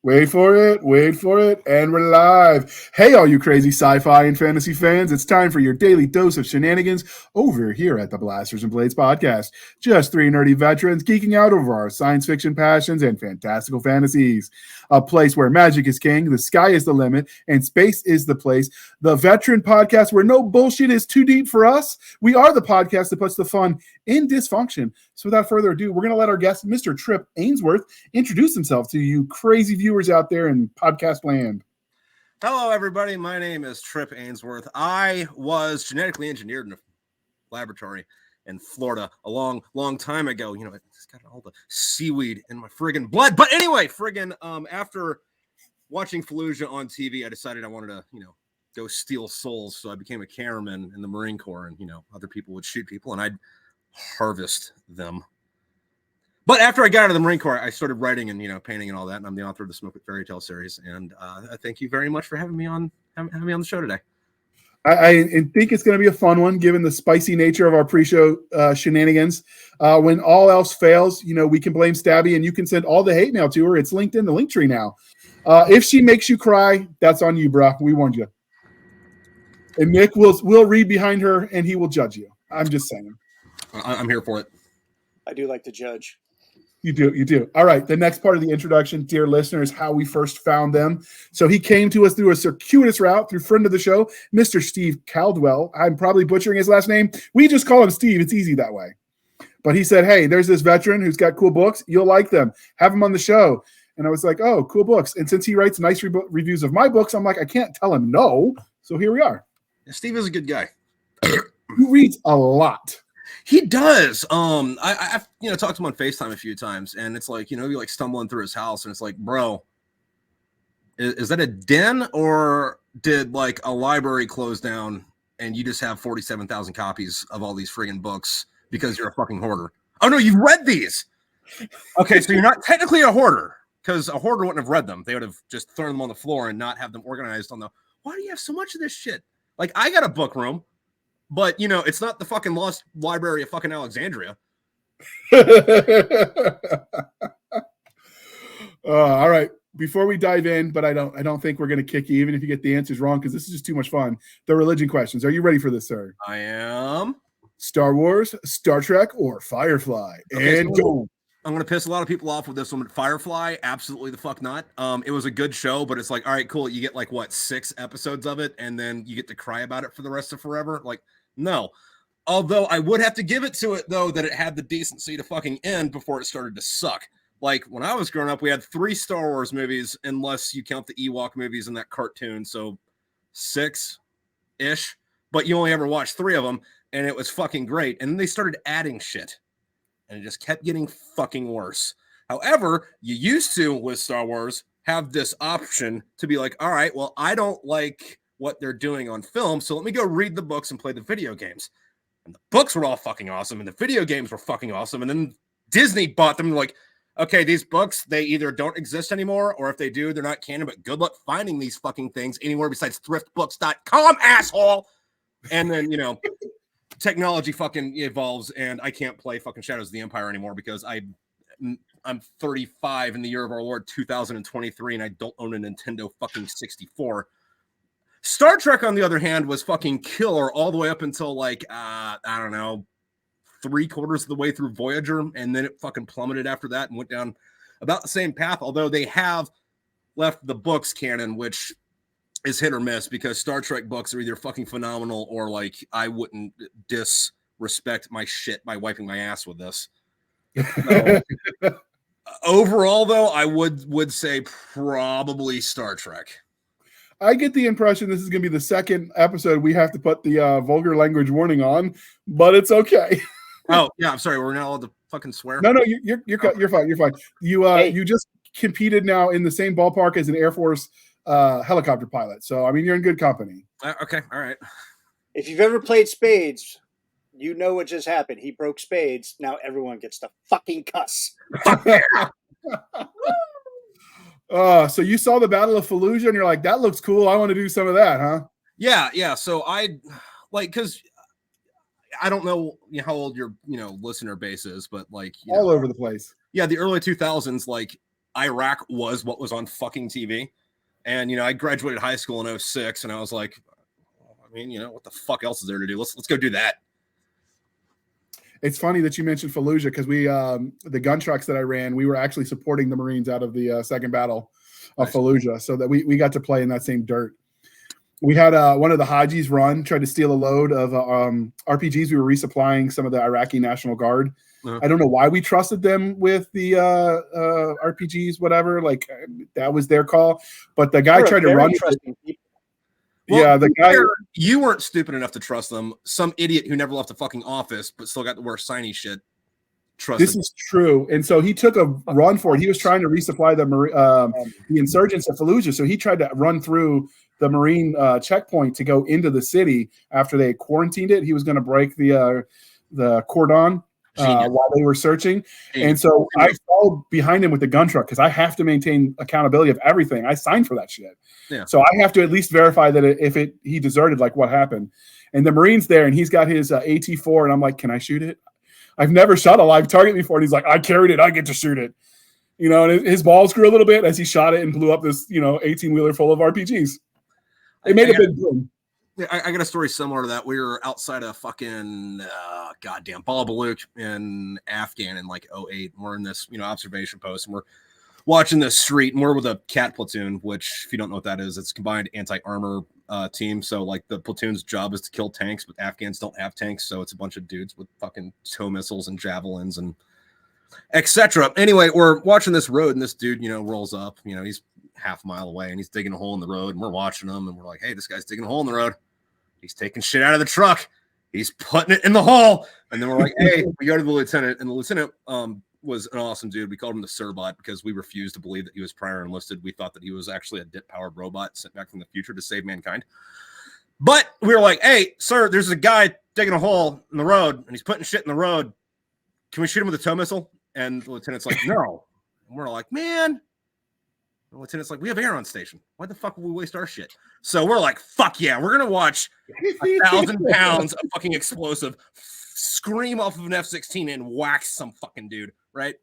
Wait for it, and we're live. Hey, all you crazy sci-fi and fantasy fans, it's time for your daily dose of shenanigans over here at the Blasters and Blades podcast. Just three nerdy veterans geeking out over our science fiction passions and fantastical fantasies. A place where magic is king, the sky is the limit, and space is the place. The veteran podcast where no bullshit is too deep for us. We are the podcast that puts the fun in dysfunction. So without further ado, we're going to let our guest, Mr. Tripp Ainsworth, introduce himself to you crazy viewers out there in podcast land. Hello, everybody. My name is Tripp Ainsworth. I was genetically engineered in a laboratory in Florida a long time ago. You know, it's got all the seaweed in my friggin' blood. But anyway, after watching Fallujah on TV, I decided I wanted to, go steal souls. So I became a cameraman in the Marine Corps, and, other people would shoot people, and I'd harvest them. But after I got out of the Marine Corps, I started writing and, painting and all that. And I'm the author of the Smoke It Fairy Tale series. And I thank you very much for having me on the show today. I think it's going to be a fun one, given the spicy nature of our pre-show shenanigans. When all else fails, we can blame Stabby, and you can send all the hate mail to her. It's linked in the link tree now. If she makes you cry, that's on you, bro. We warned you. And Nick will read behind her, and he will judge you. I'm just saying. I'm here for it. I do like to judge. You do. All right. The next part of the introduction, dear listeners, how we first found them. So he came to us through a circuitous route through friend of the show, Mr. Steve Caldwell. I'm probably butchering his last name. We just call him Steve. It's easy that way. But he said, hey, there's this veteran who's got cool books. You'll like them. Have him on the show. And I was like, oh, cool books. And since he writes nice reviews of my books, I'm like, I can't tell him no. So here we are. Steve is a good guy. He reads a lot. He does. I've talked to him on FaceTime a few times, and it's like, he'll be like stumbling through his house, and it's like, bro, is that a den, or did like a library close down and you just have 47,000 copies of all these friggin' books because you're a fucking hoarder? Oh no, you've read these. Okay, so you're not technically a hoarder, because a hoarder wouldn't have read them. They would have just thrown them on the floor and not have them organized on the, why do you have so much of this shit? Like, I got a book room. But, it's not the fucking lost library of fucking Alexandria. All right. Before we dive in, but I don't think we're going to kick you, even if you get the answers wrong, because this is just too much fun. The religion questions. Are you ready for this, sir? I am. Star Wars, Star Trek, or Firefly? Okay, and go. I'm going to piss a lot of people off with this one. Firefly, absolutely the fuck not. It was a good show, but it's like, all right, cool. You get like, 6 episodes of it, and then you get to cry about it for the rest of forever. Like, no. Although I would have to give it to it, though, that it had the decency to fucking end before it started to suck. Like, when I was growing up, we had 3 Star Wars movies, unless you count the Ewok movies and that cartoon. So 6-ish. But you only ever watched 3 of them, and it was fucking great. And then they started adding shit. And it just kept getting fucking worse. However, you used to, with Star Wars, have this option to be like, all right, well, I don't like what they're doing on film, so let me go read the books and play the video games. And the books were all fucking awesome, and the video games were fucking awesome, and then Disney bought them, like, okay, these books, they either don't exist anymore, or if they do, they're not canon, but good luck finding these fucking things anywhere besides thriftbooks.com, asshole! And then, technology fucking evolves, and I can't play fucking Shadows of the Empire anymore because I'm 35 in the year of our Lord 2023, and I don't own a Nintendo fucking 64. Star Trek, on the other hand, was fucking killer all the way up until like, I don't know, 3/4 of the way through Voyager, and then it fucking plummeted after that and went down about the same path, although they have left the books canon, which is hit or miss, because Star Trek books are either fucking phenomenal or like I wouldn't disrespect my shit by wiping my ass with this. So, overall, though, I would say probably Star Trek. I get the impression this is going to be the second episode we have to put the vulgar language warning on, but it's okay. Oh yeah, I'm sorry, we're not allowed to fucking swear. No, you're fine. You're fine. You just competed now in the same ballpark as an Air Force helicopter pilot, so I mean you're in good company. Okay, all right. If you've ever played spades, you know what just happened. He broke spades. Now everyone gets to fucking cuss. So you saw the Battle of Fallujah and you're like, that looks cool. I want to do some of that, huh? Yeah. So I like, because I don't know how old your listener base is, but like all over the place. Yeah, the early 2000s, like Iraq was what was on fucking TV. And, I graduated high school in 06, and I was like, I mean, what the fuck else is there to do? Let's go do that. It's funny that you mentioned Fallujah because we, the gun trucks that I ran, we were actually supporting the Marines out of the second battle of Fallujah, so that we got to play in that same dirt. We had one of the Hajis tried to steal a load of RPGs. We were resupplying some of the Iraqi National Guard. Uh-huh. I don't know why we trusted them with the RPGs, whatever. Like, that was their call. But the guy tried to run. Well, yeah, the guy. You weren't stupid enough to trust them. Some idiot who never left the fucking office but still got to wear shiny shit. This is true. And so he took a run for it. He was trying to resupply the insurgents at Fallujah. So he tried to run through the Marine checkpoint to go into the city after they quarantined it. He was going to break the cordon while they were searching. And so I followed behind him with the gun truck because I have to maintain accountability of everything. I signed for that shit. Yeah. So I have to at least verify that he deserted, like what happened. And the Marine's there and he's got his AT-4 and I'm like, can I shoot it? I've never shot a live target before. And he's like, I carried it. I get to shoot it. And his balls grew a little bit as he shot it and blew up this, 18-wheeler full of RPGs. It made a big boom. I got a story similar to that. We were outside of fucking goddamn Balabaluk in Afghan in like 08. We're in this, observation post and we're watching this street and we're with a cat platoon, which if you don't know what that is, it's combined anti-armor team. So like the platoon's job is to kill tanks, but Afghans don't have tanks. So it's a bunch of dudes with fucking tow missiles and javelins and etc. Anyway, we're watching this road and this dude, rolls up, he's half a mile away and he's digging a hole in the road and we're watching him and we're like, hey, this guy's digging a hole in the road. He's taking shit out of the truck. He's putting it in the hole. And then we're like, hey, we go to the lieutenant, and the lieutenant was an awesome dude. We called him the Sirbot because we refused to believe that he was prior enlisted. We thought that he was actually a dit-powered robot sent back from the future to save mankind. But we were like, hey, sir, there's a guy digging a hole in the road and he's putting shit in the road. Can we shoot him with a tow missile? And the lieutenant's like, no. And we're like, man. The lieutenant's like, we have air on station. Why the fuck would we waste our shit? So we're like, fuck yeah, we're going to watch 1,000 pounds of fucking explosive scream off of an F-16 and wax some fucking dude, right?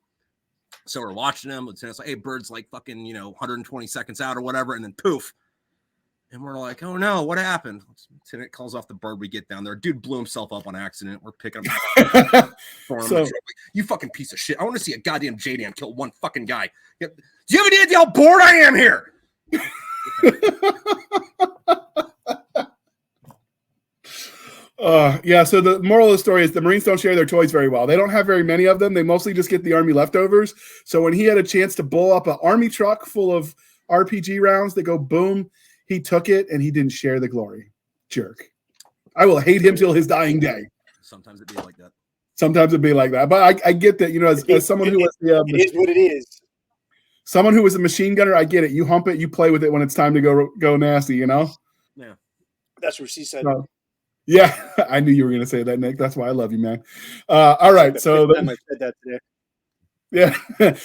So we're watching him. Lieutenant's like, hey, bird's like fucking, 120 seconds out or whatever. And then poof. And we're like, oh no, what happened? Lieutenant calls off the bird. We get down there. Dude blew himself up on accident. We're picking him up. You fucking piece of shit. I want to see a goddamn JDAM kill one fucking guy. Do you have any idea how bored I am here? Yeah, so the moral of the story is the Marines don't share their toys very well. They don't have very many of them. They mostly just get the Army leftovers. So when he had a chance to blow up an Army truck full of RPG rounds that go boom, he took it and he didn't share the glory. Jerk. I will hate him till his dying day. Sometimes it'd be like that. Sometimes it'd be like that. But I get that, as someone who was it is what it is. Someone who was a machine gunner, I get it. You hump it, you play with it when it's time to go nasty, Yeah. That's what she said. Yeah, I knew you were going to say that, Nick. That's why I love you, man. All right, so I said that today. Yeah,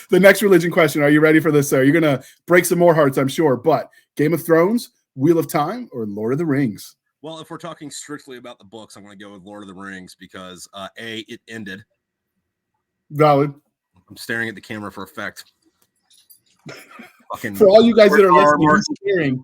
the next religion question. Are you ready for this, sir? You're going to break some more hearts, I'm sure. But Game of Thrones, Wheel of Time, or Lord of the Rings? Well, if we're talking strictly about the books, I'm going to go with Lord of the Rings because it ended. Valid. I'm staring at the camera for effect. For all you guys that are listening,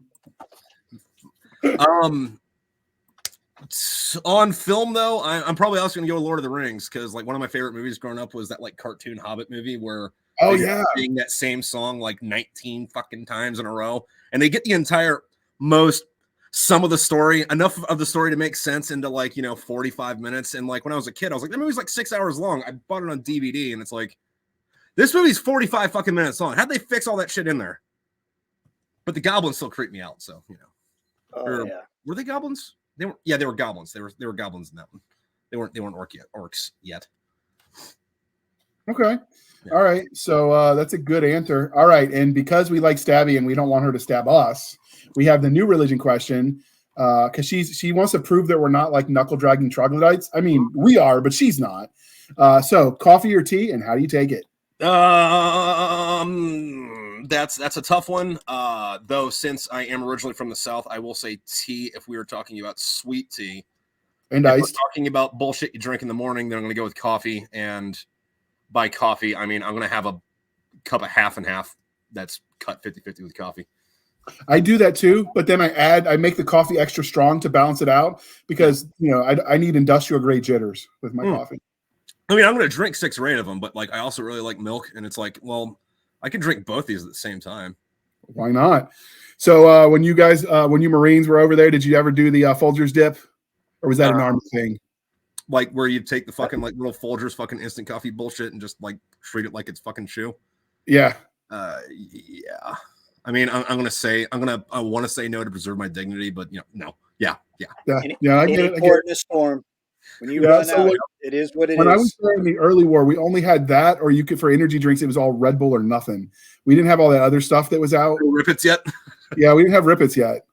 on film though, I'm probably also gonna go with Lord of the Rings because like one of my favorite movies growing up was that like cartoon Hobbit movie where sing that same song like 19 fucking times in a row, and they get the entire some of the story, enough of the story to make sense into like 45 minutes. And like when I was a kid, I was like, that movie's like 6 hours long. I bought it on DVD, and it's like, this movie's 45 fucking minutes long. How'd they fix all that shit in there? But the goblins still creep me out. So, were they goblins? They were goblins. They were goblins in that one. They weren't orcs yet. Okay. Yeah. All right. So that's a good answer. All right. And because we like Stabby and we don't want her to stab us, we have the new religion question. Because she wants to prove that we're not like knuckle dragging troglodytes. I mean, we are, but she's not. So coffee or tea, and how do you take it? That's a tough one. Though since I am originally from the South, I will say tea if we were talking about sweet tea. And if iced. we're talking about bullshit you drink in the morning, then I'm gonna go with coffee. And by coffee, I mean I'm gonna have a cup of half and half. that's cut 50-50 with coffee. I do that too, but then I make the coffee extra strong to balance it out because I need industrial grade jitters with my coffee. I mean, I'm going to drink 6 or 8 of them, but like I also really like milk, and it's like, well, I can drink both these at the same time. Why not? So when you Marines were over there, did you ever do the Folgers dip, or was that an Army thing? Like where you take the fucking like little Folgers fucking instant coffee bullshit and just like treat it like it's fucking shoe. Yeah. Yeah. I mean, I want to say no to preserve my dignity, but no. Yeah. I get it. In a storm. When you run out, it is what it is. When I was there in the early war, we only had that, or you could, for energy drinks, it was all Red Bull or nothing. We didn't have all that other stuff that was out. No Rippets yet? Yeah, we didn't have Rippets yet.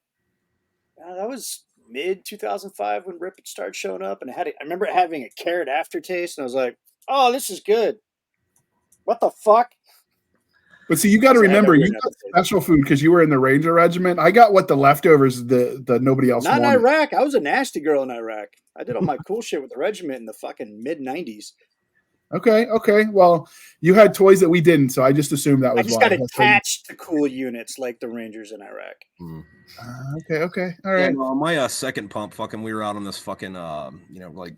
That was mid 2005 when Rippets started showing up, and I remember it having a carrot aftertaste, and I was like, "Oh, this is good." What the fuck? But see, you got to remember, you got special food because you were in the Ranger Regiment. I got what the leftovers the nobody else wanted. Not in Iraq. I was a nasty girl in Iraq. I did all my cool shit with the regiment in the fucking mid 90s. Okay. Well, you had toys that we didn't, so I just assumed that was. I just got attached to cool units like the Rangers in Iraq. Okay. All right. Yeah, well, my second pump, we were out on this fucking like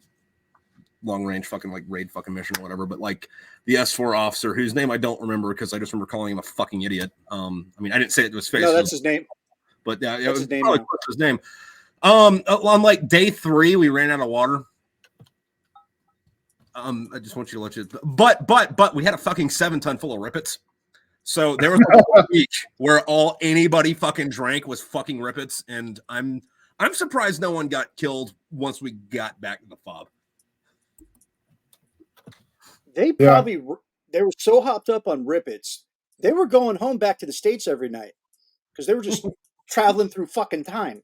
long range fucking like raid fucking mission or whatever, but like the S4 officer whose name I don't remember because I just remember calling him a fucking idiot. I mean, I didn't say it to his face. No, that's his name. But yeah, that's his name. His name. On like day 3, we ran out of water. I just want you to let you, but we had a fucking 7-ton full of Rippets. So there was a week where all anybody fucking drank was fucking Rippets, and I'm surprised no one got killed once we got back to the fob. They were so hopped up on Rippets, they were going home back to the States every night because they were just traveling through fucking time.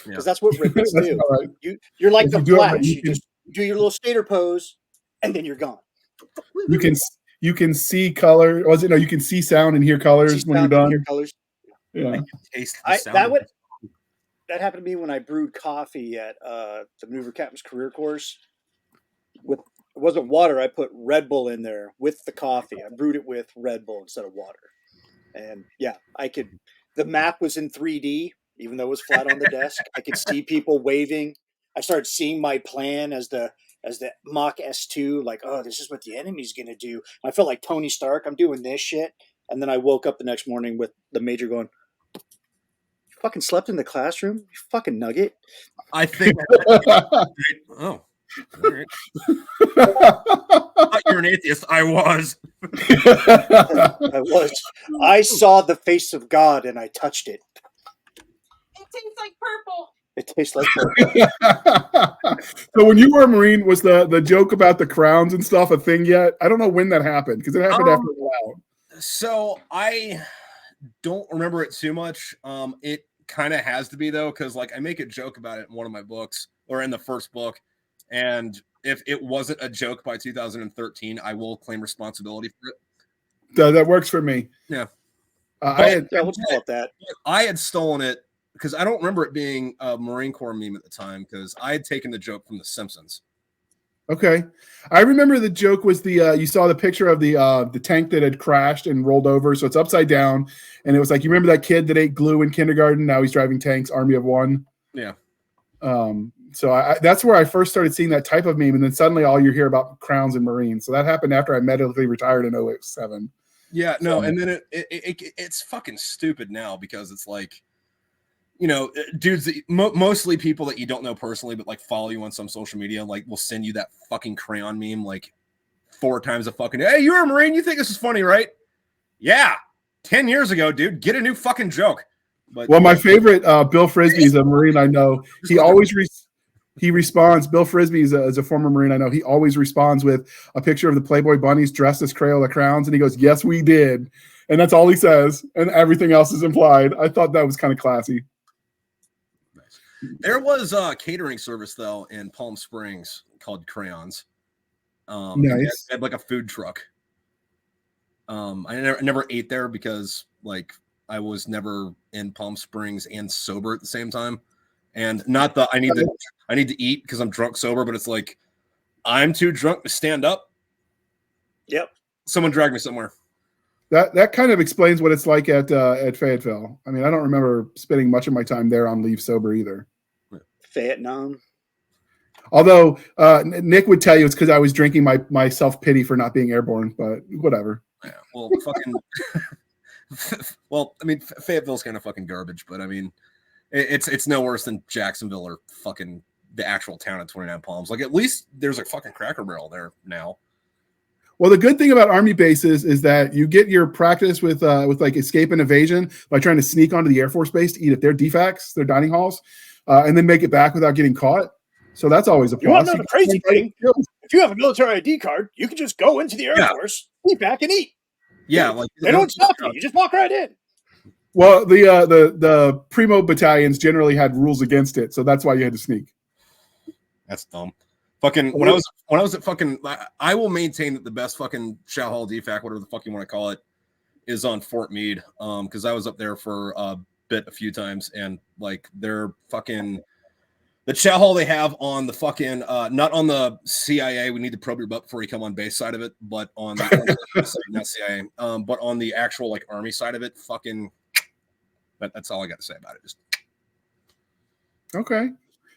Because that's what Rippets do. Right. You're like the Flash. You just do your little skater pose, and then you're gone. You can see color. You can see sound and hear colors when you're done. Hear colors. Yeah. That happened to me when I brewed coffee at the Maneuver Captain's Career Course. It wasn't water. I put Red Bull in there with the coffee. I brewed it with Red Bull instead of water. And yeah, the map was in 3D, even though it was flat on the desk. I could see people waving. I started seeing my plan as the Mach S2, like, oh, this is what the enemy's going to do. I felt like Tony Stark. I'm doing this shit. And then I woke up the next morning with the major going, "You fucking slept in the classroom? You fucking nugget." I think. Oh. All right. I thought you're an atheist. I was. I was. I saw the face of God and I touched it. It tastes like purple. It tastes like purple. So when you were a Marine, was the joke about the crowns and stuff a thing yet? I don't know when that happened because it happened after a while. So I don't remember it too much. It kind of has to be though, because like I make a joke about it in one of my books or in the first book. And if it wasn't a joke by 2013, I will claim responsibility for it. That works for me. Yeah. We'll talk about that. I had stolen it because I don't remember it being a Marine Corps meme at the time because I had taken the joke from The Simpsons. Okay. I remember the joke was you saw the picture of the tank that had crashed and rolled over. So it's upside down. And it was like, you remember that kid that ate glue in kindergarten? Now he's driving tanks, Army of One. Yeah. So that's where I first started seeing that type of meme, and then suddenly all you hear about crowns and Marines. So that happened after I medically retired in 2007. Yeah, no, and then it's fucking stupid now because it's like, dudes, mostly people that you don't know personally, but like follow you on some social media, like will send you that fucking crayon meme like 4 times a fucking day. Hey, you're a Marine. You think this is funny, right? Yeah. 10 years ago, dude, get a new fucking joke. But my favorite, Bill Frisbee is a Marine I know. He always he responds. Bill Frisbee is a former Marine I know. He always responds with a picture of the Playboy bunnies dressed as Crayola crowns, and he goes, "Yes, we did," and that's all he says, and everything else is implied. I thought that was kind of classy. There was a catering service though in Palm Springs called Crayons. Nice. They had like a food truck. I never ate there because like I was never in Palm Springs and sober at the same time. And not that I need to eat because I'm drunk sober, but it's like I'm too drunk to stand up. Yep. Someone dragged me somewhere. That kind of explains what it's like at Fayetteville. I mean, I don't remember spending much of my time there on leave sober either. Vietnam. Although Nick would tell you it's because I was drinking my self-pity for not being airborne, but whatever. Yeah, well, fucking. Well, I mean, Fayetteville's kind of fucking garbage, but I mean, it's no worse than Jacksonville or fucking the actual town of 29 Palms. Like, at least there's a fucking Cracker Barrel there now. Well, the good thing about Army bases is that you get your practice with like escape and evasion by trying to sneak onto the Air Force base to eat at their DFACs, their dining halls, and then make it back without getting caught. So that's always a plus. You want to know the crazy thing? If you have a military ID card, you can just go into the Air Force, eat back, and eat. Yeah, like they don't stop you. You just walk right in. Well, the Primo battalions generally had rules against it, so that's why you had to sneak. That's dumb. Fucking when I was at fucking, I will maintain that the best fucking Chow Hall DFAC, whatever the fuck you want to call it, is on Fort Meade. Because I was up there for a few times, and like they're fucking the Chow Hall they have on the fucking not on the CIA. We need to probe your butt before you come on base side of it, but on the not CIA, but on the actual like Army side of it, fucking. That's all I got to say about it. Just okay.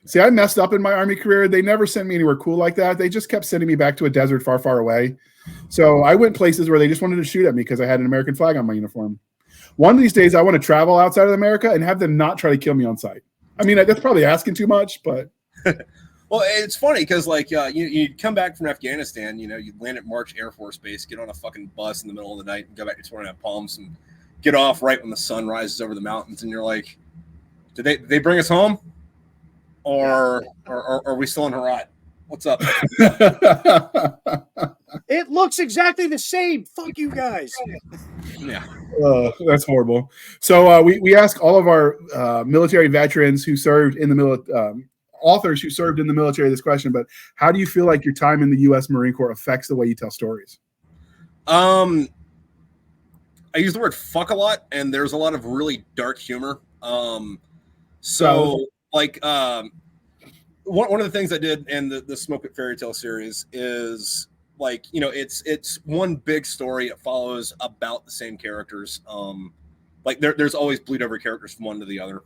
See, I messed up in my Army career. They never sent me anywhere cool like that. They just kept sending me back to a desert far, far away. So I went places where they just wanted to shoot at me because I had an American flag on my uniform. One of these days, I want to travel outside of America and have them not try to kill me on sight. I mean, that's probably asking too much, but. Well, it's funny because, like, you come back from Afghanistan, you land at March Air Force Base, get on a fucking bus in the middle of the night and go back to 29 Palms and get off right when the sun rises over the mountains. And you're like, did they bring us home? Or are we still in Herat? What's up? It looks exactly the same. Fuck you guys. Yeah. That's horrible. So we ask all of our military veterans who served in the military, authors who served in the military this question, but how do you feel like your time in the U.S. Marine Corps affects the way you tell stories? I use the word fuck a lot, and there's a lot of really dark humor. Like one of the things I did in the Smoke It Fairy Tale series is like, it's one big story. It follows about the same characters. Like there's always bleed over characters from one to the other.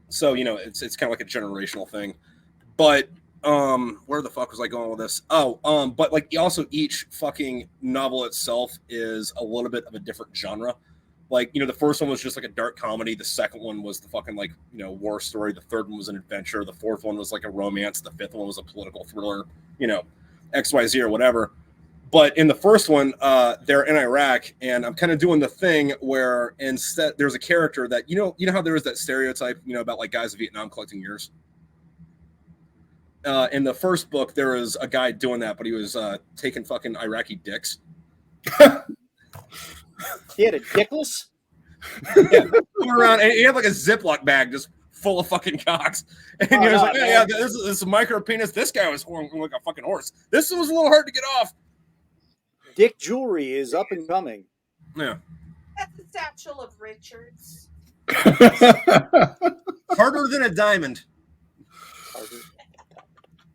So, it's kind of like a generational thing, but where the fuck was I going with this? But like also each fucking novel itself is a little bit of a different genre. Like, the first one was just like a dark comedy. The second one was the fucking like, war story. The third one was an adventure. The fourth one was like a romance. The fifth one was a political thriller, XYZ or whatever. But in the first one, they're in Iraq, and I'm kind of doing the thing where instead there's a character that, you know how there is that stereotype, about like guys in Vietnam collecting ears. In the first book, there was a guy doing that, but he was taking fucking Iraqi dicks. He had a dickless? Yeah, around, and he had like a Ziploc bag just full of fucking cocks. And he was like, yeah, this is a micro penis. This guy was like a fucking horse. This one was a little hard to get off. Dick jewelry is up and coming. Yeah. That's the satchel of Richards. Harder than a diamond.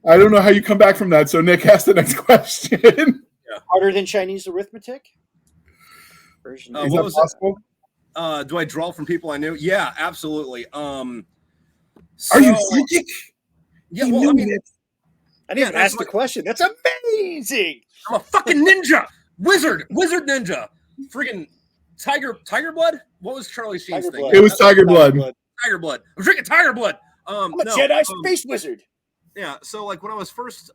I don't know how you come back from that. So Nick, ask the next question. Yeah. Harder than Chinese arithmetic? Is that possible? Do I draw from people I knew? Yeah, absolutely. Are you psychic? Yeah, well, I mean, I didn't ask the question. That's amazing. I'm a fucking ninja, wizard ninja, freaking tiger blood. What was Charlie Sheen's thing? It was tiger blood. Tiger blood. I'm drinking tiger blood. I'm a Jedi space wizard. Yeah. So like when I was first,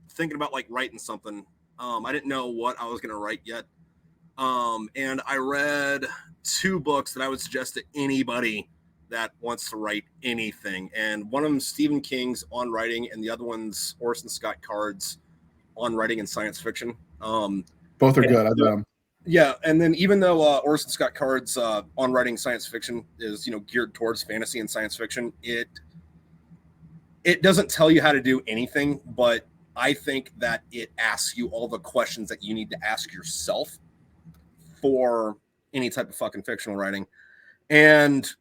thinking about like writing something, I didn't know what I was gonna write yet, and I read 2 books that I would suggest to anybody that wants to write anything, and one of them Stephen King's On Writing, and the other one's Orson Scott Card's On Writing and Science Fiction. Both are good. I love them. Yeah, and then even though Orson Scott Card's On Writing Science Fiction is geared towards fantasy and science fiction, it doesn't tell you how to do anything, but I think that it asks you all the questions that you need to ask yourself for any type of fucking fictional writing. And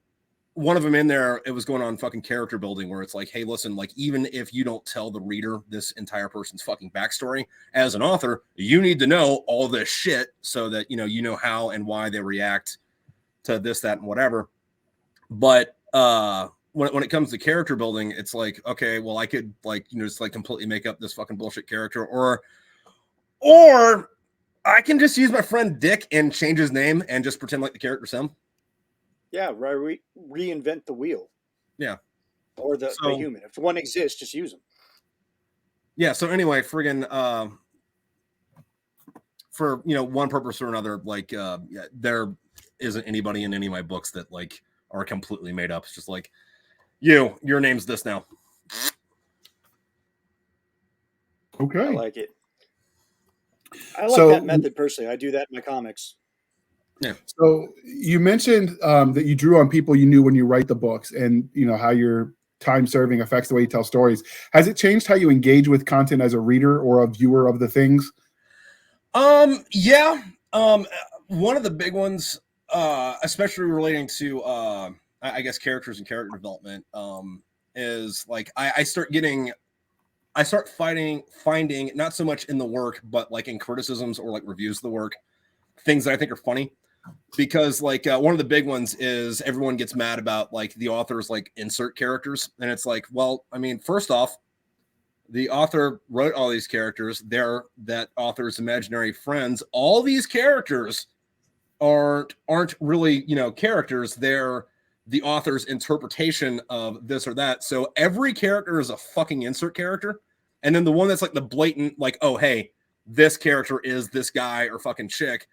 one of them in there, it was going on fucking character building where it's like, hey, listen, like, even if you don't tell the reader this entire person's fucking backstory, as an author, you need to know all this shit so that, you know how and why they react to this, that, and whatever. But when it comes to character building, it's like, okay, well, I could, like, just like completely make up this fucking bullshit character, or I can just use my friend Dick and change his name and just pretend like the character's him. Yeah, reinvent the wheel. Yeah. Or the human. If one exists, just use them. Yeah, so anyway, friggin' for, one purpose or another, like, there isn't anybody in any of my books that, like, are completely made up. It's just like, your name's this now. Okay. I like it. I like that method personally. I do that in my comics. Yeah. So you mentioned that you drew on people you knew when you write the books, and how your time serving affects the way you tell stories. Has it changed how you engage with content as a reader or a viewer of the things? Yeah. One of the big ones, especially relating to I guess characters and character development, is like I start finding not so much in the work, but like in criticisms or like reviews of the work, things that I think are funny. Because like one of the big ones is everyone gets mad about like the author's like insert characters, and it's like, well, I mean, first off, the author wrote all these characters. They're that author's imaginary friends. All these characters aren't really characters. They're the author's interpretation of this or that. So every character is a fucking insert character, and then the one that's like the blatant, like, oh hey, this character is this guy or fucking chick.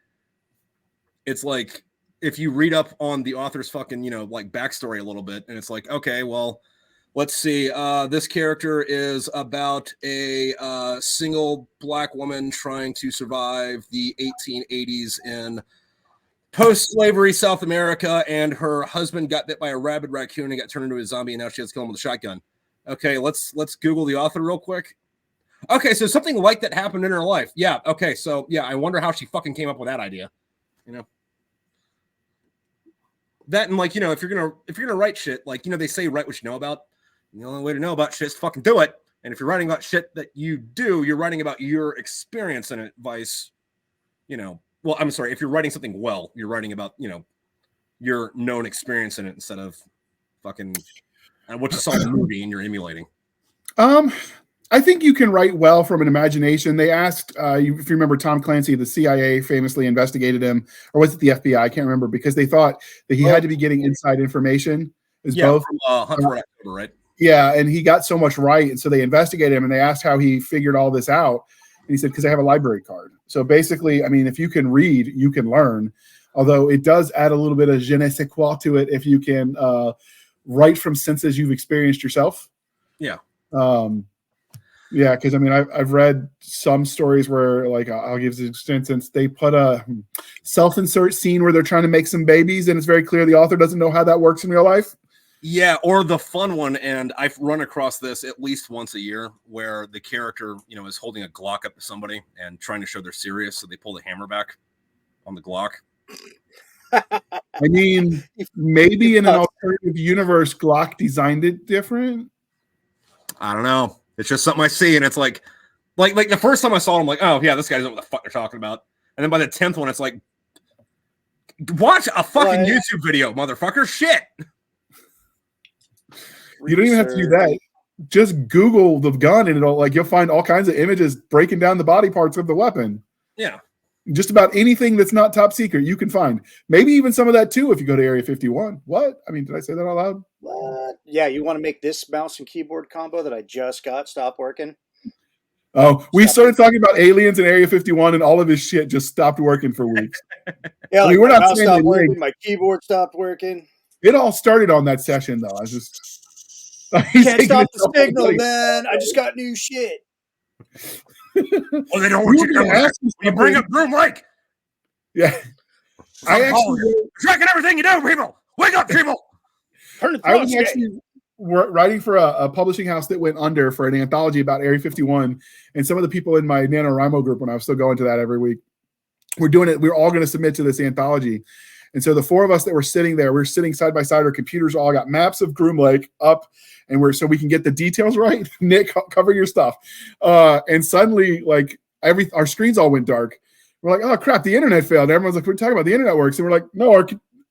It's like, if you read up on the author's fucking, like backstory a little bit, and it's like, okay, well, let's see. This character is about a single black woman trying to survive the 1880s in post-slavery South America, and her husband got bit by a rabid raccoon and got turned into a zombie, and now she has to kill him with a shotgun. Okay, let's Google the author real quick. Okay, so something like that happened in her life. Yeah, okay, so yeah, I wonder how she fucking came up with that idea. That, and like, if you're gonna write shit, like, they say write what you know about. The only way to know about shit is to fucking do it. And if you're writing about shit that you do, you're writing about your experience and advice. Well, I'm sorry, if you're writing something well, you're writing about your known experience in it instead of fucking what you saw in the movie and you're emulating. I think you can write well from an imagination. They asked, if you remember Tom Clancy, the CIA famously investigated him, or was it the FBI? I can't remember, because they thought that he had to be getting inside information. Both from Hunt for October, right? Yeah, and he got so much right, and so they investigated him, and they asked how he figured all this out, and he said, because I have a library card. So basically, I mean, if you can read, you can learn, although it does add a little bit of je ne sais quoi to it if you can write from senses you've experienced yourself. Yeah. Yeah, because I mean, I've read some stories where, like, I'll give this instance, they put a self-insert scene where they're trying to make some babies, and it's very clear the author doesn't know how that works in real life. Yeah, or the fun one, and I've run across this at least once a year, where the character, is holding a Glock up to somebody and trying to show they're serious, so they pull the hammer back on the Glock. I mean, maybe in an alternative universe, Glock designed it different. I don't know. It's just something I see, and it's like the first time I saw it, I'm like, oh yeah, this guy doesn't know what the fuck they're talking about. And then by the 10th one, it's like, watch a fucking YouTube video, motherfucker. Shit. You don't even have to do that. Just Google the gun, and you'll find all kinds of images breaking down the body parts of the weapon. Yeah. Just about anything that's not top secret, you can find. Maybe even some of that too if you go to Area 51. What? I mean, did I say that out loud? What? Yeah, you want to make this mouse and keyboard combo that I just got stop working? Oh, we started talking about aliens in Area 51, and all of his shit just stopped working for weeks. Yeah, we're not mouse stopped working, my keyboard stopped working. It all started on that session, though. Can't stop the signal, man. I just got new shit. Well, they don't want you to you bring up Broom Lake. Yeah. I actually tracking everything you do, people. Wake up, people. I was actually writing for a publishing house that went under for an anthology about Area 51, and some of the people in my NaNoWriMo group, when I was still going to that every week, we're doing it. We're all going to submit to this anthology. And so the four of us that were sitting there, we were sitting side by side. Our computers all got maps of Groom Lake up, and so we can get the details right. Nick, cover your stuff. And suddenly, like our screens all went dark. We're like, oh crap, the internet failed. Everyone's like, we're talking about the internet works, and we're like, no,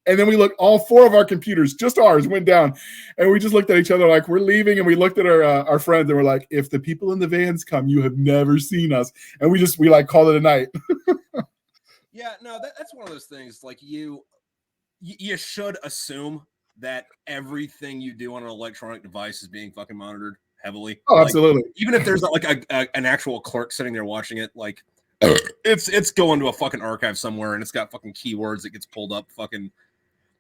and then we looked, all four of our computers, just ours, went down. And we just looked at each other like, we're leaving. And we looked at our friends and we're like, if the people in the vans come, you have never seen us. And we like called it a night. Yeah, no, that's one of those things. Like you should assume that everything you do on an electronic device is being fucking monitored heavily. Oh, like, absolutely. Even if there's like an actual clerk sitting there watching it, like it's going to a fucking archive somewhere and it's got fucking keywords that gets pulled up fucking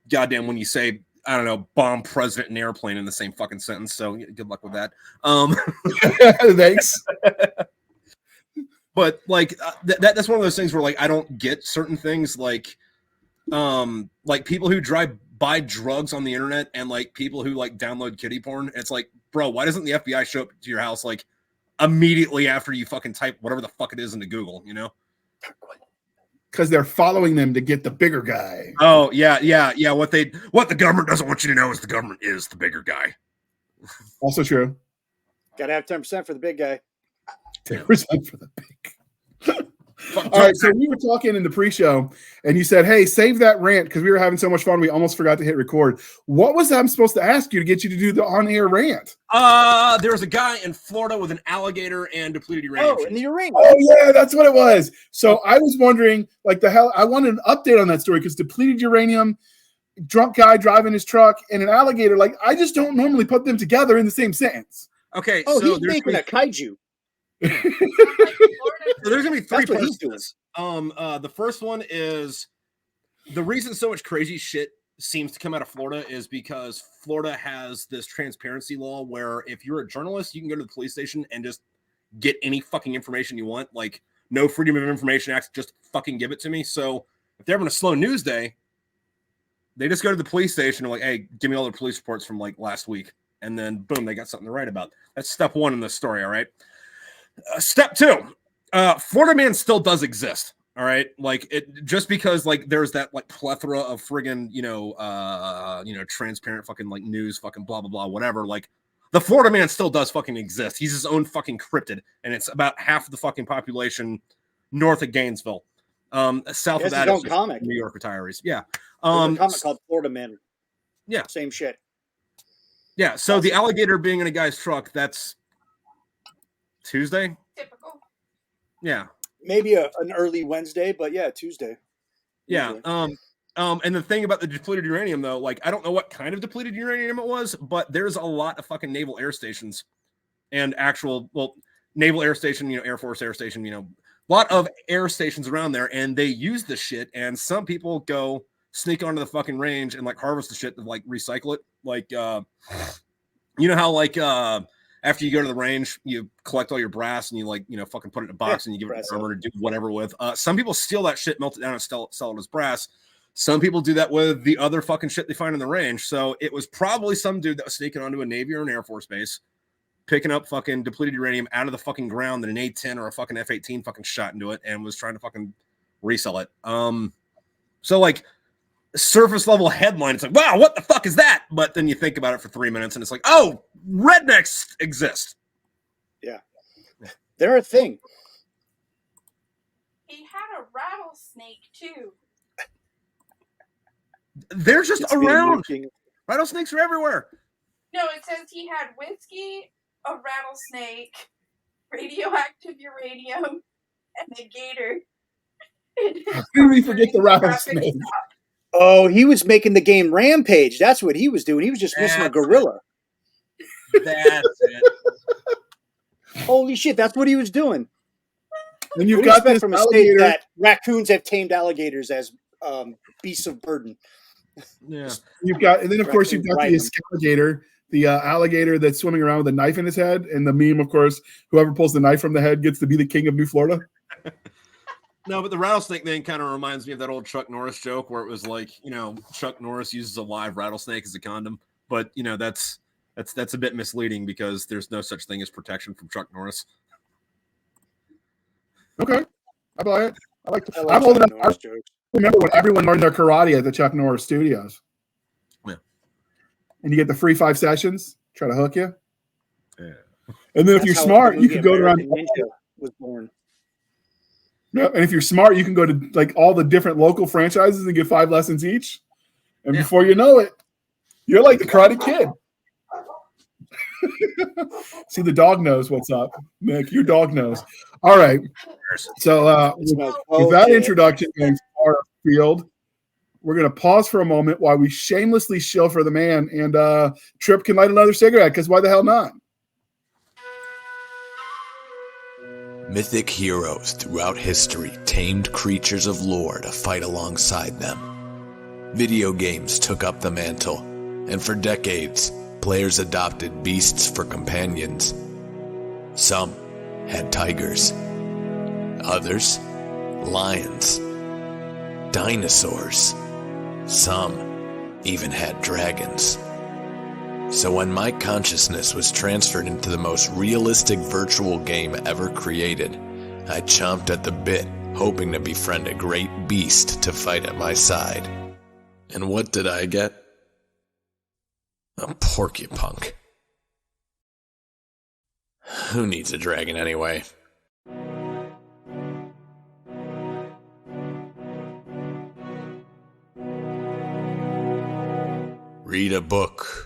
goddamn when you say, I don't know, bomb president and airplane in the same fucking sentence. So good luck with that. Thanks. But like that's one of those things where like I don't get certain things like people who buy drugs on the internet and like people who like download kiddie porn. It's like, bro, why doesn't the FBI show up to your house like immediately after you fucking type whatever the fuck it is into Google, you know? Because they're following them to get the bigger guy. Oh, yeah. What the government doesn't want you to know is the government is the bigger guy. Also true. Gotta have 10% for the big guy. 10% for the big. All right, so we were talking in the pre-show, and you said, hey, save that rant because we were having so much fun, we almost forgot to hit record. What was I'm supposed to ask you to get you to do the on-air rant? There was a guy in Florida with an alligator and depleted uranium. Oh, in the uranium. Oh, yeah, that's what it was. So I was wondering, like, the hell, I wanted an update on that story because depleted uranium, drunk guy driving his truck, and an alligator, like, I just don't normally put them together in the same sentence. Okay, so he's there's making a kaiju. So there's gonna be three That's what parts he's to doing. this. The first one is the reason so much crazy shit seems to come out of Florida is because Florida has this transparency law where if you're a journalist, you can go to the police station and just get any fucking information you want. Like no Freedom of Information Act, just fucking give it to me. So if they're having a slow news day, they just go to the police station and like, hey, give me all the police reports from like last week. And then boom, they got something to write about. That's step one in this story. All right. Step two, Florida Man still does exist. All right. Like it just because like there's that like plethora of friggin', transparent fucking like news, fucking blah, blah, blah, whatever. Like the Florida Man still does fucking exist. He's his own fucking cryptid. And it's about half of the fucking population north of Gainesville. South of that is comic. New York retirees. Yeah. There's a comic called Florida Man. Yeah. Same shit. Yeah. So the alligator being in a guy's truck, that's Tuesday. Typical. Yeah. Maybe an early Wednesday, but yeah, Tuesday. Yeah. Usually. And the thing about the depleted uranium, though, like I don't know what kind of depleted uranium it was, but there's a lot of fucking naval air stations and naval air station, Air Force air station, a lot of air stations around there, and they use this shit. And some people go sneak onto the fucking range and like harvest the shit and like recycle it. Like, how like after you go to the range, you collect all your brass and you like, fucking put it in a box and you give it to Garber to do whatever with. Some people steal that shit, melt it down and sell it as brass. Some people do that with the other fucking shit they find in the range. So it was probably some dude that was sneaking onto a Navy or an Air Force base, picking up fucking depleted uranium out of the fucking ground that an A-10 or a fucking F-18 fucking shot into it and was trying to fucking resell it. So like surface level headline, it's like, wow, what the fuck is that? But then you think about it for 3 minutes and it's like, oh, rednecks exist. Yeah. They're a thing. He had a rattlesnake too. They're just around. Rattlesnakes are everywhere. No, it says he had whiskey, a rattlesnake, radioactive uranium, and a gator. How did we forget the rattlesnake? Oh, he was making the game Rampage. That's what he was doing. He was just missing a gorilla. That's it. Holy shit, that's what he was doing. And you've got this from a alligator. state that raccoons have tamed alligators as beasts of burden. Yeah. And then of course you've got the alligator, the alligator that's swimming around with a knife in his head, and the meme, of course, whoever pulls the knife from the head gets to be the king of New Florida. No, but the rattlesnake thing kind of reminds me of that old Chuck Norris joke where it was like, Chuck Norris uses a live rattlesnake as a condom, but that's a bit misleading because there's no such thing as protection from Chuck Norris. Okay, I buy it. I'm old enough. remember when everyone learned their karate at the Chuck Norris Studios. Yeah. And you get the free 5 sessions, try to hook you. Yeah. And then if That's you're how smart, the you movie can go around. American Ninja was born. Yep. And if you're smart, you can go to like all the different local franchises and get 5 lessons each. And Yeah. before you know it, you're like the Karate Kid. See, the dog knows what's up, Nick. Your dog knows. All right. So with that introduction going far afield, we're going to pause for a moment while we shamelessly shill for the man, and Tripp can light another cigarette, because why the hell not? Mythic heroes throughout history tamed creatures of lore to fight alongside them. Video games took up the mantle, and for decades, players adopted beasts for companions. Some had tigers, others lions, dinosaurs, some even had dragons. So when my consciousness was transferred into the most realistic virtual game ever created, I chomped at the bit, hoping to befriend a great beast to fight at my side. And what did I get? A porcupunk. Who needs a dragon anyway? Read a book.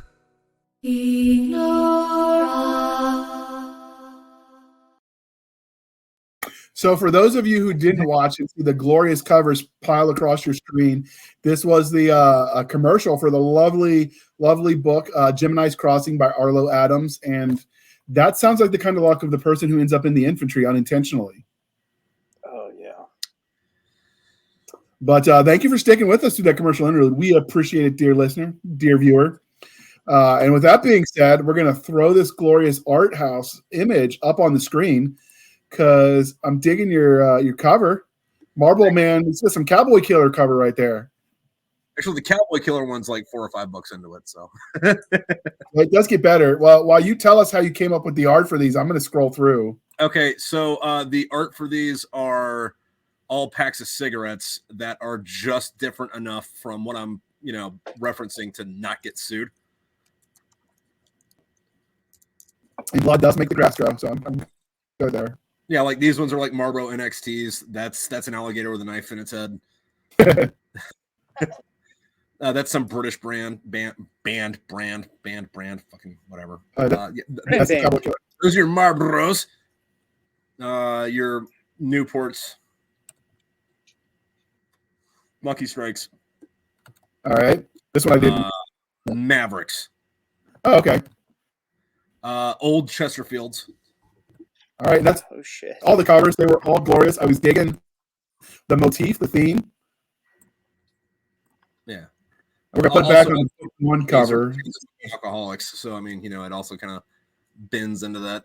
So for those of you who didn't watch and see the glorious covers pile across your screen, this was the a commercial for the lovely book, Gemini's Crossing by Arlo Adams. And that sounds like the kind of luck of the person who ends up in the infantry unintentionally. Oh, yeah. But thank you for sticking with us through that commercial interlude. We appreciate it, dear listener, dear viewer. And with that being said, we're going to throw this glorious art house image up on the screen, because I'm digging your cover. Marble Man, it's got some Cowboy Killer cover right there. Actually, the Cowboy Killer one's like $4 or $5 into it, so It does get better. Well, while you tell us how you came up with the art for these, I'm going to scroll through. Okay, so the art for these are all packs of cigarettes that are just different enough from what I'm, referencing to not get sued. And blood does make the grass grow, so I'm good there. Yeah, like these ones are like Marlboro NXTs. That's an alligator with a knife in its head. That's some British brand, fucking whatever. That's Cowboy Killer. Those are your Marlboros. Your Newports. Monkey Strikes. All right. This one I did. Mavericks. Oh, okay. Old Chesterfields. All right. That's all the covers. They were all glorious. I was digging the motif, the theme. Yeah. We're going to put back on the one cover. Alcoholics. So, I mean, it also kind of bends into that.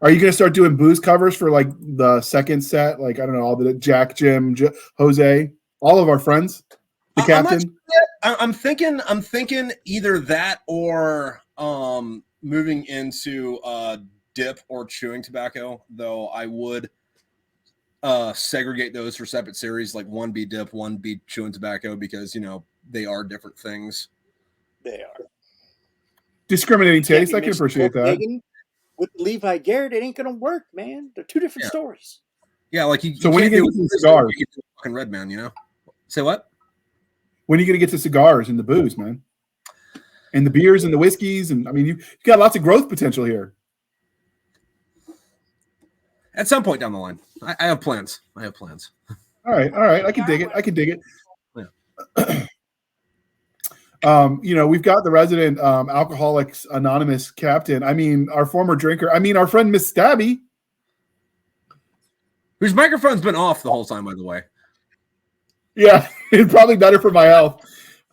Are you going to start doing booze covers for like the second set? Like, I don't know, all the Jack, Jim, Jose, all of our friends, the captain. I'm thinking either that or moving into dip or chewing tobacco, though I would segregate those for separate series, like one be dip, one be chewing tobacco, because they are different things. They are. Discriminating taste. I can appreciate that. With Levi Garrett, it ain't gonna work, man. They're two different stories. Yeah, like you. So when are you gonna get to cigars? You get fucking Red Man, Say what? When are you gonna get to cigars and the booze, man? And the beers and the whiskeys, and I mean, you got lots of growth potential here. At some point down the line, I have plans. All right. I can dig it. Yeah. We've got the resident Alcoholics Anonymous captain. I mean, our former drinker. I mean, our friend Miss Stabby, whose microphone's been off the whole time, by the way. Yeah, it's probably better for my health.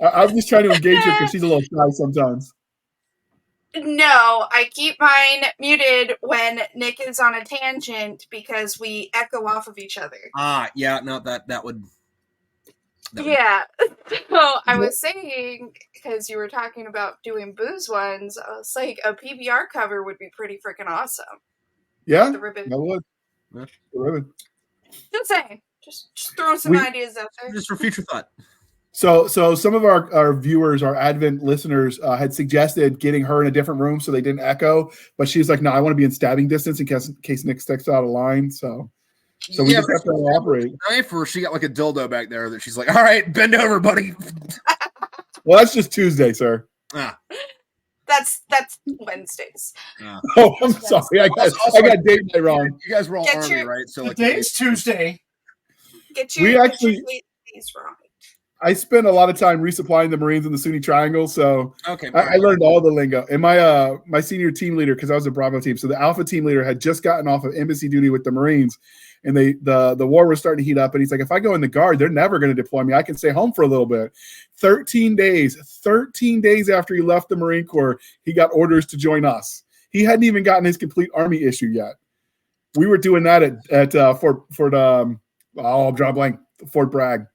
I'm just trying to engage her because she's a little shy sometimes. No, I keep mine muted when Nick is on a tangent because we echo off of each other. Yeah, no, that would. Yeah. So I was saying, because you were talking about doing booze ones, I was like, a PBR cover would be pretty freaking awesome. Yeah, the ribbon. I would. Yeah, the ribbon. Just saying. Just throwing some ideas out there. Just for future thought. So some of our viewers, our Advent listeners, had suggested getting her in a different room so they didn't echo. But she's like, no, I want to be in stabbing distance in case Nick steps out of line. So we just have to operate. Knife, or she got like a dildo back there that she's like, all right, bend over, buddy. Well, that's just Tuesday, sir. That's Wednesdays. Oh, I'm sorry. I got date night wrong. You guys were all Army, right? So like today's Tuesday. Get your days wrong. I spent a lot of time resupplying the Marines in the Sunni Triangle, so okay, I learned all the lingo. And my senior team leader, because I was a Bravo team, so the Alpha team leader had just gotten off of embassy duty with the Marines, and the war was starting to heat up. And he's like, if I go in the Guard, they're never going to deploy me. I can stay home for a little bit. 13 days after he left the Marine Corps, he got orders to join us. He hadn't even gotten his complete Army issue yet. We were doing that at Fort Bragg.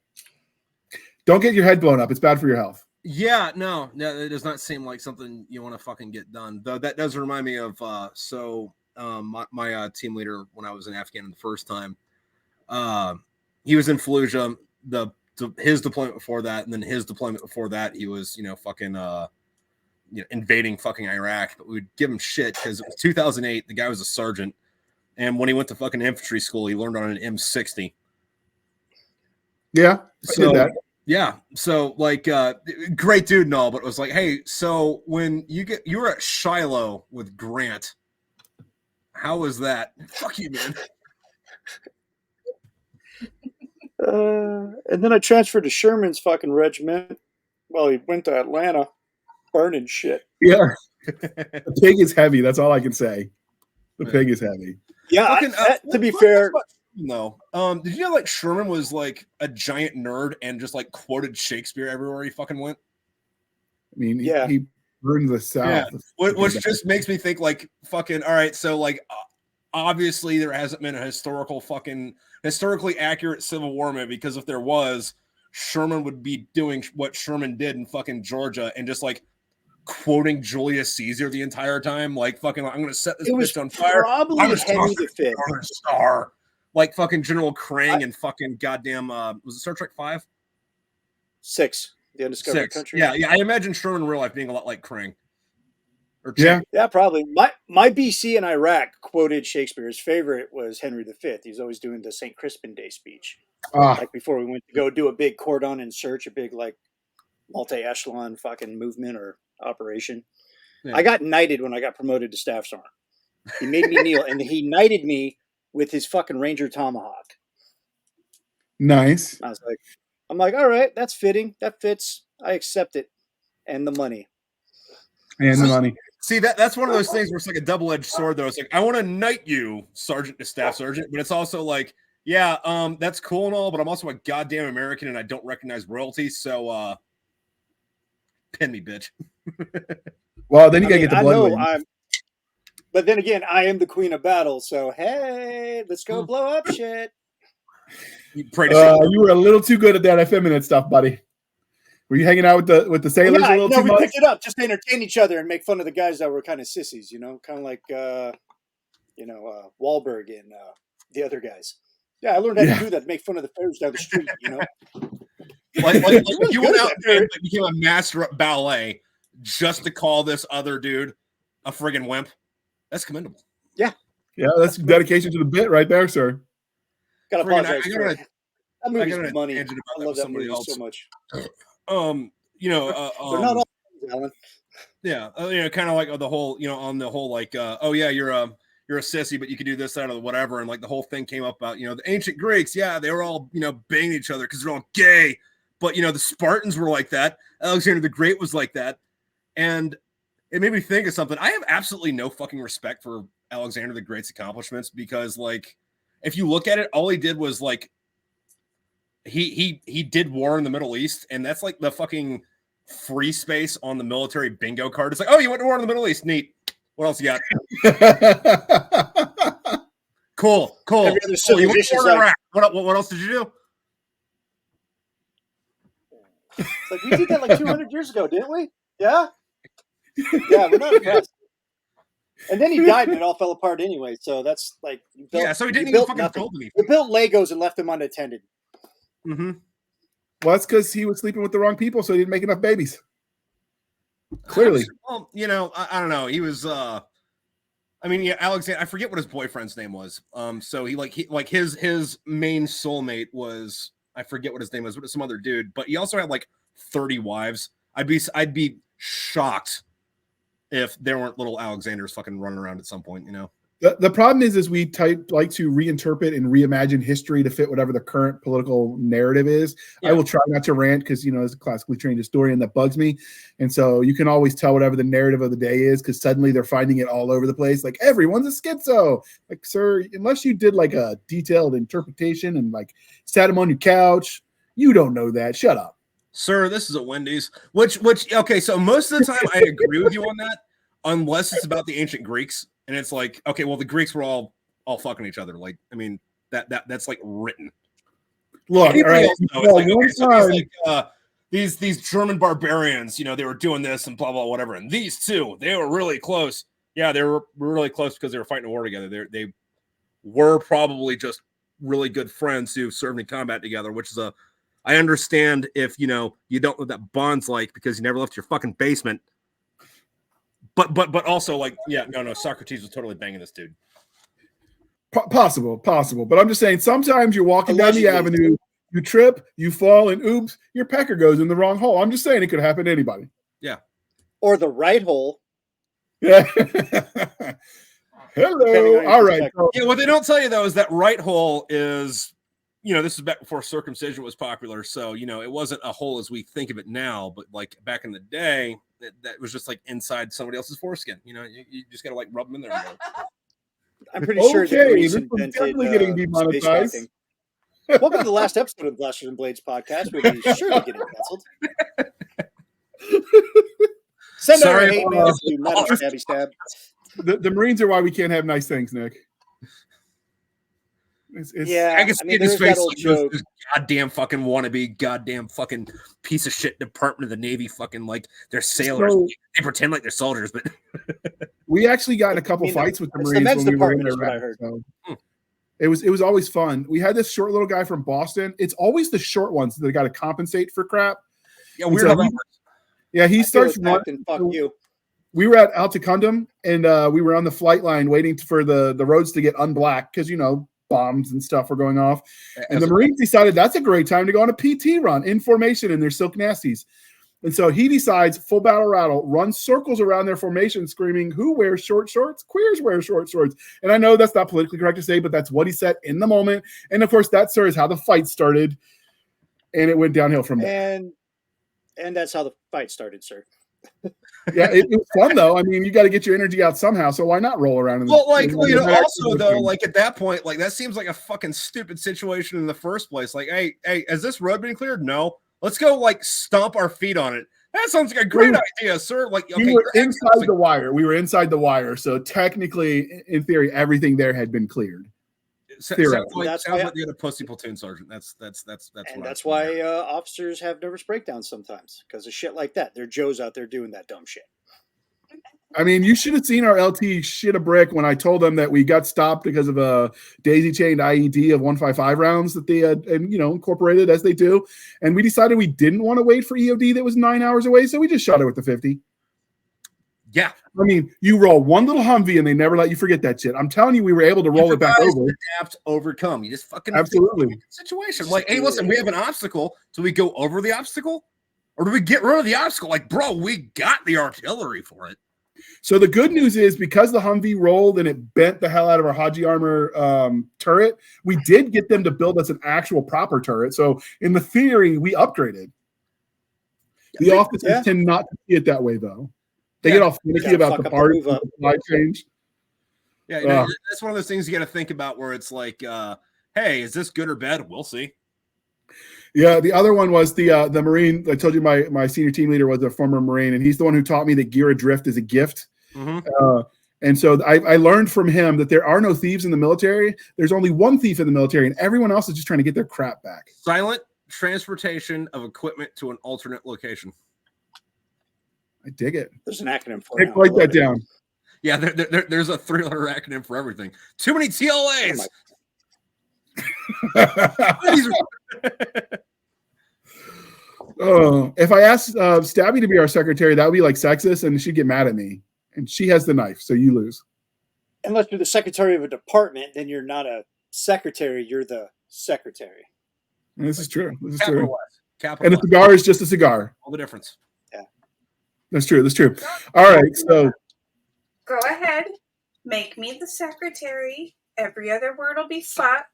Don't get your head blown up. It's bad for your health. Yeah, no, it does not seem like something you want to fucking get done. Though that does remind me of my team leader when I was in Afghanistan the first time. He was in Fallujah. His deployment before that, and then his deployment before that, he was invading fucking Iraq. But we would give him shit because it was 2008. The guy was a sergeant, and when he went to fucking infantry school, he learned on an M60. Yeah, so, I did that. Yeah, so like great dude and all, but it was like, hey, so when you were at Shiloh with Grant, how was that? Fuck you, man. And then I transferred to Sherman's fucking regiment. Well, he went to Atlanta, burning shit. Yeah, the pig is heavy. That's all I can say. The pig is heavy. Yeah, to be fair. No. Did you know like Sherman was like a giant nerd and just like quoted Shakespeare everywhere he fucking went? I mean, he burned the South. Yeah. Which just makes me think like fucking all right. So like obviously there hasn't been a historically accurate Civil War movie, because if there was, Sherman would be doing what Sherman did in fucking Georgia and just like quoting Julius Caesar the entire time, like fucking I'm gonna set this bitch on fire. Probably Henry V. Star. Like fucking General Krang and fucking goddamn was it Star Trek 5? 6. The Undiscovered Country. Yeah. I imagine Sherman in real life being a lot like Krang. Yeah, probably. My BC in Iraq quoted Shakespeare. His favorite was Henry V. He was always doing the St. Crispin Day speech. Like before we went to go do a big cordon and search, a big like multi-echelon fucking movement or operation. Yeah. I got knighted when I got promoted to staff sergeant. He made me kneel, and he knighted me with his fucking Ranger Tomahawk. Nice. I'm like, all right, that's fitting. That fits. I accept it. And the money. See, that's one of those things where it's like a double-edged sword, though. It's like, I want to knight you, sergeant to staff sergeant, but it's also like, yeah, that's cool and all, but I'm also a goddamn American and I don't recognize royalty, so pin me, bitch. Well, then you gotta get the blood. But then again, I am the queen of battle, so hey, let's go blow up shit. You were a little too good at that effeminate stuff, buddy. Were you hanging out with the sailors a little too much? We picked it up just to entertain each other and make fun of the guys that were kind of sissies, kind of like Wahlberg and the other guys. Yeah, I learned how to do that, make fun of the fairs down the street, Like you went out and became a master at ballet just to call this other dude a friggin' wimp. That's commendable. Yeah. Yeah, that's dedication to the bit right there, sir. Gotta apologize for that. That movie's money. I love that movie so much. They're not all Alan. Yeah, kind of like the whole, on the whole, like, oh yeah, you're a sissy, but you can do this, that, or whatever, and like the whole thing came up about, the ancient Greeks, they were all, banging each other because they're all gay, but the Spartans were like that. Alexander the Great was like that, and it made me think of something. I have absolutely no fucking respect for Alexander the Great's accomplishments because, like, if you look at it, all he did was like he did war in the Middle East, and that's like the fucking free space on the military bingo card. It's like, oh, you went to war in the Middle East, neat. What else you got? Cool. You went to war in Iraq. What else did you do? It's like we did that like 200 years ago, didn't we? Yeah. Yeah, we're not impressed. And then he died, and it all fell apart anyway. So that's like, so he didn't even fucking build anything. They built Legos and left them unattended. Mm-hmm. Well, that's because he was sleeping with the wrong people, so he didn't make enough babies. Clearly. Well, I don't know. He was Alexander, I forget what his boyfriend's name was. So his main soulmate was, I forget what his name was, but some other dude, but he also had like 30 wives. I'd be shocked if there weren't little Alexanders fucking running around at some point, The problem is we like to reinterpret and reimagine history to fit whatever the current political narrative is. Yeah. I will try not to rant because, as a classically trained historian, that bugs me. And so you can always tell whatever the narrative of the day is because suddenly they're finding it all over the place. Like, everyone's a schizo. Like, sir, unless you did like a detailed interpretation and like sat him on your couch, you don't know that. Shut up. Sir, this is a Wendy's. Which okay, so most of the time I agree with you on that, unless it's about the ancient Greeks. And it's like, okay, well, the Greeks were all fucking each other. Like, I mean, that's like written. Look, all right. These German barbarians, they were doing this and blah blah whatever. And these two, they were really close. Yeah, they were really close because they were fighting a war together. They were probably just really good friends who served in combat together, which is I understand if you don't know what that bond's like because you never left your fucking basement. But also like, no, Socrates was totally banging this dude. Possible. But I'm just saying sometimes you're walking down the avenue, you trip, you fall, and oops, your pecker goes in the wrong hole. I'm just saying it could happen to anybody. Yeah. Or the right hole. Yeah. Hello. All right. Yeah, what they don't tell you though is that right hole is, this is back before circumcision was popular. So, it wasn't a hole as we think of it now, but like back in the day, that was just like inside somebody else's foreskin. You just got to like rub them in there. I'm pretty sure the Greeks invented definitely getting demonetized. Welcome to the last episode of Blasters and Blades podcast. We'll be sure to get it canceled. Send out our hate mail to not a stabby stab. The Marines are why we can't have nice things, Nick. I can see his face like this goddamn fucking wannabe, goddamn fucking piece of shit Department of the Navy fucking like they're sailors. So, they pretend like they're soldiers, but we actually got in a couple fights with the Marines when we were in Iraq. So it was always fun. We had this short little guy from Boston. It's always the short ones that got to compensate for crap. Yeah, weird how that works. Yeah, he starts running. Fuck you. We were at Altacundum and we were on the flight line waiting for the roads to get unblacked because bombs and stuff were going off. And the Marines decided that's a great time to go on a PT run in formation in their silk nasties. And so he decides, full battle rattle, runs circles around their formation screaming, who wears short shorts? Queers wear short shorts. And I know that's not politically correct to say, but that's what he said in the moment. And of course, that, sir, is how the fight started. And it went downhill from there. And that's how the fight started, sir. Yeah, it was fun though. I mean, you got to get your energy out somehow. So why not roll around? Also though, like at that point, like that seems like a fucking stupid situation in the first place. Like, hey, has this road been cleared? No. Let's go like stomp our feet on it. That sounds like a great idea, sir. Like, okay, we were inside the wire. We were inside the wire. So technically, in theory, everything there had been cleared. Sounds like they had a pussy platoon sergeant. That's why officers have nervous breakdowns sometimes because of shit like that. They're Joes out there doing that dumb shit. I mean, you should have seen our LT shit a brick when I told them that we got stopped because of a daisy-chained IED of 155 rounds that they had, incorporated as they do. And we decided we didn't want to wait for EOD that was 9 hours away, so we just shot it with the 50. Yeah. I mean, you roll one little Humvee and they never let you forget that shit. I'm telling you, we were able to roll it back over. Adapt, overcome. You just fucking absolutely situation. Like, hey, listen, we have an obstacle. Do we go over the obstacle? Or do we get rid of the obstacle? Like, bro, we got the artillery for it. So the good news is because the Humvee rolled and it bent the hell out of our Haji armor turret, we did get them to build us an actual proper turret. So in the theory, we upgraded. The officers tend not to see it that way, though. They get all finicky about the parts and the supply change. Yeah, that's one of those things you got to think about where it's like, hey, is this good or bad? We'll see. Yeah, the other one was the Marine. I told you my senior team leader was a former Marine, and he's the one who taught me that gear adrift is a gift. Mm-hmm. And so I learned from him that there are no thieves in the military. There's only one thief in the military, and everyone else is just trying to get their crap back. Silent transportation of equipment to an alternate location. I dig it. There's an acronym for it. Write that down. Yeah, there's a 3-letter acronym for everything. Too many TLAs. Oh, if I asked Stabby to be our secretary, that would be like sexist, and she'd get mad at me. And she has the knife, so you lose. Unless you're the secretary of a department, then you're not a secretary. You're the secretary. And this is true. This is Capital true. S. Capital And a cigar is just a cigar. All the difference. Yeah, that's true. That's true. All right, so go ahead, make me the secretary. Every other word will be fuck,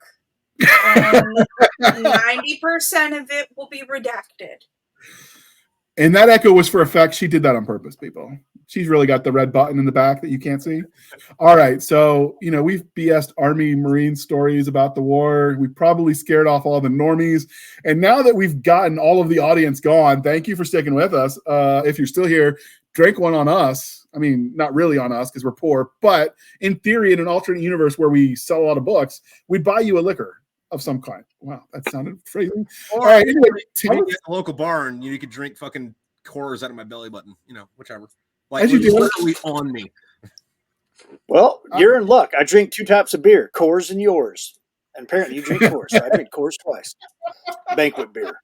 and 90% of it will be redacted. And that echo was for effect. She did that on purpose, people. She's really got the red button in the back that you can't see. All right. So, we've BS'd Army Marine stories about the war. We probably scared off all the normies. And now that we've gotten all of the audience gone, thank you for sticking with us. If you're still here, drink one on us. I mean, not really on us because we're poor, but in theory, in an alternate universe where we sell a lot of books, we'd buy you a liquor of some kind. Wow, that sounded phrasing. All right, anyway, when you get the local bar and you could drink fucking Coors out of my belly button, whichever. Like, as you do, literally on me. Well, you're in luck. I drink 2 types of beer, Coors and yours. And apparently you drink Coors, so I drink Coors twice. Banquet beer.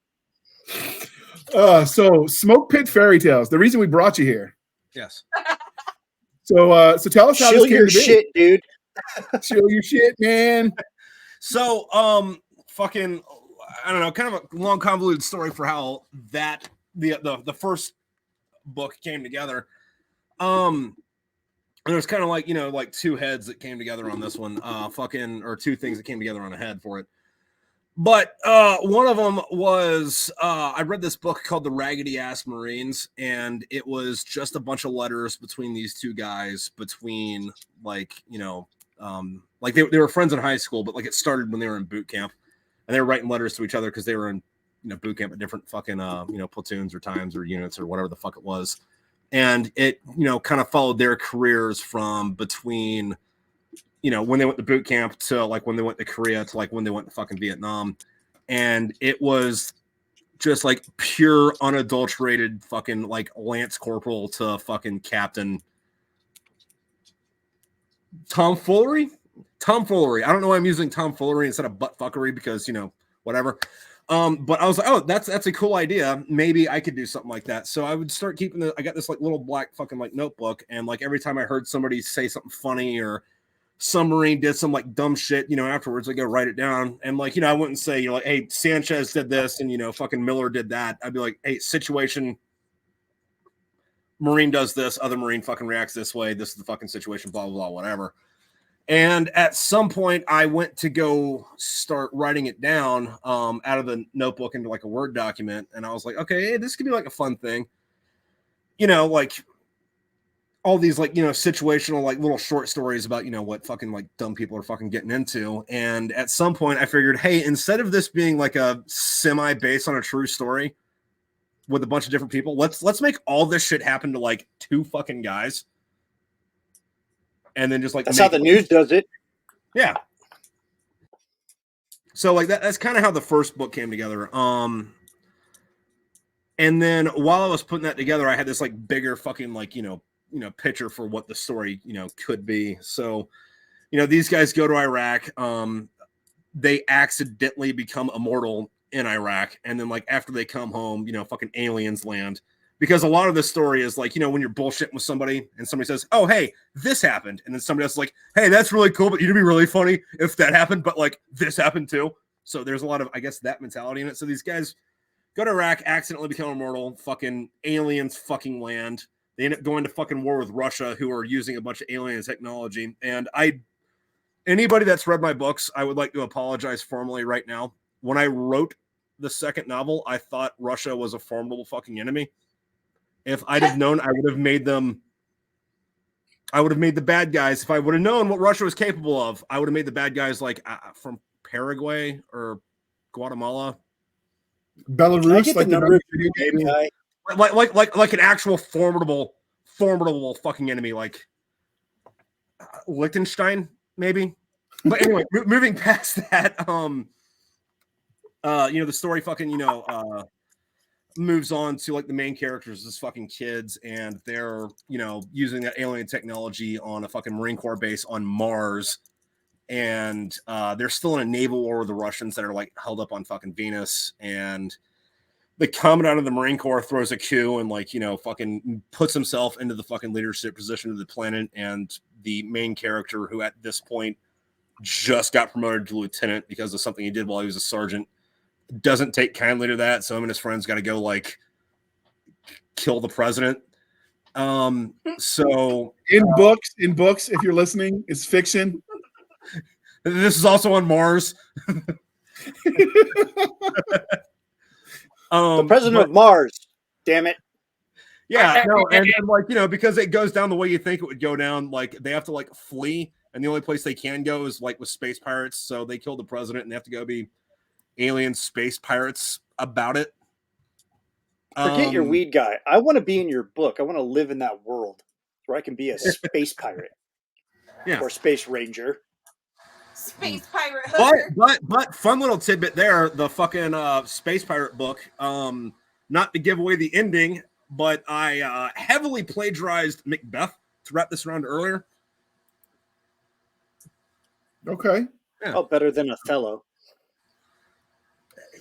So Smoke Pit Fairy Tales. The reason we brought you here. Yes. So tell us how Chill this came your to be. shit, dude. Chill your shit, man. So, fucking, I don't know, kind of a long convoluted story for how that the first book came together. And there's kind of like, like 2 heads that came together on this one, or 2 things that came together on a head for it. But one of them was I read this book called The Raggedy Ass Marines, and it was just a bunch of letters between these 2 guys between like, like they were friends in high school, but like it started when they were in boot camp, and they were writing letters to each other because they were in boot camp at different fucking platoons or times or units or whatever the fuck it was, and it kind of followed their careers from between when they went to boot camp to like when they went to Korea to like when they went to fucking Vietnam, and it was just like pure unadulterated fucking like Lance Corporal to fucking Captain tomfoolery. I don't know why I'm using tomfoolery instead of buttfuckery because whatever. But I was like, oh, that's a cool idea. Maybe I could do something like that. So I would start keeping I got this like little black fucking like notebook, and like every time I heard somebody say something funny or some Marine did some like dumb shit, afterwards I go write it down. And like, I wouldn't say, like, hey, Sanchez did this and fucking Miller did that. I'd be like, hey, situation, Marine does this, other Marine fucking reacts this way. This is the fucking situation, blah, blah, blah, whatever. And at some point I went to go start writing it down out of the notebook into like a Word document. And I was like, okay, hey, this could be like a fun thing. Like all these like, situational, like little short stories about, what fucking like dumb people are fucking getting into. And at some point I figured, hey, instead of this being like a semi based on a true story with a bunch of different people, let's make all this shit happen to like 2 fucking guys. And then just like that's how the news does it. Yeah. So like that's kind of how the first book came together. And then while I was putting that together, I had this like bigger fucking like, picture for what the story, could be. So, these guys go to Iraq. They accidentally become immortal in Iraq. And then like after they come home, fucking aliens land. Because a lot of this story is like, when you're bullshitting with somebody and somebody says, oh, hey, this happened. And then somebody else is like, hey, that's really cool, but it'd be really funny if that happened. But like this happened too. So there's a lot of, I guess, that mentality in it. So these guys go to Iraq, accidentally become immortal, fucking aliens fucking land. They end up going to fucking war with Russia, who are using a bunch of alien technology. And anybody that's read my books, I would like to apologize formally right now. When I wrote the second novel, I thought Russia was a formidable fucking enemy. If I'd have known, I would have made the bad guys. If I would have known what Russia was capable of, I would have made the bad guys like from Paraguay or Guatemala. Belarus, like number like an actual formidable fucking enemy, like Liechtenstein, maybe. But anyway, moving past that, the story fucking, moves on to like the main characters as fucking kids, and they're, you know, using that alien technology on a fucking Marine Corps base on Mars. And they're still in a naval war with the Russians that are like held up on fucking Venus. And the commandant of the Marine Corps throws a coup and, like, you know, fucking puts himself into the fucking leadership position of the planet. And the main character, who at this point just got promoted to lieutenant because of something he did while he was a sergeant, doesn't take kindly to that. So him and his friends got to go like kill the president. So in books, if you're listening, it's fiction. This is also on Mars. The president of Mars. Damn it. Yeah, no, and like, you know, because it goes down the way you think it would go down, like they have to like flee, and the only place they can go is like with space pirates. So they kill the president, and they have to go be alien space pirates about it. Forget your weed guy. I want to be in your book. I want to live in that world where I can be a space pirate. Yeah. Or space ranger. Space pirate hooker. But fun little tidbit there, the fucking space pirate book. Not to give away the ending, but I heavily plagiarized Macbeth to wrap this around earlier. Okay. Yeah. Oh, better than Othello.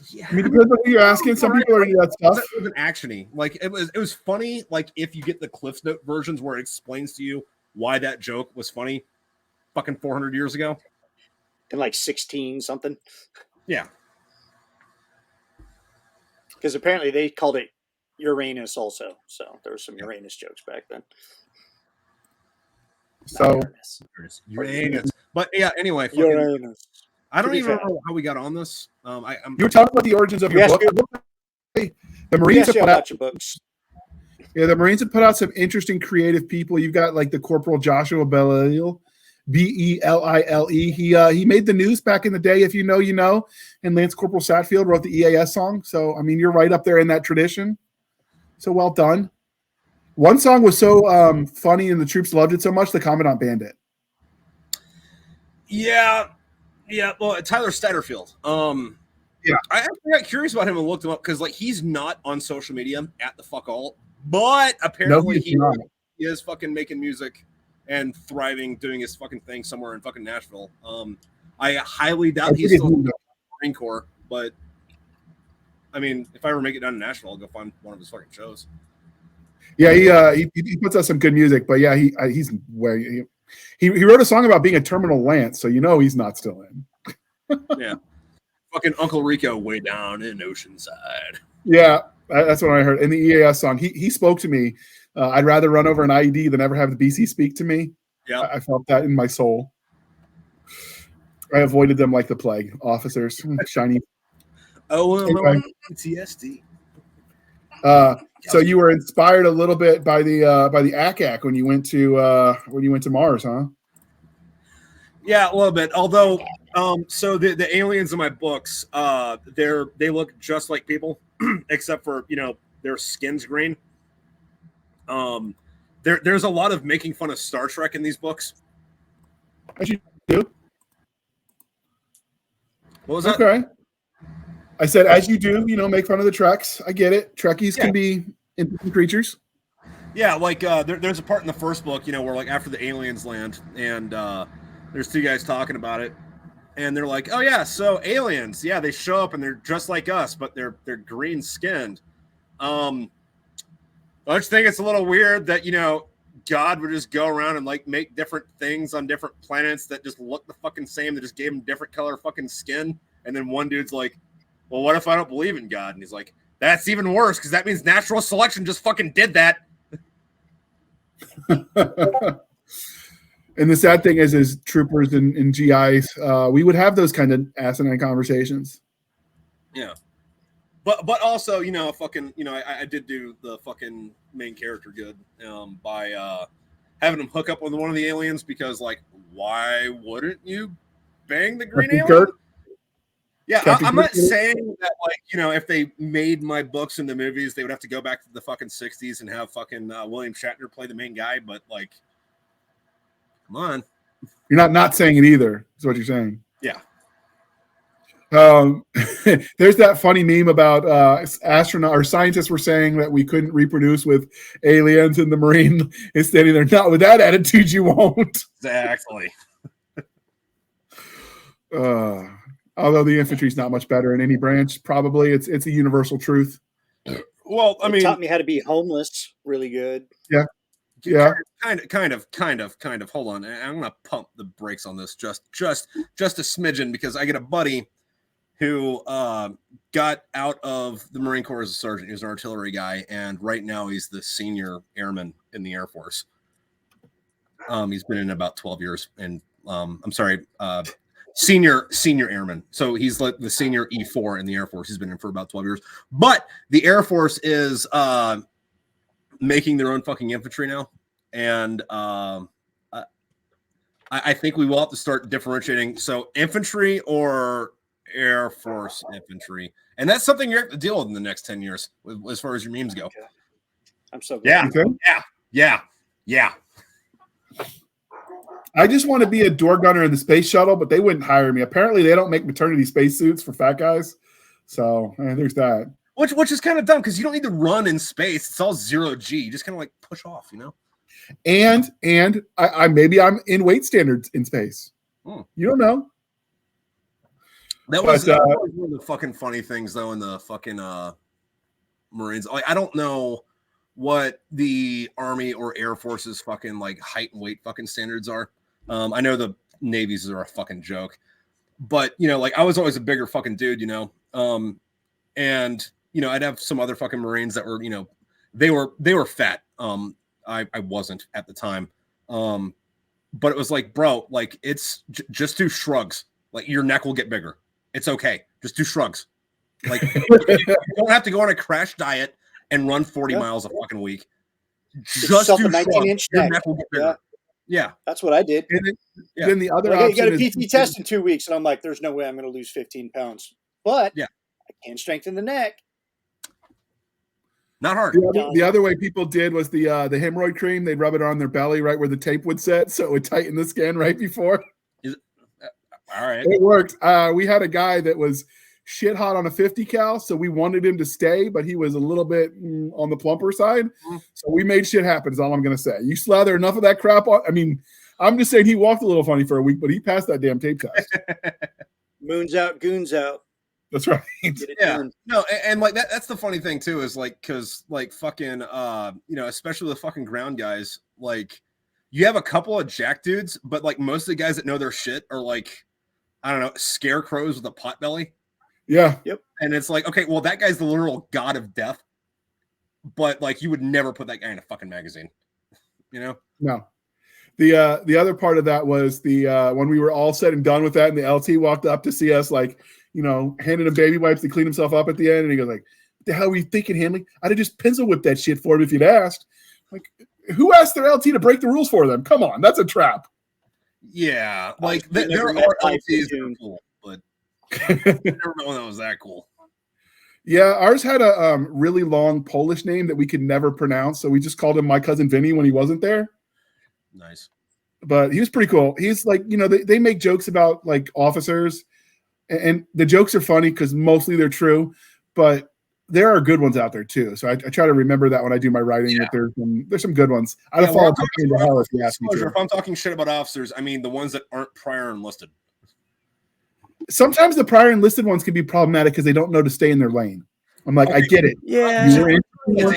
Yeah. I mean, depends on who you're asking. Some people are into that stuff. It was an actiony. Like it was funny. Like if you get the Cliff Note versions where it explains to you why that joke was funny, fucking 400 years ago. In like 16 something. Yeah. Because apparently they called it Uranus also. So there were some Uranus jokes back then. So Uranus. But yeah, anyway. Uranus. I don't even know how we got on this. You were talking about the origins of your book. The Marines have put out books. Yeah, the Marines have put out some interesting creative people. You've got like the Corporal Joshua Bellile, Belile. He made the news back in the day, if you know, you know. And Lance Corporal Satfield wrote the EAS song. So I mean, you're right up there in that tradition. So well done. One song was so funny and the troops loved it so much, the Commandant banned it. Yeah. Well, Tyler Statterfield. Yeah. I actually got curious about him and looked him up because, like, he's not on social media at the fuck all, but apparently he is fucking making music and thriving, doing his fucking thing somewhere in fucking Nashville. I highly doubt he's still in the Marine Corps, but I mean, if I ever make it down to Nashville, I'll go find one of his fucking shows. Yeah, he puts out some good music, but yeah, he's way. He wrote a song about being a terminal Lance, so you know he's not still in. Yeah. Fucking Uncle Rico way down in Oceanside. Yeah, that's what I heard. In the EAS song, he spoke to me. I'd rather run over an IED than ever have the BC speak to me. Yeah. I felt that in my soul. I avoided them like the plague. Officers, shiny. Anyway. PTSD. So you were inspired a little bit by the ACAC when you went to Mars, huh? Yeah, a little bit. Although, so the aliens in my books, they look just like people, except for, you know, their skin's green. There's a lot of making fun of Star Trek in these books. As you do. What was that? Okay. I said, as you do, you know, make fun of the Treks. I get it. Trekkies can be interesting creatures. Yeah, like there's a part in the first book, you know, where like after the aliens land, and there's two guys talking about it, and they're like, "Oh yeah, so aliens, yeah, they show up and they're just like us, but they're green skinned." I just think it's a little weird that, you know, God would just go around and like make different things on different planets that just look the fucking same. They just gave them different color fucking skin, and then one dude's like, "Well, what if I don't believe in God?" And he's like, "That's even worse because that means natural selection just fucking did that." And the sad thing is troopers and GIs, we would have those kind of asinine conversations. Yeah. But also, you know, fucking, you know, I did do the fucking main character good by having him hook up with one of the aliens because, like, why wouldn't you bang the green alien? Kirk? Yeah, I'm not saying that, like, you know, if they made my books into movies, they would have to go back to the fucking 60s and have fucking William Shatner play the main guy, but, like, come on. You're not saying it either, is what you're saying. Yeah. There's that funny meme about astronaut or scientists were saying that we couldn't reproduce with aliens, and the Marine is standing there. Not with that attitude, you won't. Exactly. Although the infantry's not much better in any branch, probably it's a universal truth. Well, I It mean, taught me how to be homeless really good. Yeah. kind of. Hold on, I'm gonna pump the brakes on this just a smidgen, because I get a buddy who got out of the Marine Corps as a sergeant. He was an artillery guy, and right now he's the senior airman in the Air Force. He's been in about 12 years, and senior airman. So he's like the senior E4 in the Air Force. He's been in for about 12 years. But the Air Force is making their own fucking infantry now, and I think we will have to start differentiating. So infantry or Air Force infantry, and that's something you're going to have to deal with in the next 10 years as far as your memes go. I'm so glad. Yeah. I just want to be a door gunner in the space shuttle, but they wouldn't hire me. Apparently, they don't make maternity spacesuits for fat guys. So there's that. Which is kind of dumb, because you don't need to run in space. It's all 0G. You just kind of like push off, you know? And I maybe I'm in weight standards in space. You don't know. That was one of the fucking funny things, though, in the fucking Marines. Like, I don't know what the Army or Air Force's fucking like height and weight fucking standards are. I know the Navy's are a fucking joke, but you know, like I was always a bigger fucking dude, you know, and you know, I'd have some other fucking Marines that were, you know, they were fat. I wasn't at the time, but it was like, bro, like it's just do shrugs. Like your neck will get bigger. It's okay. Just do shrugs. Like you don't have to go on a crash diet and run 40 miles a fucking week. Just do 19-inch your neck. neck will get bigger. Yeah. That's what I did. And then the other Like, hey, you option got a is PT test in 2 weeks, and I'm like, there's no way I'm going to lose 15 pounds. But Yeah. I can strengthen the neck. Not hard. the other way people did was the hemorrhoid cream. They'd rub it on their belly right where the tape would set, so it would tighten the skin right before. All right. It worked. We had a guy that was shit hot on a 50 cal, so we wanted him to stay, but he was a little bit on the plumper side. So we made shit happen, is all I'm going to say. You slather enough of that crap on. I mean, I'm just saying he walked a little funny for a week, but he passed that damn tape test. Moon's out, goons out. That's right. Yeah. No, and like that's the funny thing too, is like, because like fucking you know, especially the fucking ground guys, like you have a couple of jack dudes, but like most of the guys that know their shit are like, I don't know, scarecrows with a pot belly. Yeah. Yep. And it's like, okay, well, that guy's the literal god of death, but like you would never put that guy in a fucking magazine, you know? No. The other part of that was the when we were all said and done with that, and the LT walked up to see us, like, you know, handing him baby wipes to clean himself up at the end, and he goes like, "What the hell were you thinking, Handley? I'd have just pencil whipped that shit for him if you'd asked." Like, who asked their LT to break the rules for them? Come on, that's a trap. Yeah, like I've there are never met LTs that Typhoon. are cool, but I never know that was that cool. Yeah, ours had a really long Polish name that we could never pronounce, so we just called him My Cousin Vinny when he wasn't there. Nice. But he was pretty cool. He's like, you know, they make jokes about like officers, and the jokes are funny because mostly they're true, but there are good ones out there too. So I try to remember that when I do my writing, that there's some good ones. I'd have fallen into hell if you asked me to. If I'm talking shit about officers, I mean the ones that aren't prior enlisted. Sometimes the prior enlisted ones can be problematic because they don't know to stay in their lane. I'm like, I get it. Yeah. You're in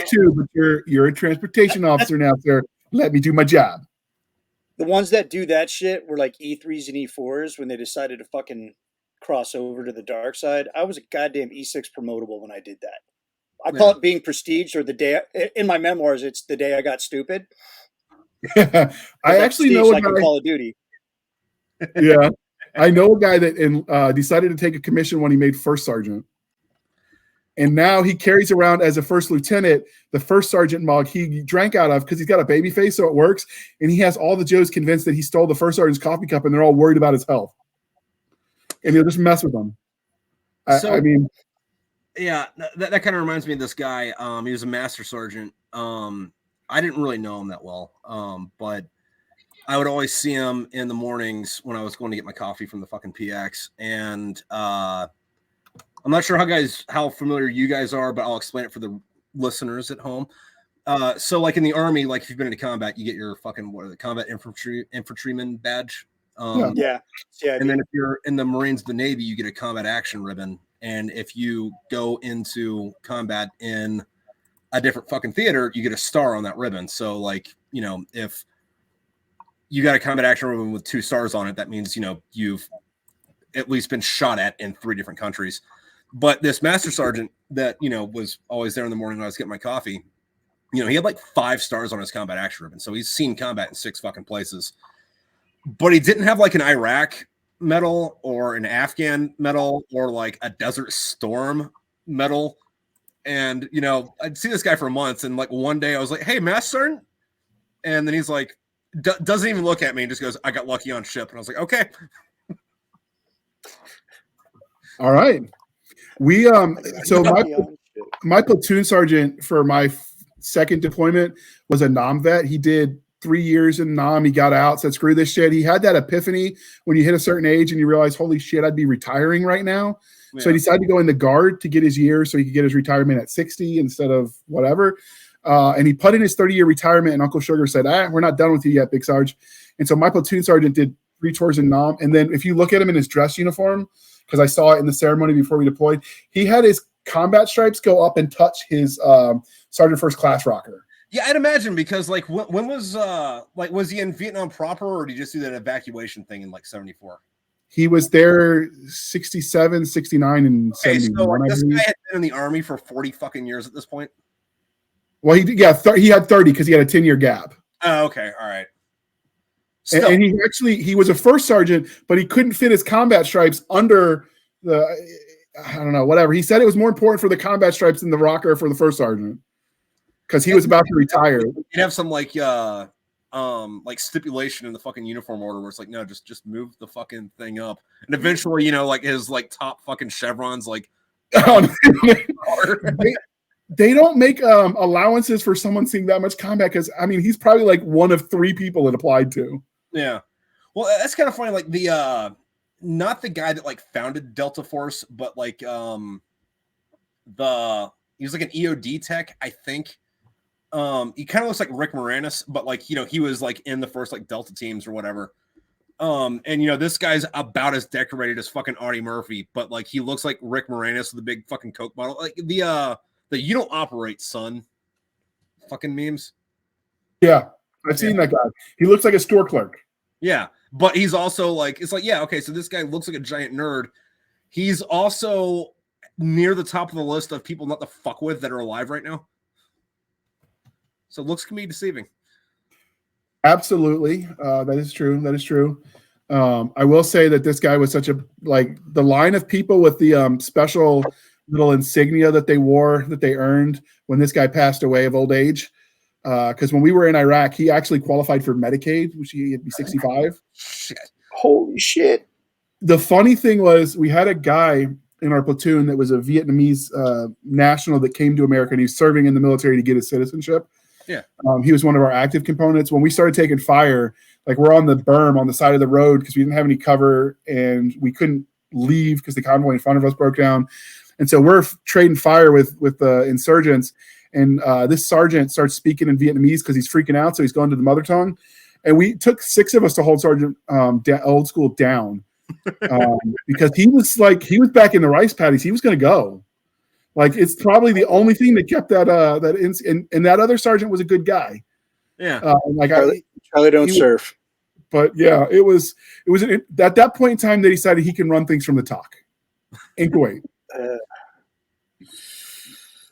too, but you're a transportation officer now, sir. Let me do my job. The ones that do that shit were like E3s and E4s when they decided to fucking cross over to the dark side. I was a goddamn E6 promotable when I did that. I call it being prestiged, or the day in my memoirs, it's the day I got stupid. I actually know like in Call of Duty. Yeah, I know a guy that decided to take a commission when he made first sergeant, and now he carries around as a first lieutenant the first sergeant mug he drank out of because he's got a baby face, so it works. And he has all the Joes convinced that he stole the first sergeant's coffee cup, and they're all worried about his health. And he'll just mess with them. I mean, yeah, that kind of reminds me of this guy. He was a master sergeant. I didn't really know him that well, but I would always see him in the mornings when I was going to get my coffee from the fucking PX, and I'm not sure how familiar you guys are, but I'll explain it for the listeners at home. So like in the Army, like if you've been into combat, you get your fucking combat infantryman badge. Yeah. And then if you're in the Marines, the Navy, you get a combat action ribbon. And if you go into combat in a different fucking theater, you get a star on that ribbon. So like, you know, if you got a combat action ribbon with 2 stars on it, that means, you know, you've at least been shot at in 3 different countries. But this master sergeant that, you know, was always there in the morning when I was getting my coffee, you know, he had like 5 stars on his combat action ribbon. So he's seen combat in 6 fucking places. But he didn't have like an Iraq medal or an Afghan medal or like a Desert Storm medal. And, you know, I'd see this guy for months. And like one day I was like, hey, Master Sergeant. And then he's like, doesn't even look at me and just goes, I got lucky on ship. And I was like, okay. All right. We so my platoon sergeant for my second deployment was a NOM vet. He did 3 years in NOM. He got out, said screw this shit. He had that epiphany when you hit a certain age and you realize, holy shit, I'd be retiring right now. Yeah. So he decided to go in the Guard to get his year so he could get his retirement at 60 instead of whatever. And he put in his 30-year retirement, and Uncle Sugar said, we're not done with you yet, Big Sarge. And so my platoon sergeant did 3 tours in NOM. And then if you look at him in his dress uniform, because I saw it in the ceremony before we deployed, he had his combat stripes go up and touch his Sergeant First Class rocker. Yeah, I'd imagine, because like when was was he in Vietnam proper, or did he just do that evacuation thing in like 74? He was there 67, 69, and 71. So like, this guy had been in the Army for 40 fucking years at this point? Well, he had 30 because he had a 10-year gap. Oh, okay. All right. And he was a first sergeant, but he couldn't fit his combat stripes under the, I don't know, whatever. He said it was more important for the combat stripes than the rocker for the first sergeant because he was about to retire. You'd have some like stipulation in the fucking uniform order where it's like, no, just move the fucking thing up. And eventually, you know, like his like top fucking chevrons, like they don't make allowances for someone seeing that much combat because I mean he's probably like one of 3 people it applied to. Yeah, well, that's kind of funny. Like the not the guy that like founded Delta Force, but like he was like an EOD tech, I think. He kind of looks like Rick Moranis, but like, you know, he was like in the first like Delta teams or whatever. And you know, this guy's about as decorated as fucking Audie Murphy, but like he looks like Rick Moranis with a big fucking Coke bottle, like the you don't operate, son fucking memes. Yeah, I've seen that guy. He looks like a store clerk. Yeah, but he's also like, it's like, yeah, okay, so this guy looks like a giant nerd. He's also near the top of the list of people not to fuck with that are alive right now. So looks can be deceiving. Absolutely. That is true. That is true. I will say that this guy was such a, like, the line of people with the special little insignia that they wore, that they earned when this guy passed away of old age. Because when we were in Iraq, he actually qualified for Medicaid, which he'd be 65. Shit. Holy shit. The funny thing was we had a guy in our platoon that was a Vietnamese national that came to America, and he's serving in the military to get his citizenship. Yeah. He was one of our active components. When we started taking fire, like we're on the berm on the side of the road because we didn't have any cover and we couldn't leave because the convoy in front of us broke down. And so we're trading fire with the insurgents. And this sergeant starts speaking in Vietnamese because he's freaking out. So he's going to the mother tongue. And we took 6 of us to hold Sergeant Old School down because he was back in the rice paddies. He was going to go. Like, it's probably the only thing that kept that and that other sergeant was a good guy. Yeah. Charlie don't surf. But yeah, it was at that point in time they decided he can run things from the talk in Kuwait.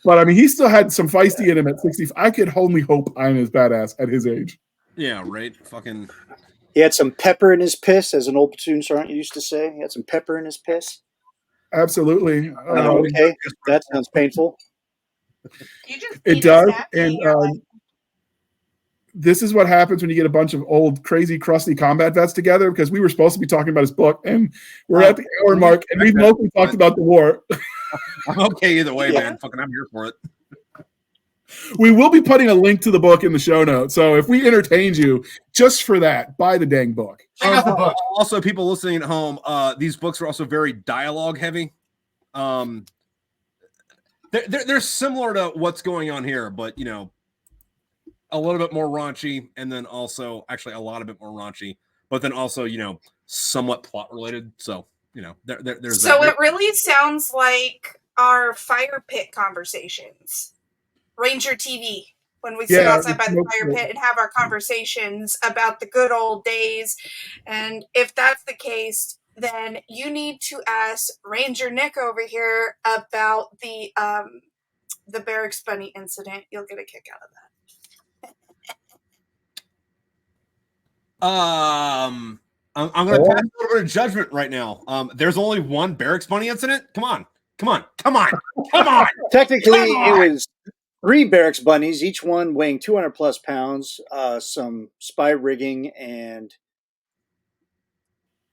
But I mean, he still had some feisty in him at 60. I could only hope I'm as badass at his age. Yeah, right. Fucking. He had some pepper in his piss, as an old platoon sergeant used to say. He had some pepper in his piss. Absolutely. Okay, that sounds painful. It does, and this is what happens when you get a bunch of old, crazy, crusty combat vets together. Because we were supposed to be talking about his book, and we're at the hour mark, and we've mostly talked about the war. I'm okay either way, man. Fucking, I'm here for it. We will be putting a link to the book in the show notes. So if we entertained you just for that, buy the dang book. Check out the book. Also, people listening at home, these books are also very dialogue heavy. They're similar to what's going on here, but you know, a little bit more raunchy, and then also actually a lot of bit more raunchy, but then also, you know, somewhat plot related. So, you know, there's So that. it really sounds like our fire pit conversations. Ranger TV, when we sit outside by the fire pit and have our conversations about the good old days. And if that's the case, then you need to ask Ranger Nick over here about the barracks bunny incident. You'll get a kick out of that. I'm going to pass a little bit of judgment right now. There's only one barracks bunny incident. Come on. Technically, it was 3 barracks bunnies, each one weighing 200 plus pounds, some spy rigging, and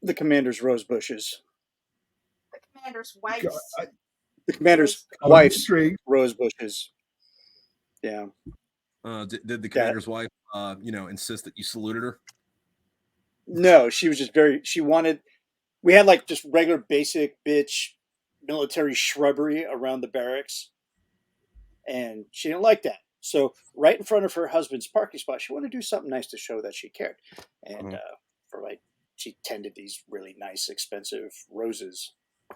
the commander's rose bushes. The commander's wife's. The commander's wife's rose bushes. Yeah. Did the commander's wife, insist that you saluted her? No, she was just we had like just regular basic bitch military shrubbery around the barracks, and she didn't like that. So right in front of her husband's parking spot, she wanted to do something nice to show that she cared. And she tended these really nice, expensive roses,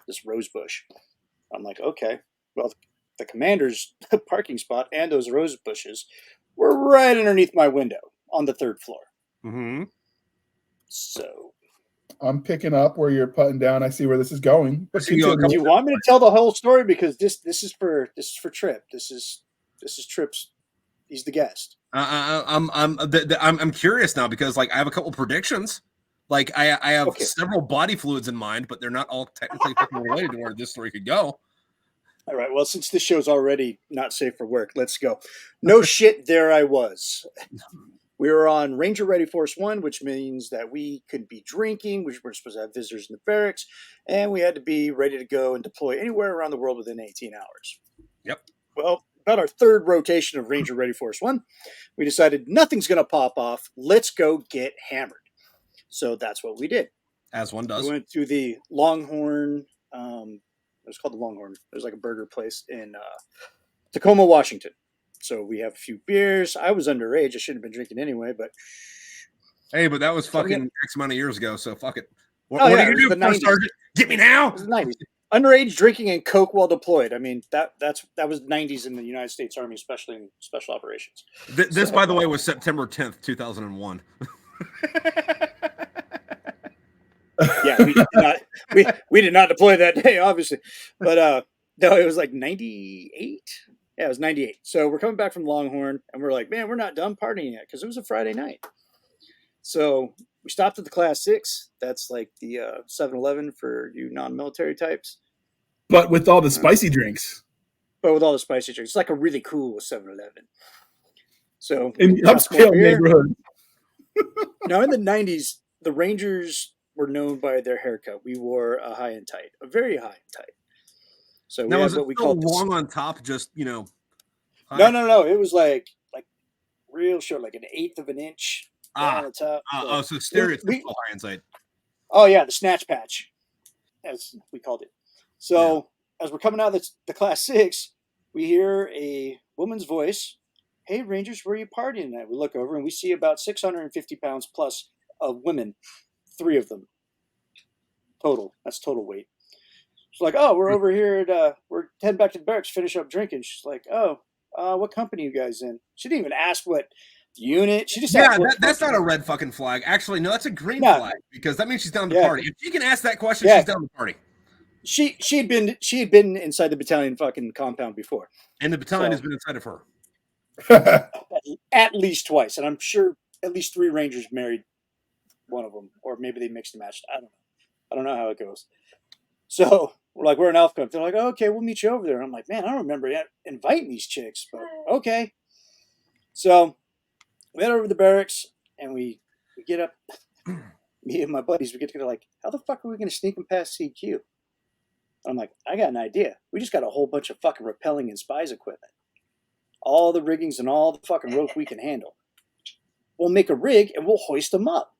this rose bush. I'm like, okay, well, the commander's parking spot and those rose bushes were right underneath my window on the 3rd floor. Mm-hmm. So I'm picking up where you're putting down. I see where this is going. But do you want me to tell the whole story? Because this is for Tripp. This is Tripp's. He's the guest. I'm curious now because like I have a couple predictions. Like I have several body fluids in mind, but they're not all technically related to where this story could go. All right. Well, since this show's already not safe for work, let's go. No shit. There I was. We were on Ranger Ready Force 1, which means that we could be drinking. We were supposed to have visitors in the barracks, and we had to be ready to go and deploy anywhere around the world within 18 hours. Yep. Well, about our 3rd rotation of Ranger Ready Force 1, we decided nothing's going to pop off. Let's go get hammered. So that's what we did. As one does. We went to the Longhorn. It was called the Longhorn. It was like a burger place in Tacoma, Washington. So we have a few beers. I was underage. I shouldn't have been drinking anyway, but hey, but that was fucking X amount of years ago. So fuck it. What are you gonna do, First Sergeant? Get me now. It was the 90s. Underage drinking and coke while deployed. I mean, that was 90s in the United States Army, especially in special operations. This, by the way, was September 10th, 2001. Yeah, we did not deploy that day, obviously, but no, it was like 98. Yeah, it was 98. So we're coming back from Longhorn, and we're like, man, we're not done partying yet because it was a Friday night. So we stopped at the Class 6. That's like the 7-Eleven for you non-military types. But with all the spicy drinks. It's like a really cool 7-Eleven. So in the upscale neighborhood. Now, in the 90s, the Rangers were known by their haircut. We wore a high and tight, a very high and tight. So now, we was had what it we so called long on top, just No. It was like real short, like 1/8 of an inch on the top. So stereotypical high and tight. Oh yeah, the snatch patch, as we called it. So as we're coming out of the Class 6, we hear a woman's voice. Hey Rangers, where are you partying tonight? We look over and we see about 650 pounds plus of women, 3 of them total. That's total weight. She's like, oh, we're over here at we're heading back to the barracks, finish up drinking. She's like, oh, what company you guys in? She didn't even ask what unit. She just asked that's not a red fucking flag. Actually, no, that's a green flag because that means she's down to party. If she can ask that question, she's down to party. She had been inside the battalion fucking compound before, and the battalion has been inside of her at least twice, and I'm sure at least 3 Rangers married one of them, or maybe they mixed and matched. I don't know how it goes. So we're like, we're in Alpha Camp. They're like, oh, okay, we'll meet you over there. And I'm like, man, I don't remember inviting these chicks, but okay. So we head over to the barracks and we get up. Me and my buddies, we get together like, how the fuck are we going to sneak them past CQ? I'm like, I got an idea. We just got a whole bunch of fucking rappelling and spies equipment. All the riggings and all the fucking rope we can handle. We'll make a rig and we'll hoist them up.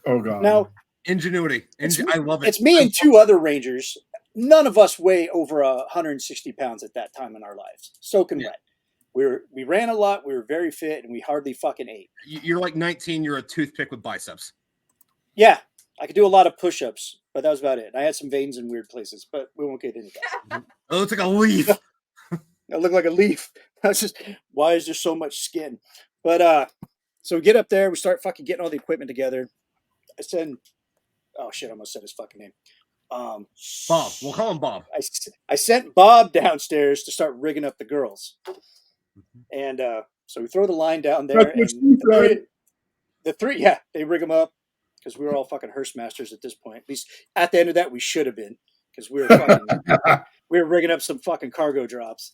Oh, God. Now, ingenuity. I love it. It's me and 2 other Rangers. none of us weigh over 160 pounds at that time in our lives. Soaking wet. We ran a lot. We were very fit, and we hardly fucking ate. You're like 19. You're a toothpick with biceps. Yeah, I could do a lot of push-ups, but that was about it. I had some veins in weird places, but we won't get into that. It looks like a leaf. I look like a leaf. That's just, why is there so much skin? But so we get up there. We start fucking getting all the equipment together. I send. Oh shit! I almost said his fucking name. Bob. We'll call him Bob. I sent Bob downstairs to start rigging up the girls. And so we throw the line down there. And the three, yeah, they rig them up because we were all fucking hearse masters at this point. At least at the end of that, we should have been because we were rigging up some fucking cargo drops.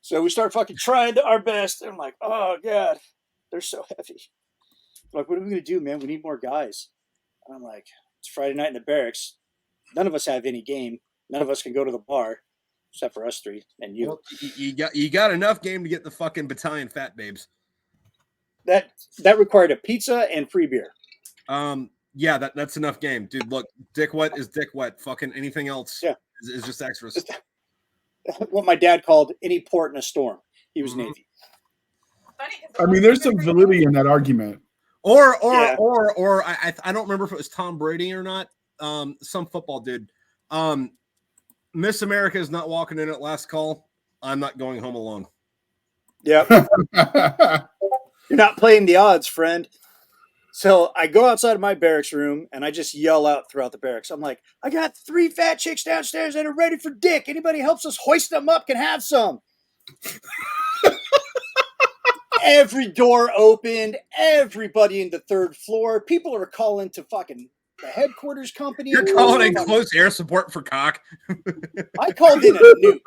So we start fucking trying our best. And I'm like, oh God, they're so heavy. I'm like, what are we going to do, man? We need more guys. And I'm like, it's Friday night in the barracks. None of us have any game. None of us can go to the bar. Except for us three and you. Well, you got enough game to get the fucking battalion fat babes. That required a pizza and free beer. Yeah, that's enough game, dude. Look, dick wet is dick wet. Fucking anything else is just extras. What my dad called any port in a storm. He was Navy. I mean, there's some validity in that argument. Or I don't remember if it was Tom Brady or not. Some football dude. Miss America is not walking in at last call. I'm not going home alone. Yep. You're not playing the odds, friend. So I go outside of my barracks room and I just yell out throughout the barracks. I'm like, I got 3 fat chicks downstairs that are ready for dick. Anybody helps us hoist them up can have some. Every door opened. Everybody in the 3rd floor. People are calling to fucking the headquarters company. You're calling in close air support for cock. I called in a nuke.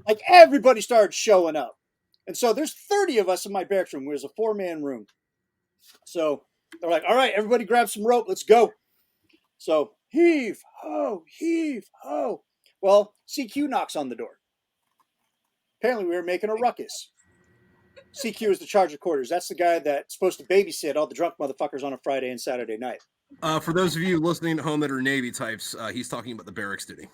Like everybody started showing up. And so there's 30 of us in my barracks room. It was a 4-man room. So they're like, all right, everybody grab some rope. Let's go. So heave, ho, heave, ho. Well, CQ knocks on the door. Apparently we were making a ruckus. CQ is the charge of quarters. That's the guy that's supposed to babysit all the drunk motherfuckers on a Friday and Saturday night. For those of you listening at home that are Navy types, he's talking about the barracks duty.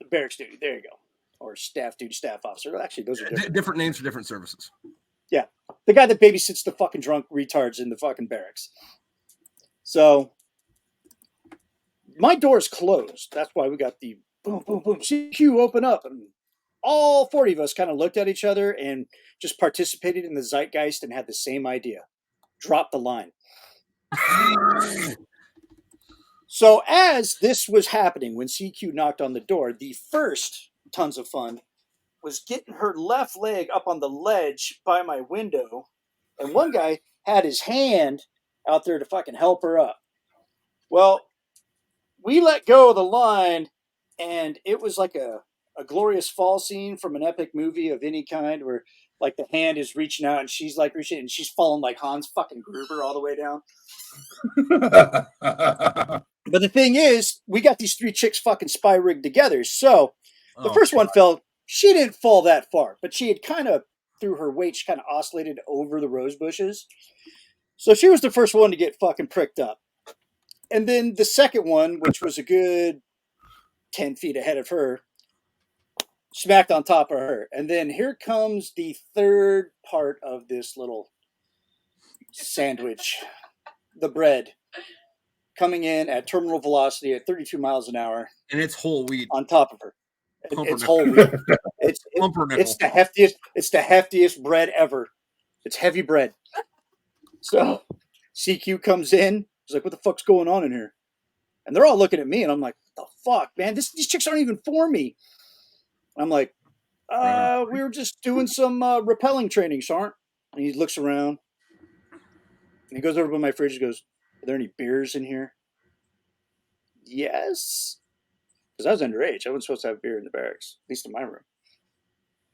The barracks duty, there you go. Or staff duty, staff officer. Actually, those are different names for different services. Yeah. The guy that babysits the fucking drunk retards in the fucking barracks. So, my door's closed. That's why we got the boom, boom, boom, CQ, open up. And all 40 of us kind of looked at each other and just participated in the zeitgeist and had the same idea. Drop the line. So as this was happening, when CQ knocked on the door, the first tons of fun was getting her left leg up on the ledge by my window, and one guy had his hand out there to fucking help her up. Well, we let go of the line, and it was like a glorious fall scene from an epic movie of any kind where like the hand is reaching out and she's like reaching and she's falling like Hans fucking Gruber all the way down. But the thing is, we got these 3 chicks fucking spy rigged together. So the first one fell. She didn't fall that far, but she had kind of, through her weight, she kind of oscillated over the rose bushes. So she was the first one to get fucking pricked up. And then the second one, which was a good 10 feet ahead of her, smacked on top of her. And then here comes the third part of this little sandwich, the bread, coming in at terminal velocity at 32 miles an hour. And it's whole wheat. On top of her. It's whole wheat. It's the heftiest bread ever. It's heavy bread. So CQ comes in. He's like, what the fuck's going on in here? And they're all looking at me, and I'm like, what the fuck, man? These chicks aren't even for me. I'm like, we were just doing some rappelling training, Sergeant. And he looks around. And he goes over by my fridge and goes, are there any beers in here? Yes. Because I was underage. I wasn't supposed to have beer in the barracks, at least in my room.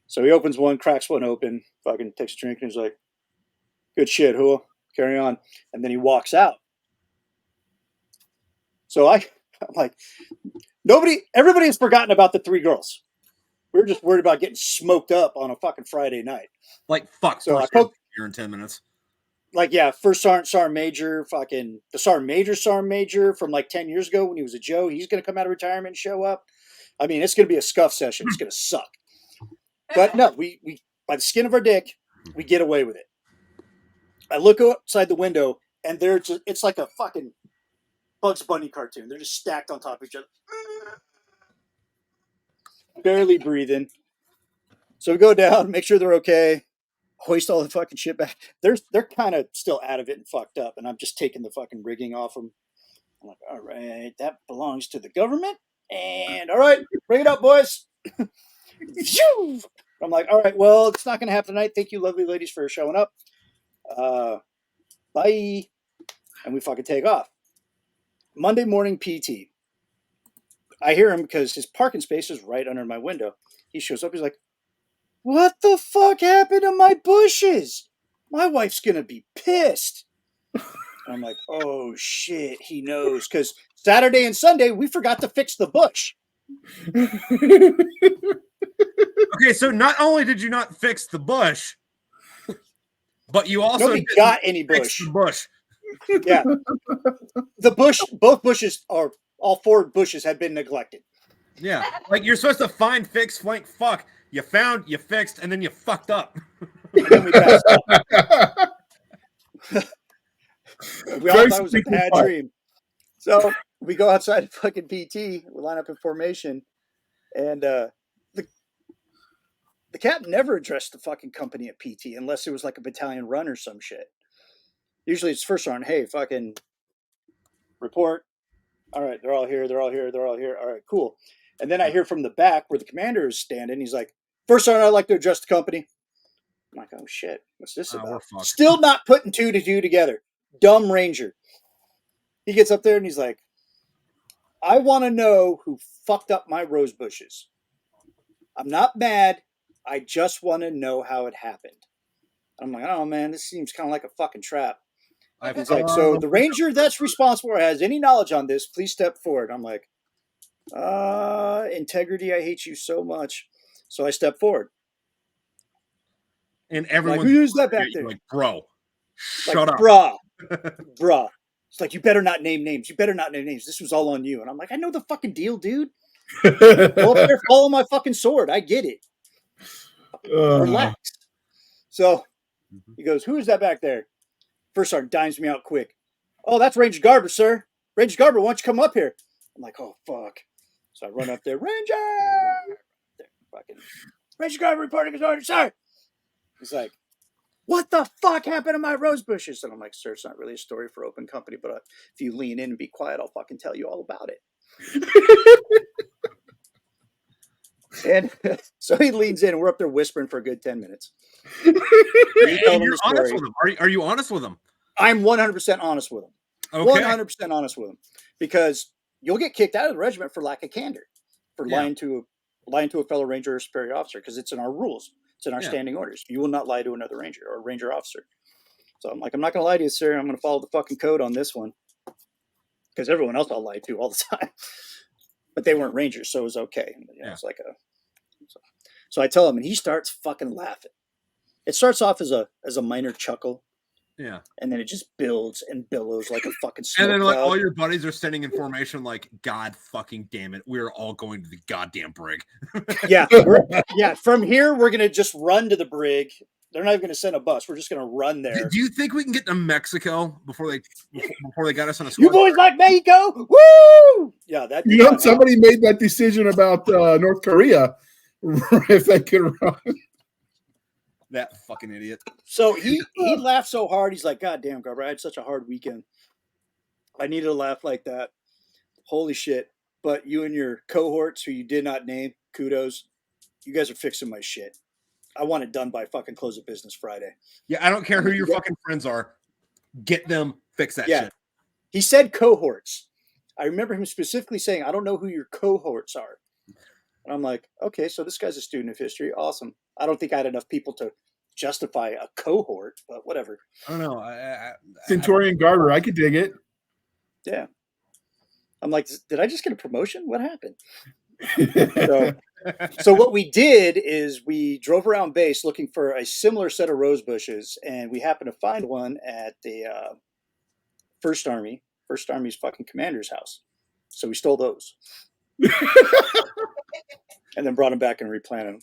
So he opens one, cracks one open, fucking takes a drink, and he's like, good shit, Hua. Carry on. And then he walks out. So I'm like, everybody has forgotten about the 3 girls. We were just worried about getting smoked up on a fucking Friday night. Like, fuck. So I poked here in 10 minutes. Like, yeah, first Sergeant Major, fucking the Sergeant Major from like 10 years ago when he was a Joe. He's going to come out of retirement and show up. I mean, it's going to be a scuff session. It's going to suck. But no, we by the skin of our dick, we get away with it. I look outside the window, and it's like a fucking Bugs Bunny cartoon. They're just stacked on top of each other. Barely breathing. So we go down, make sure they're okay, hoist all the fucking shit back. They're kind of still out of it and fucked up, and I'm just taking the fucking rigging off them. I'm like, all right, that belongs to the government. And all right, bring it up, boys. I'm like, all right, well, it's not going to happen tonight. Thank you, lovely ladies, for showing up. Bye. And we fucking take off. Monday morning PT. I hear him because his parking space is right under my window. He shows up. He's like, what the fuck happened to my bushes? My wife's going to be pissed. I'm like, oh, shit, he knows. Because Saturday and Sunday, we forgot to fix the bush. Okay, so not only did you not fix the bush, but you also nobody got any bush. The bush. Yeah. The bush, both bushes, or all four bushes had been neglected. Yeah. Like you're supposed to find, fix, flank, fuck. You found, you fixed, and then you fucked up. And then we passed up. We all thought it was a bad dream. So we go outside of fucking PT, we line up in formation, and the captain never addressed the fucking company at PT unless it was like a battalion run or some shit. Usually it's first on, hey, fucking report. All right, they're all here, they're all here, they're all here. All right, cool. And then I hear from the back where the commander is standing, he's like, first on, I'd like to address the company. I'm like, oh shit, what's this about? Still not putting two to two together. Dumb Ranger. He gets up there and he's like, I want to know who fucked up my rose bushes. I'm not mad. I just want to know how it happened. I'm like, oh man, this seems kind of like a fucking trap. He's like, so the ranger that's responsible or has any knowledge on this, please step forward. I'm like, integrity, I hate you so much. So I step forward. And everyone, like, who's that back there? Like, bro, shut like, up. Bruh. It's like, you better not name names. You better not name names. This was all on you. And I'm like, I know the fucking deal, dude. Go up there, follow my fucking sword. I get it. Relax. So he goes, who is that back there? First sergeant dimes me out quick. Oh, that's Ranger Garber, sir. Ranger Garber, why don't you come up here? I'm like, oh, fuck. So I run up there. Ranger! Fucking Ranger Garber reporting his order, sir. He's like, what the fuck happened to my rose bushes? And I'm like, sir, it's not really a story for open company, but if you lean in and be quiet, I'll fucking tell you all about it. And so he leans in and we're up there whispering for a good 10 minutes. And you're honest with him. Are you honest with him? I'm 100% honest with him. Okay. 100% honest with him. Because you'll get kicked out of the regiment for lack of candor, for lying to a fellow ranger or superior officer, because it's in our rules. It's in our standing orders. You will not lie to another ranger or a ranger officer. So I'm like, I'm not going to lie to you, sir. I'm going to follow the fucking code on this one. Because everyone else I'll lie to all the time. But they weren't rangers, so it was okay. You know, it's like so I tell him, and he starts fucking laughing. It starts off as a minor chuckle. Yeah. And then it just builds and billows like a fucking smoke And then like cloud. all your buddies are sending information like, God fucking damn it, we're all going to the goddamn brig. Yeah. From here, we're going to just run to the brig. They're not even going to send a bus. We're just going to run there. Do you think we can get to Mexico before they got us on a squad? You boys like Mexico? Woo! Yeah, that. You know, somebody made that decision about North Korea if they could run. That fucking idiot. So he laughed so hard. He's like, God damn, Garber, I had such a hard weekend. I needed to laugh like that. Holy shit. But you and your cohorts who you did not name, kudos. You guys are fixing my shit. I want it done by fucking close of business Friday. Yeah, I don't care who your fucking friends are. Get them, fix that shit. He said cohorts. I remember him specifically saying, I don't know who your cohorts are. And I'm like, okay, so this guy's a student of history. Awesome. I don't think I had enough people to justify a cohort, but whatever. I don't know. Centurion Garber, I could dig it. Yeah. I'm like, did I just get a promotion? What happened? So what we did is we drove around base looking for a similar set of rose bushes, and we happened to find one at the First Army's fucking commander's house. So we stole those. And then brought them back and replanted them.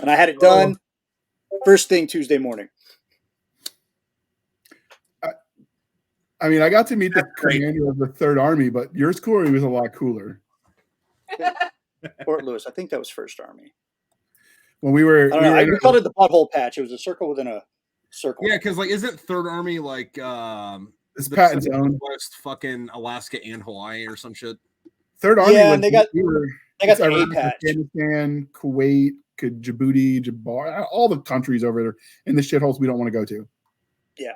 And I had it done first thing Tuesday morning. I mean, I got to meet the commander of the Third Army, but your story was a lot cooler. Fort Lewis. I think that was First Army. When we were, I don't know. We called it the butthole patch. It was a circle within a circle. Yeah, because like, isn't Third Army like it's Patton's own West, fucking Alaska and Hawaii or some shit? Third Army. Yeah, and they got the Iraq, A patch. Afghanistan, Kuwait, Djibouti, Jabbar, all the countries over there in the shitholes we don't want to go to. Yeah.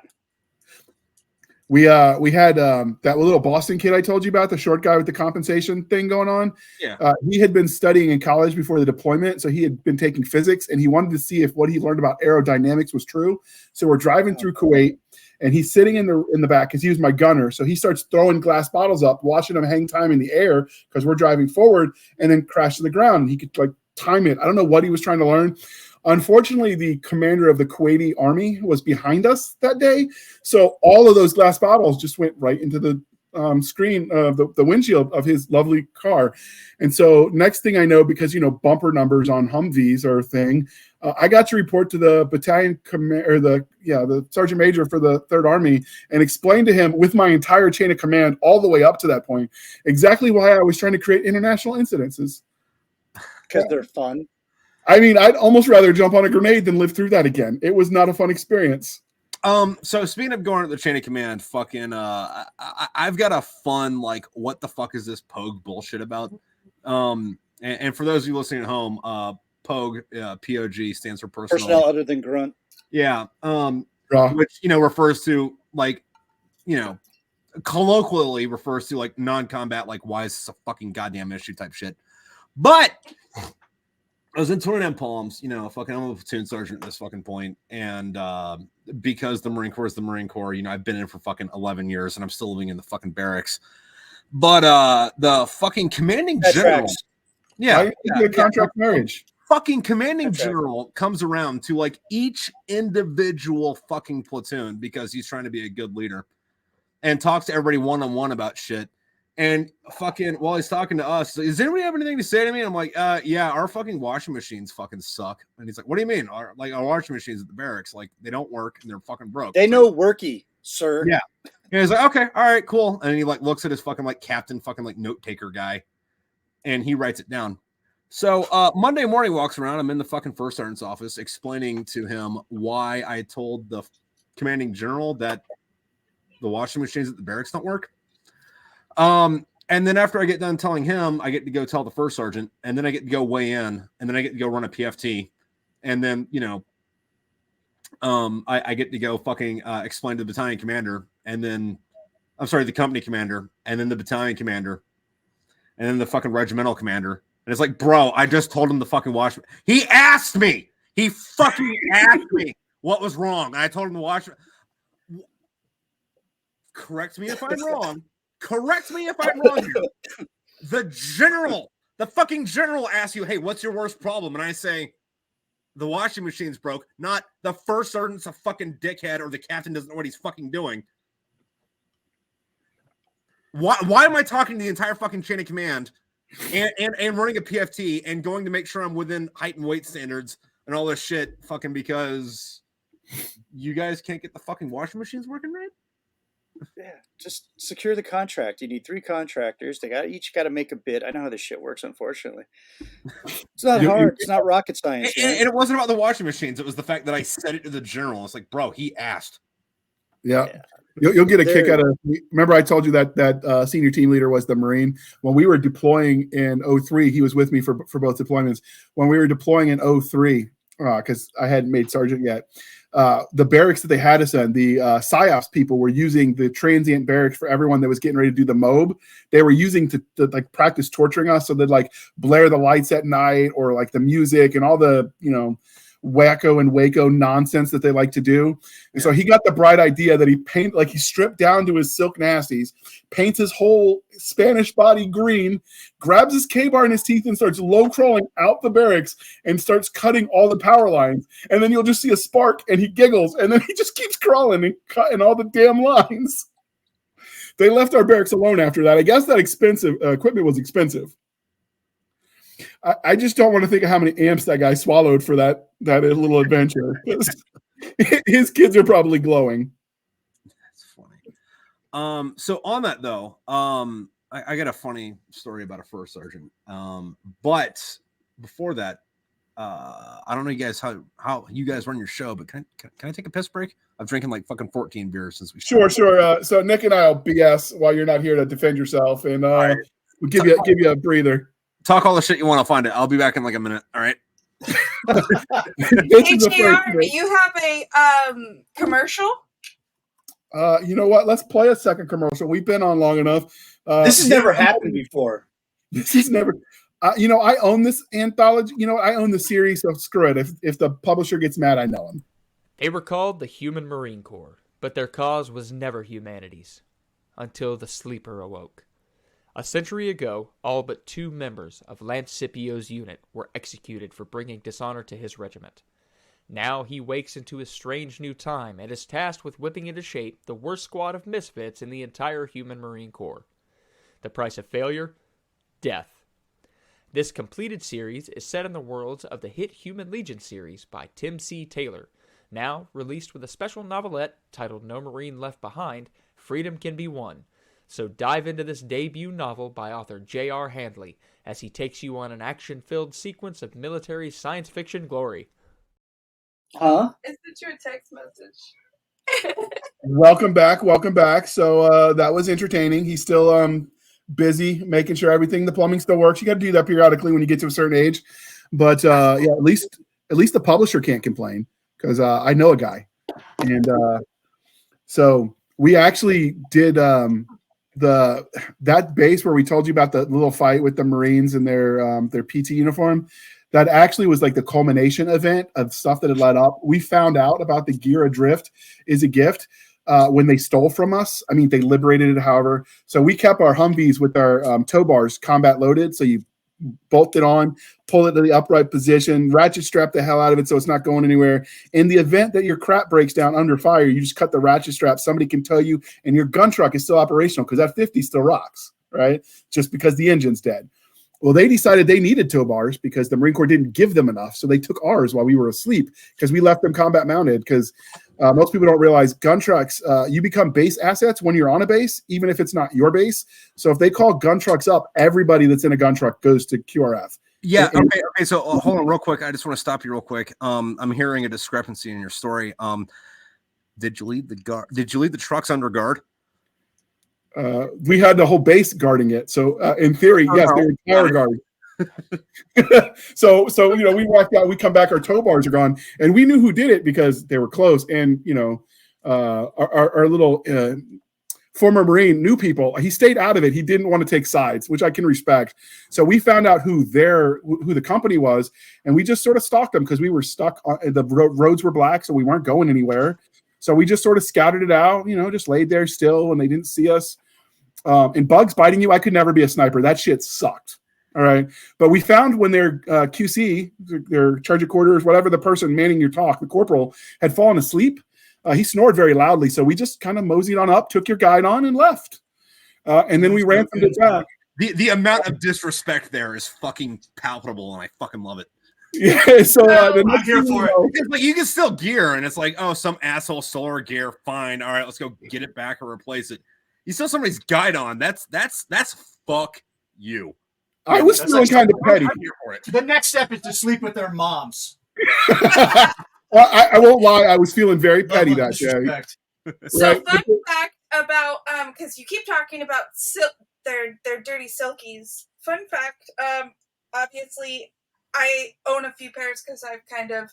We had that little Boston kid I told you about, the short guy with the compensation thing going on. Yeah. He had been studying in college before the deployment, so he had been taking physics, and he wanted to see if what he learned about aerodynamics was true. So we're driving through Kuwait, and he's sitting in the back because he was my gunner. So he starts throwing glass bottles up, watching them hang time in the air because we're driving forward, and then crash to the ground. He could like time it. I don't know what he was trying to learn. Unfortunately, the commander of the Kuwaiti army was behind us that day. So all of those glass bottles just went right into the screen of the windshield of his lovely car. And so next thing I know, because, bumper numbers on Humvees are a thing, I got to report to the battalion commander, the sergeant major for the Third Army, and explain to him with my entire chain of command all the way up to that point, exactly why I was trying to create international incidences. Because they're fun. I mean, I'd almost rather jump on a grenade than live through that again. It was not a fun experience. So speaking of going to the chain of command, fucking, I've got a fun, like, what the fuck is this POG bullshit about? And for those of you listening at home, POG, POG stands for personnel other than Grunt. Yeah. Which, refers to, like, colloquially refers to, like, non-combat, like, why is this a fucking goddamn issue type shit. But I was in 29 Palms, fucking, I'm a platoon sergeant at this fucking point, and because the Marine Corps is the Marine Corps, I've been in for fucking 11 years, and I'm still living in the fucking barracks. But the fucking commanding general, contract marriage, fucking commanding general comes around to like each individual fucking platoon because he's trying to be a good leader, and talks to everybody one-on-one about shit. And fucking while he's talking to us, does anybody have anything to say to me? And I'm like, yeah, our fucking washing machines fucking suck. And he's like, what do you mean? Our washing machines at the barracks, like, they don't work and they're fucking broke. They know worky, sir. Yeah. And he's like, okay, all right, cool. And he like looks at his fucking like captain fucking like note taker guy, and he writes it down. So Monday morning walks around. I'm in the fucking first sergeant's office explaining to him why I told the commanding general that the washing machines at the barracks don't work. And then after I get done telling him, I get to go tell the first sergeant, and then I get to go weigh in, and then I get to go run a PFT. And then, I get to go fucking explain to the battalion commander, and then the company commander, and then the battalion commander, and then the fucking regimental commander. And it's like, bro, I just told him the fucking wash. He asked me. He fucking asked me what was wrong. And I told him to wash. Correct me if I'm wrong. Correct me if I'm wrong here. The fucking general asks you, hey, what's your worst problem? And I say, the washing machine's broke, not the first sergeant's a fucking dickhead or the captain doesn't know what he's fucking doing. Why am I talking to the entire fucking chain of command and running a PFT and going to make sure I'm within height and weight standards and all this shit fucking because you guys can't get the fucking washing machines working right? Yeah, just secure the contract. You need 3 contractors. They each got to make a bid. I know how this shit works, unfortunately. It's not hard. It's not rocket science. And it wasn't about the washing machines. It was the fact that I said it to the general. It's like, bro, he asked. Yeah. You'll get a kick out of. Remember, I told you that senior team leader was the Marine. When we were deploying in 2003, he was with me for both deployments. When we were deploying in 2003, because I hadn't made sergeant yet, the barracks that they had us in, the PSYOPs people were using the transient barracks for everyone that was getting ready to do the MOB. They were using to like practice torturing us. So they'd like blare the lights at night or like the music and all the, wacko and waco nonsense that they like to do. And so he got the bright idea that he stripped down to his silk nasties, paints his whole Spanish body green, grabs his K-bar in his teeth and starts low crawling out the barracks and starts cutting all the power lines. And then you'll just see a spark and he giggles and then he just keeps crawling and cutting all the damn lines. They left our barracks alone after that. I guess that expensive equipment was expensive. I just don't want to think of how many amps that guy swallowed for that little adventure. His kids are probably glowing. That's funny. So on that though, I got a funny story about a first sergeant. But before that, I don't know you guys how you guys run your show, but can I take a piss break? I'm drinking like fucking 14 beers since we started. Sure. So Nick and I'll BS while you're not here to defend yourself, and right. we'll give you a breather. Talk all the shit you want. I'll find it. I'll be back in like a minute. All right. Hey, JR, do you have a commercial? You know what? Let's play a second commercial. We've been on long enough. This has never happened before. This is never. I own this anthology. I own the series, so screw it. If the publisher gets mad, I know him. They were called the Human Marine Corps, but their cause was never humanity's, until the sleeper awoke. A century ago, all but 2 members of Lance Scipio's unit were executed for bringing dishonor to his regiment. Now he wakes into a strange new time and is tasked with whipping into shape the worst squad of misfits in the entire Human Marine Corps. The price of failure? Death. This completed series is set in the worlds of the hit Human Legion series by Tim C. Taylor, now released with a special novelette titled No Marine Left Behind, Freedom Can Be Won. So dive into this debut novel by author J.R. Handley as he takes you on an action-filled sequence of military science fiction glory. Huh? Is it your text message? Welcome back. So that was entertaining. He's still busy making sure the plumbing still works. You got to do that periodically when you get to a certain age. But yeah, at least the publisher can't complain because I know a guy, and so we actually did that base where we told you about the little fight with the Marines and their PT uniform. That actually was like the culmination event of stuff that had led up. We found out about the gear adrift is a gift when they stole from us. I mean, they liberated it, however. So we kept our Humvees with our tow bars combat loaded. So you bolt it on, pull it to the upright position, ratchet strap the hell out of it so it's not going anywhere. In the event that your crap breaks down under fire, you just cut the ratchet strap. Somebody can tow you, and your gun truck is still operational because that 50 still rocks, right? Just because the engine's dead. Well, they decided they needed tow bars because the Marine Corps didn't give them enough. So they took ours while we were asleep because we left them combat mounted because most people don't realize gun trucks, you become base assets when you're on a base, even if it's not your base. So if they call gun trucks up, everybody that's in a gun truck goes to QRF. Yeah. Okay. So hold on real quick. I just want to stop you real quick. I'm hearing a discrepancy in your story. Did you leave the trucks under guard? We had the whole base guarding it. So in theory, yes, they were guard. So we walked out, we come back, our tow bars are gone, and we knew who did it because they were close. And our little former Marine knew people. He stayed out of it. He didn't want to take sides, which I can respect. So we found out who the company was, and we just sort of stalked them because we were stuck. The roads were black, so we weren't going anywhere. So we just sort of scouted it out, just laid there still, and they didn't see us. And bugs biting you, I could never be a sniper. That shit sucked. All right. But we found when their QC, their charge of quarters, whatever the person manning your talk, the corporal, had fallen asleep. He snored very loudly. So we just kind of moseyed on up, took your guide on, and left. And then we ran from the back. The amount of disrespect there is fucking palpable, and I fucking love it. Yeah, so I'm here for it. But you can still gear, and it's like, oh, some asshole solar gear. Fine, all right, let's go get it back or replace it. You still somebody's guide on. That's fuck you. I was feeling kind of petty. I'm here for it. The next step is to sleep with their moms. Well, I won't lie. I was feeling very petty that day. So fun fact about because you keep talking about their dirty silkies. Fun fact, obviously, I own a few pairs because I've kind of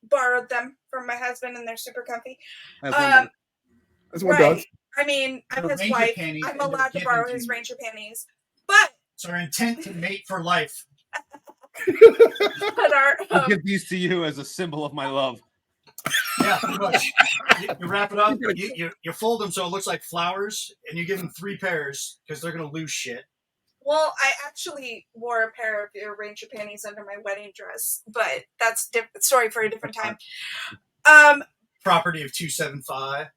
borrowed them from my husband, and they're super comfy. As one does. I mean, I'm his wife. I'm allowed to borrow his Ranger panties, but it's our intent to mate for life. But I'll give these to you as a symbol of my love. Yeah, pretty much. You wrap it up, you fold them so it looks like flowers, and you give them 3 pairs because they're going to lose shit. Well, I actually wore a pair of your Ranger panties under my wedding dress, but that's a story for a different time. Property of 275.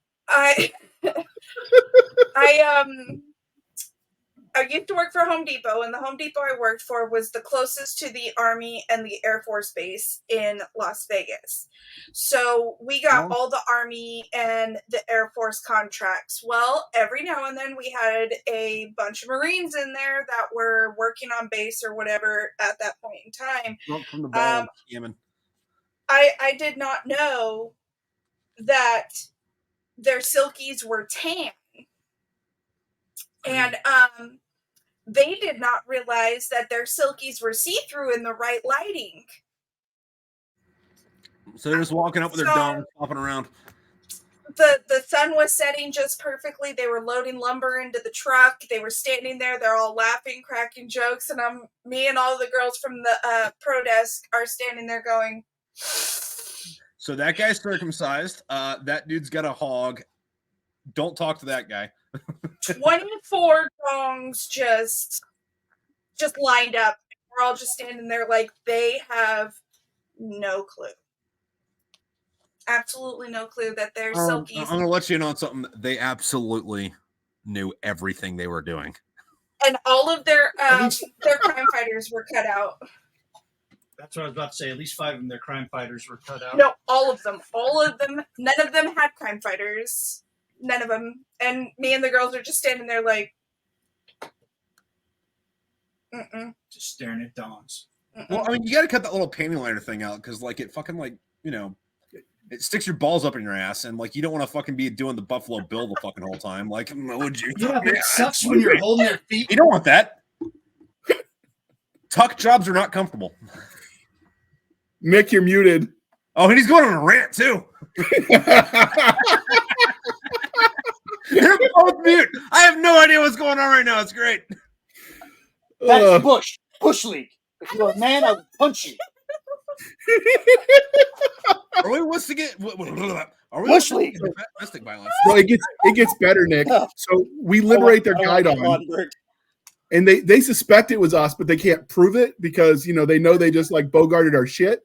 I used to work for Home Depot, and the Home Depot I worked for was the closest to the Army and the Air Force Base in Las Vegas. So we got all the Army and the Air Force contracts. Well, every now and then we had a bunch of Marines in there that were working on base or whatever at that point in time. From the ball, I did not know that their silkies were tan. And they did not realize that their silkies were see-through in the right lighting. So they're just walking up with their dongs, popping around. The sun was setting just perfectly. They were loading lumber into the truck. They were standing there. They're all laughing, cracking jokes, and me and all the girls from the pro desk are standing there going. So that guy's circumcised. That dude's got a hog. Don't talk to that guy. 24 dongs just lined up. We're all just standing there like they have no clue. Absolutely no clue that they're silkies. I'm going to let you in on something. They absolutely knew everything they were doing. And all of their crime fighters were cut out. That's what I was about to say. At least 5 of them, their crime fighters were cut out. No, all of them. All of them. None of them had crime fighters. None of them. And me and the girls are just standing there like, just staring at dongs. Well, I mean, you got to cut that little panty liner thing out because, like, it fucking, like, you know, it sticks your balls up in your ass, and, like, you don't want to fucking be doing the Buffalo Bill the fucking whole time. Like, would you? Yeah, but it sucks when you're holding your feet. You don't want that. Tuck jobs are not comfortable. Mick, you're muted. Oh, and he's going on a rant, too. They're both mute. I have no idea what's going on right now. It's great. That's Bush League. If you're a man, I would punch you. Are we wants to get? Are we Bush League. Domestic violence? No, it gets better, Nick. So we liberate their guide on, and they suspect it was us, but they can't prove it because they know they just like bogarted our shit.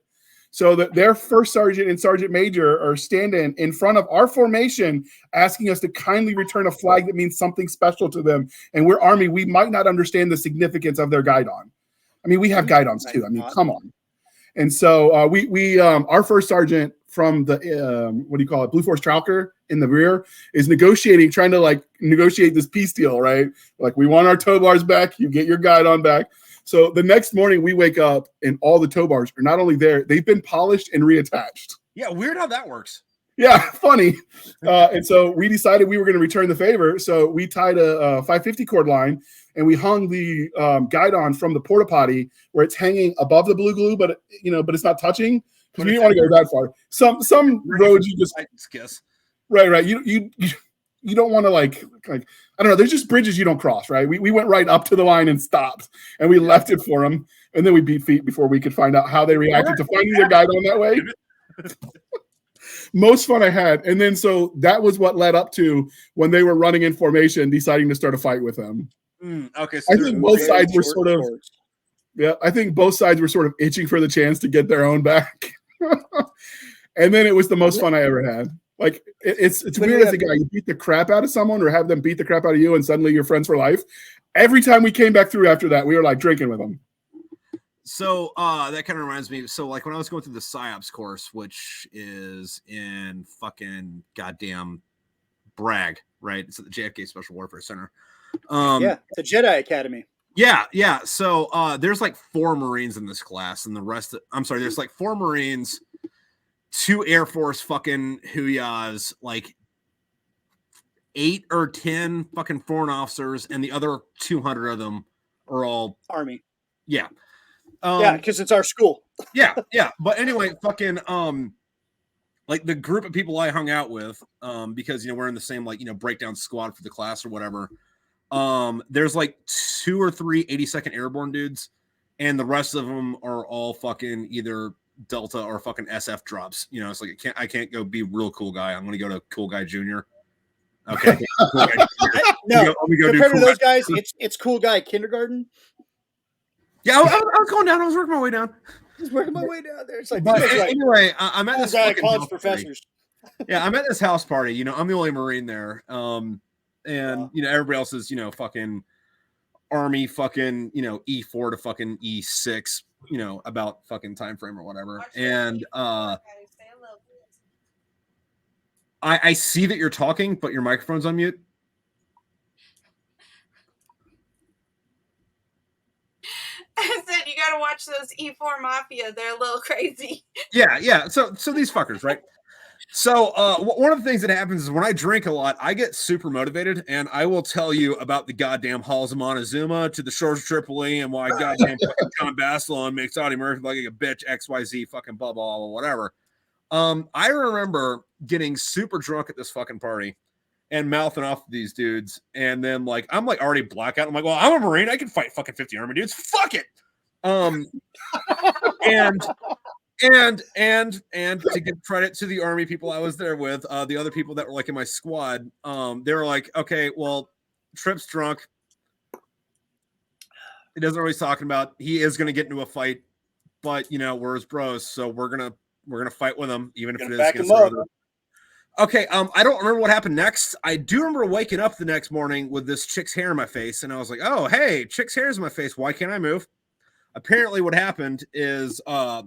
So that their first sergeant and sergeant major are standing in front of our formation, asking us to kindly return a flag that means something special to them. And we're Army. We might not understand the significance of their guidon. I mean, we have guidons too. I mean, come on. And so we our first sergeant from the Blue Force Trowker in the rear is trying to negotiate this peace deal, right? Like, we want our tow bars back. You get your guidon back. So the next morning we wake up and all the tow bars are not only there, they've been polished and reattached. Yeah, weird how that works. Yeah, funny. And so we decided we were going to return the favor. So we tied a 550 cord line and we hung the guidon from the porta potty where it's hanging above the blue glue, but it's not touching because you didn't want to go that far. Some roads you just guess. Right. You don't want to like I don't know. There's just bridges you don't cross, right? We went right up to the line and stopped, and we left it for them, and then we beat feet before we could find out how they reacted to finding their guide on that way. Most fun I had, and then so that was what led up to when they were running in formation, deciding to start a fight with them. Okay, so I think both sides were sort of itching for the chance to get their own back, and then it was the most fun I ever had. Like, it's weird as a guy, you beat the crap out of someone or have them beat the crap out of you and suddenly you're friends for life. Every time we came back through after that, we were like drinking with them. So that kind of reminds me. So like when I was going through the PsyOps course, which is in fucking goddamn Bragg, right? It's at the JFK Special Warfare Center. The Jedi Academy. Yeah. So there's like 4 Marines in this class and there's like 4 Marines, 2 Air Force fucking Huyas, like 8 or 10 fucking foreign officers, and the other 200 of them are all Army. Yeah. Because it's our school. Yeah. But anyway, fucking like the group of people I hung out with, because we're in the same breakdown squad for the class or whatever. There's like 2 or 3 82nd Airborne dudes, and the rest of them are all fucking either Delta or fucking SF drops. It's like I can't go be real cool guy. I'm gonna go to cool guy junior. Okay. Cool guy junior. No, compared to those guys, it's cool guy kindergarten. Yeah, I was going down. I was working my way down. Just working my way down there. It's like, anyway, I'm at this guy college professors. Yeah, I'm at this house party. I'm the only Marine there. And everybody else is fucking Army fucking, E4 to fucking E6, about fucking time frame or whatever. And I see that you're talking, but your microphone's on mute. I said you gotta watch those E4 Mafia. They're a little crazy. Yeah. So these fuckers, right? So one of the things that happens is when I drink a lot, I get super motivated, and I will tell you about the goddamn halls of Montezuma to the shores of Tripoli and why goddamn fucking Tom Basilone makes Audie Murphy like a bitch, XYZ, fucking blah, blah, blah, whatever. I remember getting super drunk at this fucking party and mouthing off to these dudes, and then I'm already blackout. I'm like, well, I'm a Marine. I can fight fucking 50 Army dudes. Fuck it. And to give credit to the Army people I was there with, the other people that were in my squad, they were like, okay, well, Tripp's drunk. He doesn't know what he's talking about. He is going to get into a fight, but we're his bros, so we're gonna fight with him, even if it is against our other. Okay, I don't remember what happened next. I do remember waking up the next morning with this chick's hair in my face, and I was like, oh, hey, chick's hair is in my face. Why can't I move? Apparently what happened is I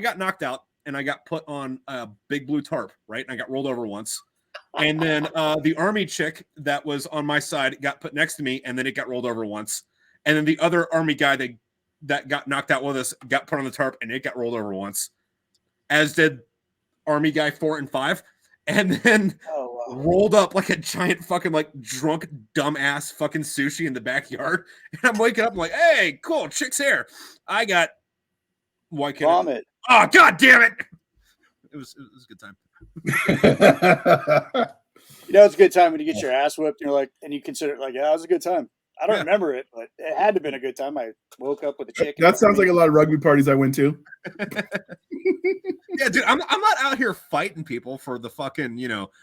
got knocked out, and I got put on a big blue tarp, right? And I got rolled over once. And then the Army chick that was on my side got put next to me, and then it got rolled over once. And then the other Army guy that got knocked out with us got put on the tarp, and it got rolled over once. As did Army guy 4 and 5. And then rolled up like a giant fucking drunk dumbass fucking sushi in the backyard. And I'm waking up, I'm like, hey, cool, chick's hair. I got white vomit. Oh, god damn it! It was a good time. It's a good time when you get your ass whipped and you're like, and you consider it yeah, it was a good time. I don't remember it, but it had to have been a good time. I woke up with a chick. That sounds like a lot of rugby parties I went to. Yeah, dude, I'm not out here fighting people for the fucking,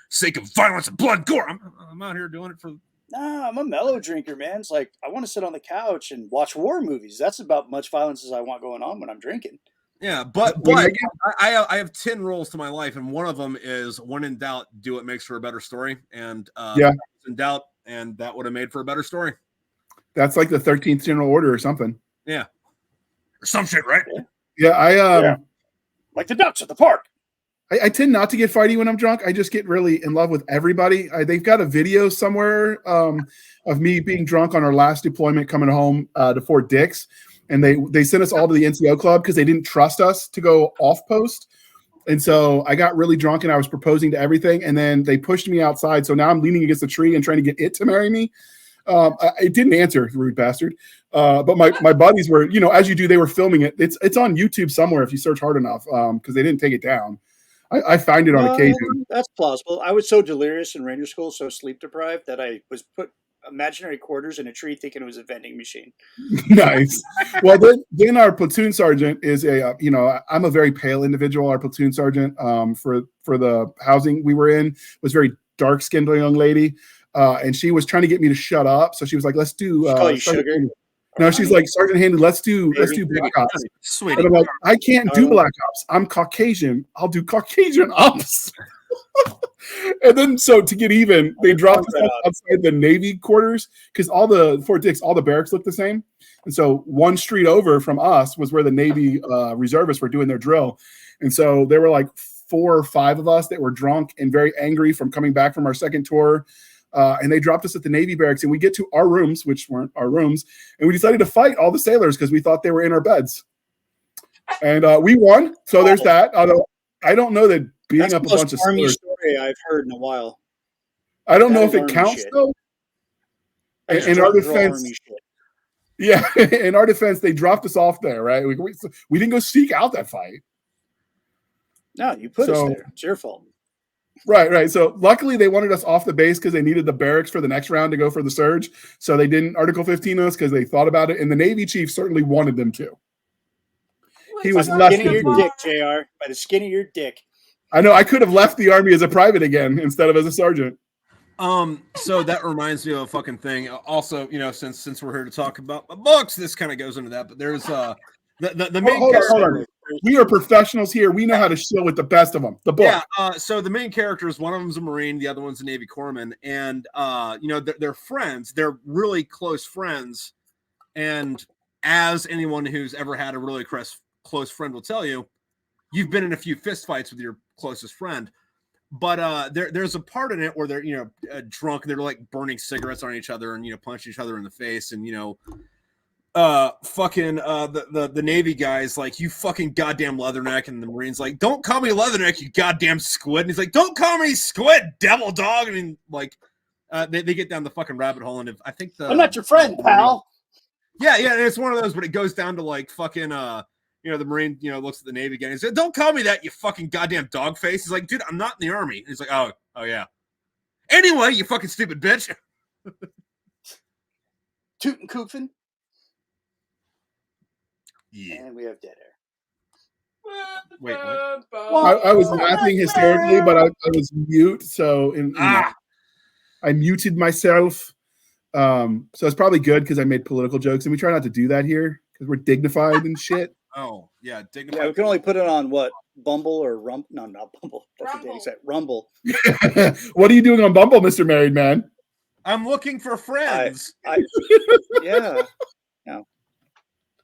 sake of violence and blood gore. I'm out here doing it for. Nah, I'm a mellow drinker, man. It's I want to sit on the couch and watch war movies. That's about much violence as I want going on when I'm drinking. Yeah, but I have 10 rules to my life, and one of them is when in doubt, do what makes for a better story. And in doubt, and that would have made for a better story. That's like the 13th General Order or something. Yeah. Or some shit, right? Yeah, like the ducks at the park. I tend not to get fighty when I'm drunk. I just get really in love with everybody. They've got a video somewhere of me being drunk on our last deployment coming home to Fort Dix. And they sent us all to the NCO club because they didn't trust us to go off post. And so I got really drunk and I was proposing to everything. And then they pushed me outside. So now I'm leaning against a tree and trying to get it to marry me. It didn't answer, rude bastard. But my buddies were, as you do, they were filming it. It's on YouTube somewhere if you search hard enough because they didn't take it down. I find it on occasion. That's plausible. I was so delirious in Ranger School, so sleep deprived, that I was put imaginary quarters in a tree thinking it was a vending machine. Nice. Well, then our platoon sergeant is I'm a very pale individual. Our platoon sergeant for the housing we were in was very dark-skinned young lady. And she was trying to get me to shut up. So she was like, let's do sugar. No, she's like, Sergeant Handley, let's do Black Ops. Sweet. And I'm like, I can't do Black Ops. I'm Caucasian. I'll do Caucasian Ops. And then so to get even, they dropped us outside the Navy quarters because all the Fort Dix, all the barracks look the same. And so one street over from us was where the Navy reservists were doing their drill. And so there were like 4 or 5 of us that were drunk and very angry from coming back from our second tour. And they dropped us at the Navy barracks, and we get to our rooms, which weren't our rooms, and we decided to fight all the sailors because we thought they were in our beds. And we won, so there's that. Although I don't know that beating up a bunch of sailors. Story I've heard in a while. I don't know if it counts though. In our defense, yeah, in our defense, they dropped us off there, right? We didn't go seek out that fight. No, you put us there. It's your fault. Right. So luckily they wanted us off the base because they needed the barracks for the next round to go for the surge. So they didn't Article 15 us because they thought about it. And the Navy chief certainly wanted them to. He was less than your dick, JR. By the skin of your dick. I know. I could have left the Army as a private again instead of as a sergeant. So that reminds me of a fucking thing. Also, since we're here to talk about books, this kind of goes into that. But there's the main hold on. We are professionals here. We know how to shill with the best of them. The book. Yeah. So the main characters, one of them's a Marine, the other one's a Navy corpsman, and they're friends. They're really close friends. And as anyone who's ever had a really close friend will tell you, you've been in a few fist fights with your closest friend. But there's a part in it where they're drunk. They're like burning cigarettes on each other and punching each other in the face. And the Navy guy's like, you fucking goddamn leatherneck, and the Marine's like, don't call me leatherneck, you goddamn squid. And he's like, don't call me squid, devil dog. I mean, like, they get down the fucking rabbit hole, and I think I'm not your friend, pal. Yeah, it's one of those, but it goes down to like fucking the Marine, looks at the Navy guy and says, don't call me that, you fucking goddamn dog face. He's like, dude, I'm not in the Army. And he's like, oh yeah. Anyway, you fucking stupid bitch. Tootin' Koopfin. Yeah. And we have dead air. Wait, what? I was laughing hysterically, but I was mute, so I muted myself. So it's probably good because I made political jokes, and we try not to do that here because we're dignified and shit. Oh, yeah, dignified. Yeah, we can only put it on what? Bumble or Rumble? No, not Bumble. That's Rumble. what they say. Rumble. What are you doing on Bumble, Mr. Married Man? I'm looking for friends. Yeah.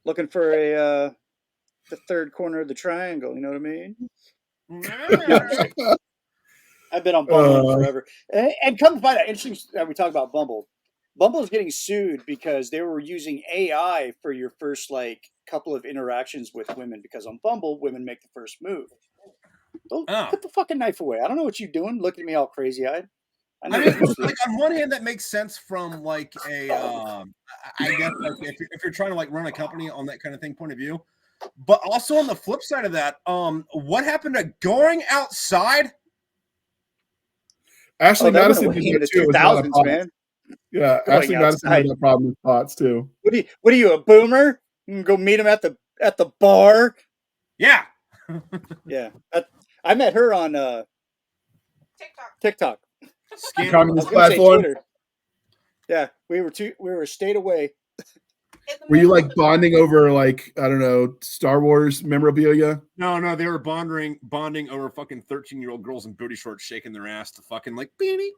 Looking for the third corner of the triangle. You know what I mean? I've been on Bumble forever. And come to find out, interesting that we talk about Bumble. Bumble is getting sued because they were using AI for your first couple of interactions with women, because on Bumble, women make the first move. Don't put the fucking knife away. I don't know what you're doing. Looking at me all crazy-eyed. I mean, on one hand, that makes sense from I guess if you're trying to run a company on that kind of thing point of view. But also on the flip side of that, what happened to going outside? Ashley Madison did did the too. 2000s, man. Yeah, Ashley Madison had that problem with pots too. What are you, a boomer? You can go meet him at the bar. Yeah. Yeah. I met her on TikTok. Communist platform. Yeah, we were a state away. Were you bonding over I don't know, Star Wars memorabilia? No, they were bonding over fucking 13-year-old girls in booty shorts shaking their ass to fucking beanie.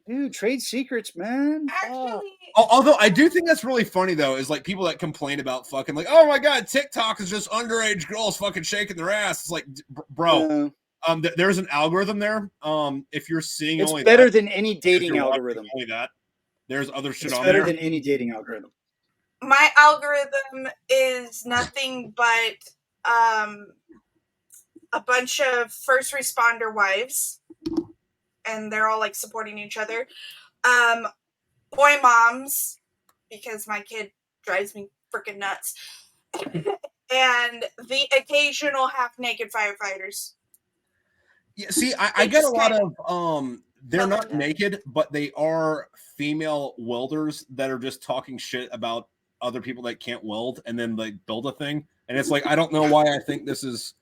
Dude, trade secrets, man. Actually, although I do think that's really funny though, is people that complain about fucking oh my god, TikTok is just underage girls fucking shaking their ass. It's like, bro. There's an algorithm there. If you're seeing it's only better that, than any dating algorithm. Only that. There's other shit it's on there. Better than any dating algorithm. my algorithm is nothing but a bunch of first responder wives, and they're all supporting each other. Boy moms, because my kid drives me freaking nuts, and the occasional half-naked firefighters. Yeah, see, I get a lot of they're not naked, but they are female welders that are just talking shit about other people that can't weld, and then they build a thing. And it's I don't know why I think this is.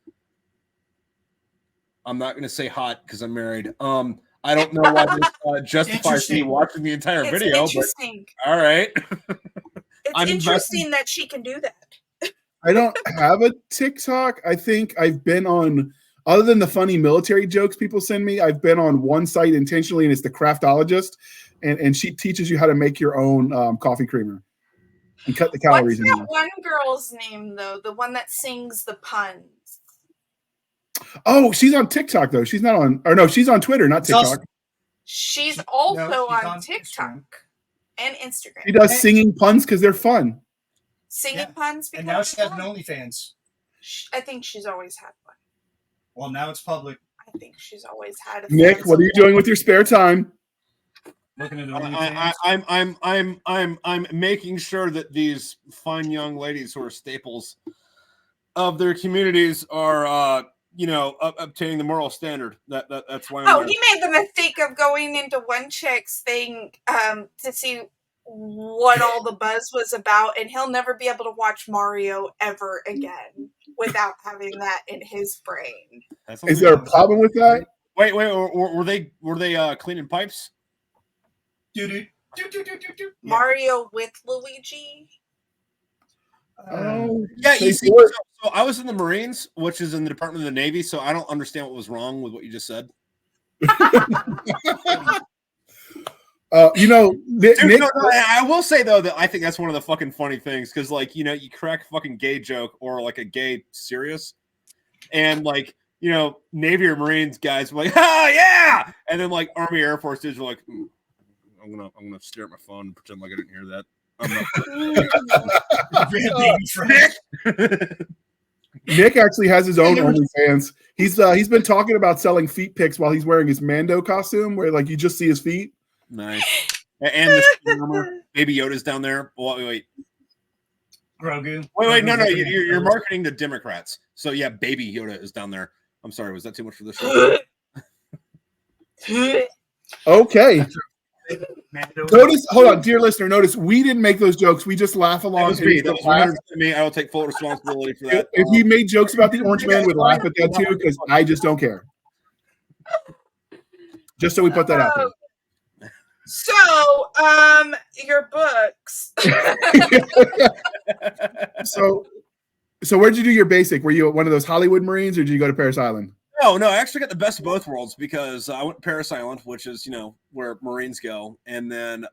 I'm not going to say hot because I'm married. I don't know why this justifies me watching the entire video. Interesting. But, all right. It's interesting that she can do that. I don't have a TikTok. I think I've been on, other than the funny military jokes people send me, I've been on one site intentionally, and it's the Craftologist, and she teaches you how to make your own coffee creamer and cut the calories. What's that one girl's name though? The one that sings the puns. Oh, she's on TikTok though. She's not on, or no, she's on Twitter, not TikTok. She's also on TikTok and Instagram. She does singing puns because they're fun. Singing puns, and now she has an OnlyFans. I think she's always had one. Well, now it's public. I think she's always had a. Nick, what are you doing with your spare time? Looking at I'm making sure that these fine young ladies who are staples of their communities are obtaining the moral standard. That's why. He made the mistake of going into one chick's thing to see what all the buzz was about, and he'll never be able to watch Mario ever again without having that in his brain. Is there a problem with that? Wait, were they cleaning pipes? Do. Mario with Luigi. Yeah, you see, Straightforward. so I was in the Marines, which is in the Department of the Navy, so I don't understand what was wrong with what you just said. Nick, Dude, no, I will say though that I think that's one of the fucking funny things because, like, you crack a fucking gay joke or like a gay serious, and like, Navy or Marines guys were like, oh yeah, and then like Army Air Force dudes were like, I'm gonna stare at my phone and pretend like I didn't hear that. I'm not. Nick actually has his own OnlyFans. He's been talking about selling feet pics while he's wearing his Mando costume, where like you just see his feet. Nice. And the Baby Yoda's down there. Wait. Grogu. Wait. No. You're marketing to Democrats. So yeah, Baby Yoda is down there. I'm sorry. Was that too much for the show? Okay. Notice, hold on, dear listener. Notice we didn't make those jokes. We just laugh along. That was 100% me. I will take full responsibility for that. If he made jokes about the Orange Man, we'd laugh at that too because I just don't care. Just so we put that out there. So, your books. So where'd you do your basic? Were you one of those Hollywood Marines, or did you go to Parris Island? No, I actually got the best of both worlds because I went to Parris Island, which is, where Marines go. And then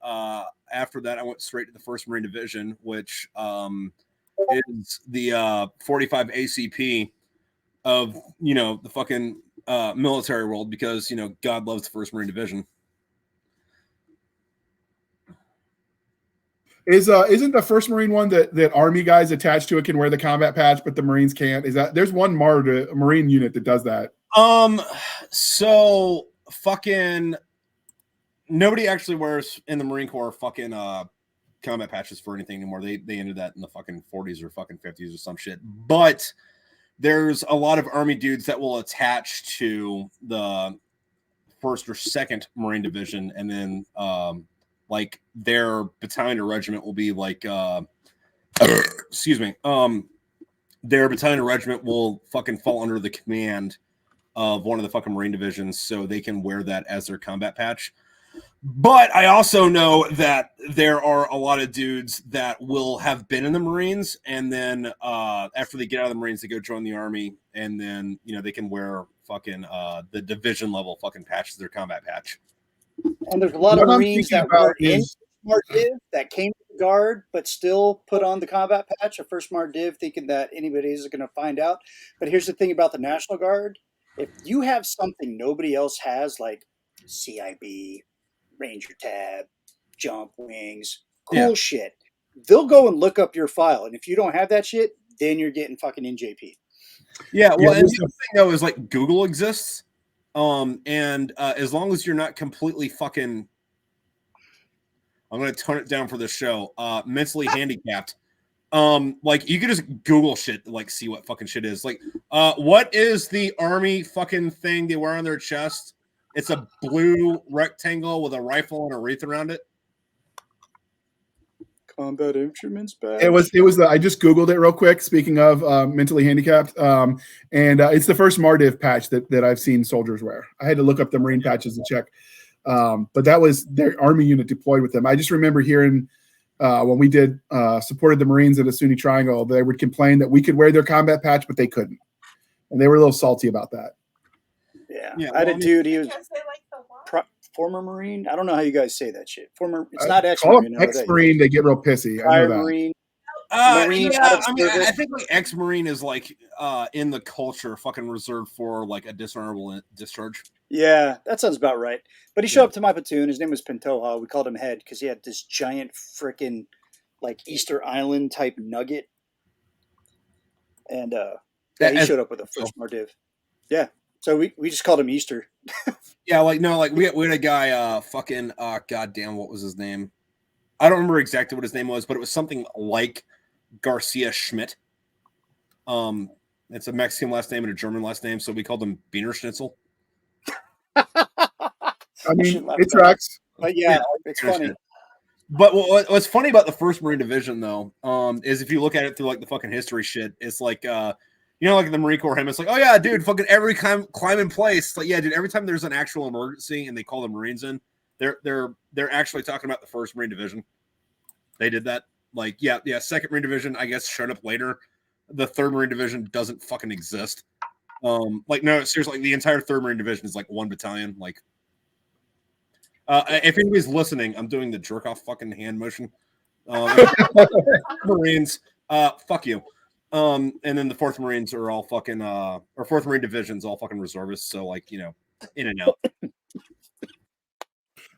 after that, I went straight to the 1st Marine Division, which is the 45 ACP of, the fucking military world because, God loves the 1st Marine Division. Isn't the 1st Marine one that Army guys attached to it can wear the combat patch, but the Marines can't? There's one Marine unit that does that? So fucking nobody actually wears in the Marine Corps fucking combat patches for anything anymore. They ended that in the fucking 40s or fucking 50s or some shit. But there's a lot of Army dudes that will attach to the 1st or 2nd Marine Division, and then like their battalion or regiment will be like excuse me, their battalion or regiment will fucking fall under the command of one of the fucking Marine divisions, so they can wear that as their combat patch. But I also know that there are a lot of dudes that will have been in the Marines, and then after they get out of the Marines, they go join the Army, and then they can wear fucking the division level fucking patch as their combat patch. And there's a lot of Marines that were in Smart Div that came to the Guard, but still put on the combat patch, a first Smart Div, thinking that anybody is going to find out. But here's the thing about the National Guard. If you have something nobody else has, like CIB, Ranger Tab, Jump Wings, cool shit, they'll go and look up your file. And if you don't have that shit, then you're getting fucking NJP. Yeah, well, and the other thing, though, is like Google exists. And as long as you're not completely fucking, I'm going to tone it down for this show, mentally handicapped, like you can just Google shit, like see what fucking shit is. Like, what is the Army fucking thing they wear on their chest? It's a blue rectangle with a rifle and a wreath around it. Combat Instruments badge. It was I just Googled it real quick. Speaking of mentally handicapped, and it's the first MARDIV patch that I've seen soldiers wear. I had to look up the Marine patches to check, but that was their Army unit deployed with them. I just remember hearing when we did supported the Marines at the Sunni Triangle, they would complain that we could wear their combat patch, but they couldn't, and they were a little salty about that. Yeah, I had a dude. He was former Marine. I don't know how you guys say that shit. Former. It's not ex-Marine. Ex-Marine. They get real pissy. I know that. Marine. I think like ex-Marine is like in the culture fucking reserved for like a dishonorable discharge. Yeah, that sounds about right. But he showed up to my platoon. His name was Pantoja. We called him Head because he had this giant freaking like Easter Island type nugget. And he showed up with a first Mardiv. Yeah. So we just called him Easter. Yeah, like no, like we had a guy fucking goddamn, what was his name? I don't remember exactly what his name was, but it was something like Garcia Schmidt. It's a Mexican last name and a German last name, so we called him Beaner Schnitzel. I mean, it tracks. But yeah, it's funny. But what's funny about the first Marine Division though, is if you look at it through like the fucking history shit, it's like like in the Marine Corps, it's like, oh yeah, dude, fucking every climb in place. It's like, yeah, dude, every time there's an actual emergency and they call the Marines in, they're actually talking about the first Marine Division. They did that. Like, yeah, Second Marine Division, I guess, showed up later. The Third Marine Division doesn't fucking exist. Like, no, seriously, like, the entire Third Marine Division is like one battalion. Like, if anybody's listening, I'm doing the jerk off fucking hand motion. Marines, fuck you. And then the Fourth Marines are all fucking, or Fourth Marine Division's all fucking reservists. So, like, you know, in and out.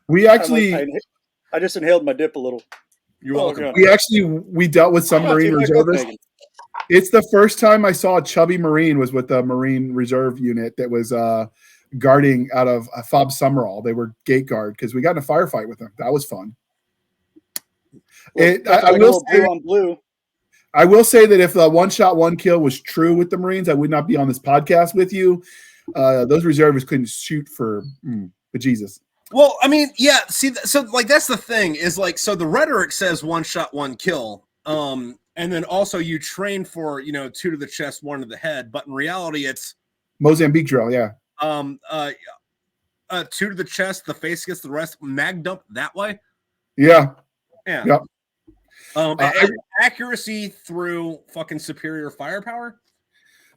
We actually, I just inhaled my dip a little. You're welcome. We dealt with some Marine reservists. It's the first time I saw a chubby Marine was with the Marine Reserve unit that was guarding out of Fob Summerall. They were gate guard because we got in a firefight with them. That was fun. Well, I will say that if the one shot, one kill was true with the Marines, I would not be on this podcast with you. Those reservists couldn't shoot for bejesus. Well, I mean, yeah. See, so like that's the thing is like, so the rhetoric says one shot, one kill, and then also you train for 2 to the chest, 1 to the head, but in reality, it's Mozambique drill, yeah. 2 to the chest, the face gets the rest, mag dump that way. Yeah. Yep. Accuracy through fucking superior firepower.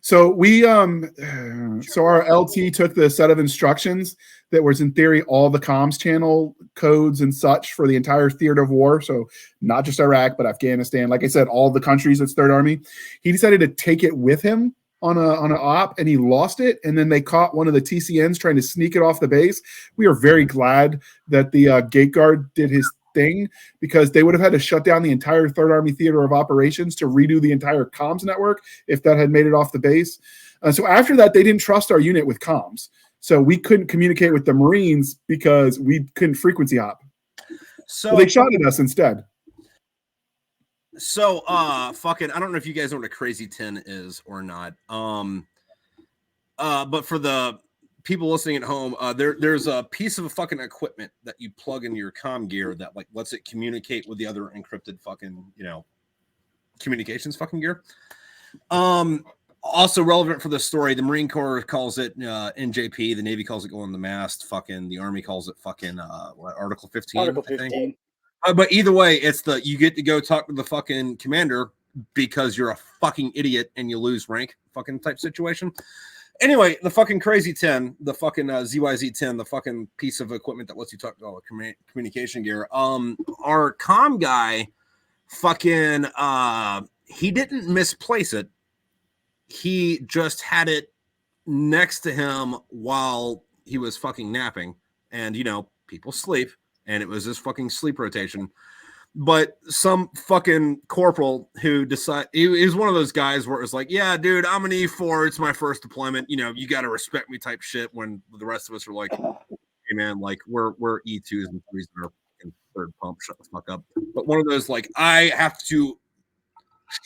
So we so our LT took the set of instructions that was in theory all the comms channel codes and such for the entire theater of war. So not just Iraq, but Afghanistan. Like I said, all the countries that's Third Army. He decided to take it with him on an op, and he lost it. And then they caught one of the TCNs trying to sneak it off the base. We are very glad that the gate guard did his thing, because they would have had to shut down the entire Third Army theater of operations to redo the entire comms network if that had made it off the base. So after that, they didn't trust our unit with comms. So we couldn't communicate with the Marines because we couldn't frequency hop. So they shot at us instead. So fucking, I don't know if you guys know what a crazy 10 is or not. But for the people listening at home, there's a piece of fucking equipment that you plug in your comm gear that like lets it communicate with the other encrypted fucking, communications fucking gear. Also relevant for the story, the Marine Corps calls it NJP, the Navy calls it going the mast, fucking the Army calls it fucking Article 15. Article 15. But either way, it's you get to go talk to the fucking commander because you're a fucking idiot and you lose rank fucking type situation. Anyway, the fucking crazy 10, the fucking ZYZ 10, the fucking piece of equipment that lets you talk to all the communication gear. Our comm guy fucking he didn't misplace it. He just had it next to him while he was fucking napping. And, people sleep. And it was this fucking sleep rotation. But some fucking corporal who decided, he was one of those guys where it was like, yeah, dude, I'm an E4. It's my first deployment. You got to respect me type shit, when the rest of us are like, hey, man, like we're E2s and 3s that are in third pump. Shut the fuck up. But one of those, like, I have to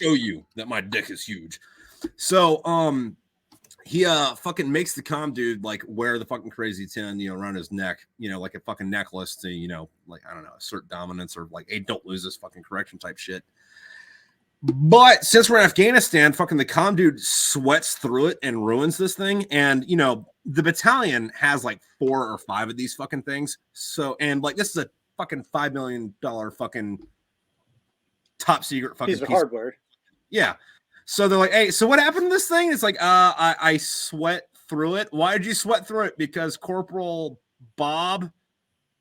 show you that my dick is huge. So he fucking makes the comm dude like wear the fucking crazy 10 around his neck, like a fucking necklace to like, I don't know, assert dominance or like, hey, don't lose this fucking correction type shit. But since we're in Afghanistan, fucking the comm dude sweats through it and ruins this thing. And the battalion has like 4 or 5 of these fucking things. So, and like, this is a fucking $5 million fucking top secret fucking piece of hardware. Yeah. So they're like, hey, so what happened to this thing? It's like, I sweat through it. Why did you sweat through it? Because Corporal Bob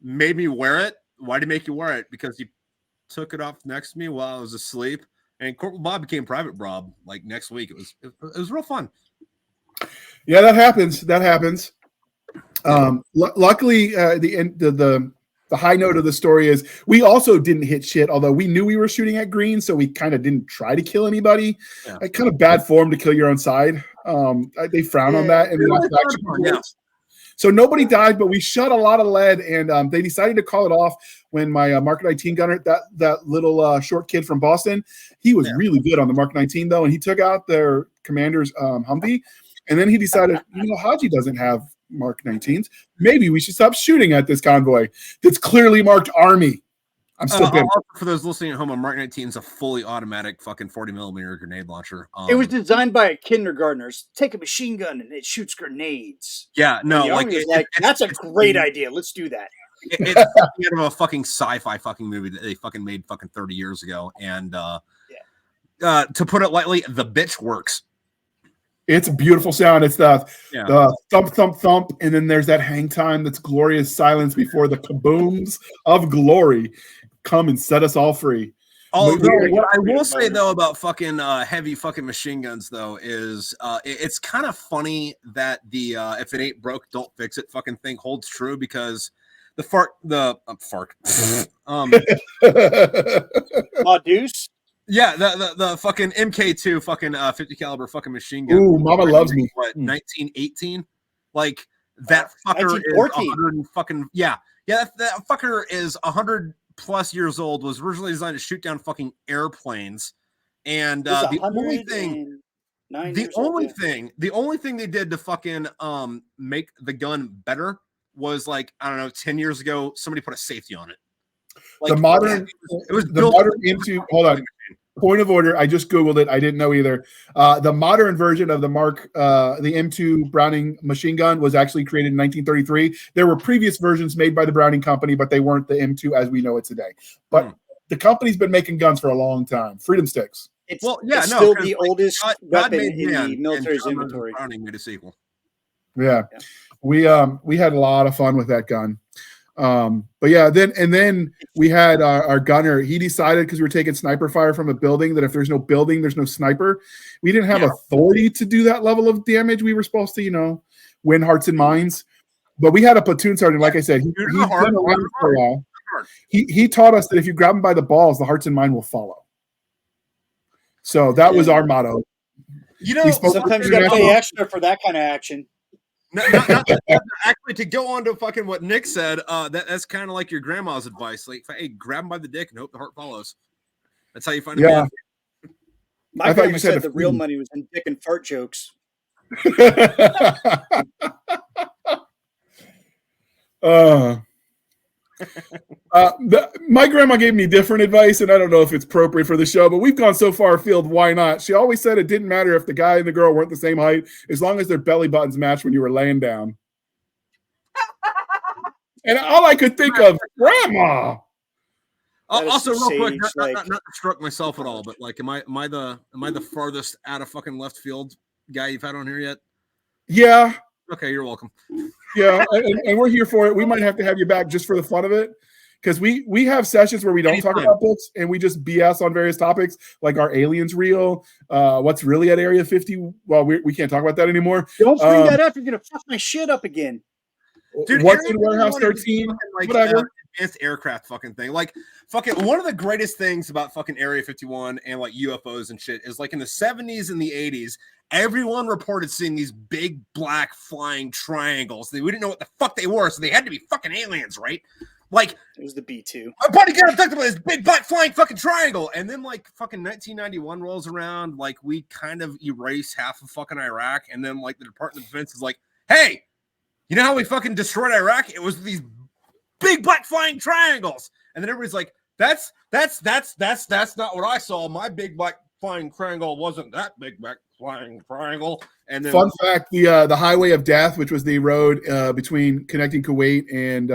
made me wear it. Why did he make you wear it? Because he took it off next to me while I was asleep. And Corporal Bob became Private Bob like next week. It was real fun. Yeah, that happens. Luckily, the high note of the story is we also didn't hit shit, although we knew we were shooting at green, so we kind of didn't try to kill anybody. Yeah. Kind of bad form to kill your own side. They frown on that. And so nobody died, but we shot a lot of lead, and they decided to call it off when my Mark 19 gunner, that little short kid from Boston, he was really good on the Mark 19, though, and he took out their commander's Humvee, and then he decided, Haji doesn't have Mark 19s. Maybe we should stop shooting at this convoy that's clearly marked Army. I'm still for those listening at home, a Mark 19 is a fully automatic fucking 40mm grenade launcher. It was designed by a kindergartner. Take a machine gun and it shoots grenades. Yeah, no, like that's a great idea. Let's do that. it's out of a fucking sci-fi fucking movie that they fucking made fucking 30 years ago. And to put it lightly, the bitch works. It's a beautiful sound. It's the thump, thump, thump, and then there's that hang time that's glorious silence before the kabooms of glory come and set us all free. Although, what I will say though about fucking heavy fucking machine guns though is it's kind of funny that the if it ain't broke, don't fix it fucking thing holds true, because Deuce. Yeah, the fucking MK2 fucking 50 caliber fucking machine gun. Ooh, mama loves me. What, 1918? Like that fucker is 100 and fucking that fucker is 100 plus years old. Was originally designed to shoot down fucking airplanes, and the only thing they did to fucking make the gun better was, like, I don't know, 10 years ago somebody put a safety on it. Like, the modern M2. Hold on. Point of order. I just Googled it. I didn't know either. The modern version of the the M2 Browning machine gun was actually created in 1933. There were previous versions made by the Browning company, but they weren't the M2 as we know it today. But the company's been making guns for a long time. Freedom sticks. It's still the oldest weapon in the military's inventory. Browning made a sequel. Yeah. We had a lot of fun with that gun. But yeah, then we had our gunner. He decided, because we were taking sniper fire from a building, that if there's no building, there's no sniper. We didn't have authority to do that level of damage. We were supposed to, win hearts and minds. But we had a platoon sergeant, like I said, he's been around for a while. He taught us that if you grab him by the balls, the hearts and mind will follow. So that was our motto. Sometimes you got to pay extra for that kind of action. Not actually, to go on to fucking what Nick said, that's kind of like your grandma's advice. Like, hey, grab him by the dick and hope the heart follows. That's how you find a man. My grandma said the real money was in dick and fart jokes. My grandma gave me different advice, and I don't know if it's appropriate for the show, but we've gone so far afield, why not? She always said it didn't matter if the guy and the girl weren't the same height, as long as their belly buttons matched when you were laying down. And all I could think of, grandma. Also, real quick, not to stroke myself at all, but like, am I the farthest out of fucking left field guy you've had on here yet? Yeah. Okay, you're welcome. Yeah, and we're here for it. We might have to have you back just for the fun of it, because we have sessions where we don't talk about books and we just BS on various topics, like, are aliens real? What's really at Area 50? Well, we can't talk about that anymore. Don't bring that up. You're gonna fuck my shit up again. Dude, what's in Warehouse 13? Like, whatever. Advanced aircraft fucking thing. Like, fucking one of the greatest things about fucking Area 51 and like UFOs and shit is, like, in the 70s and the 80s, everyone reported seeing these big black flying triangles. We didn't know what the fuck they were, so they had to be fucking aliens, right? Like, it was the B-2. My buddy got abducted by this big black flying fucking triangle. And then, like, fucking 1991 rolls around, like, we kind of erase half of fucking Iraq, and then, like, the Department of Defense is like, hey, you know how we fucking destroyed Iraq? It was these big black flying triangles. And then everybody's like, that's not what I saw. My big black flying triangle wasn't that big black flying triangle. And then, fun fact, the Highway of Death, which was the road between connecting Kuwait and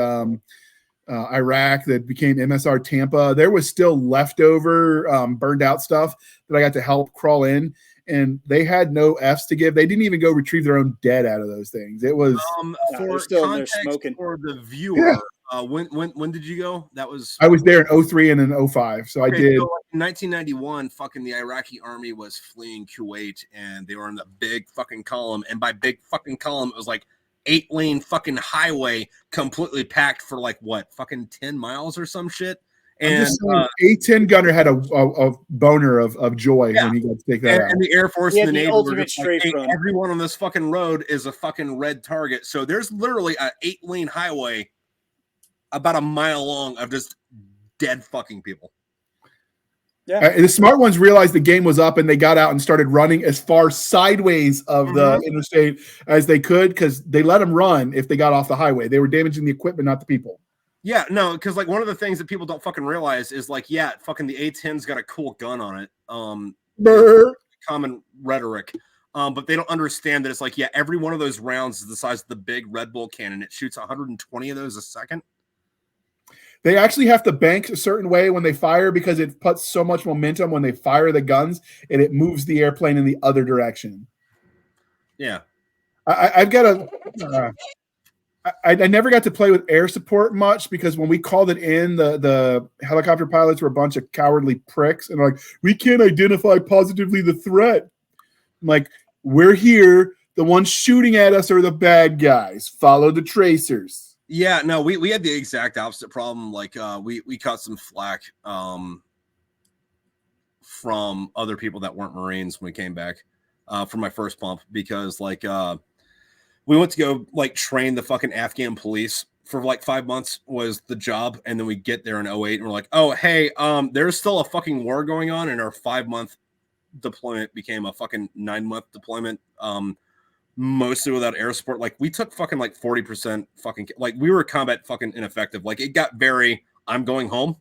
Iraq that became MSR Tampa, there was still leftover burned out stuff that I got to help crawl in, and they had no F's to give. They didn't even go retrieve their own dead out of those things. It was for still context in there smoking. For the viewer. When did you go? I was there in 03 and in 05. So I did. So in 1991, fucking the Iraqi army was fleeing Kuwait, and they were in the big fucking column. And by big fucking column, it was like 8-lane fucking highway, completely packed for like what, fucking 10 miles or some shit. And A-10 gunner had a boner of joy when he got to take that out. And the Air Force and the Navy were just like, hey, everyone on this fucking road is a fucking red target. So there's literally an 8-lane highway about a mile long of just dead fucking people. Yeah, the smart ones realized the game was up, and they got out and started running as far sideways of the interstate as they could, because they let them run if they got off the highway. They were damaging the equipment, not the people. Yeah, no, because like one of the things that people don't fucking realize is like, yeah, fucking the A-10's got a cool gun on it. Common rhetoric. But they don't understand that it's like, yeah, every one of those rounds is the size of the big Red Bull cannon. It shoots 120 of those a second. They actually have to bank a certain way when they fire because it puts so much momentum when they fire the guns and it moves the airplane in the other direction. Yeah. I've got a. I never got to play with air support much because when we called it in, the helicopter pilots were a bunch of cowardly pricks and like, we can't identify positively the threat. I'm like, we're here. The ones shooting at us are the bad guys. Follow the tracers. Yeah, no, we had the exact opposite problem. Like, we caught some flack from other people that weren't Marines when we came back from my first pump because like we went to go like train the fucking Afghan police for like 5 months was the job, and then we get there in 08 and we're like, oh hey, there's still a fucking war going on, and our 5-month deployment became a fucking 9-month deployment. Mostly without air support. Like we took fucking like 40% fucking like we were combat fucking ineffective. Like it got very, I'm going home.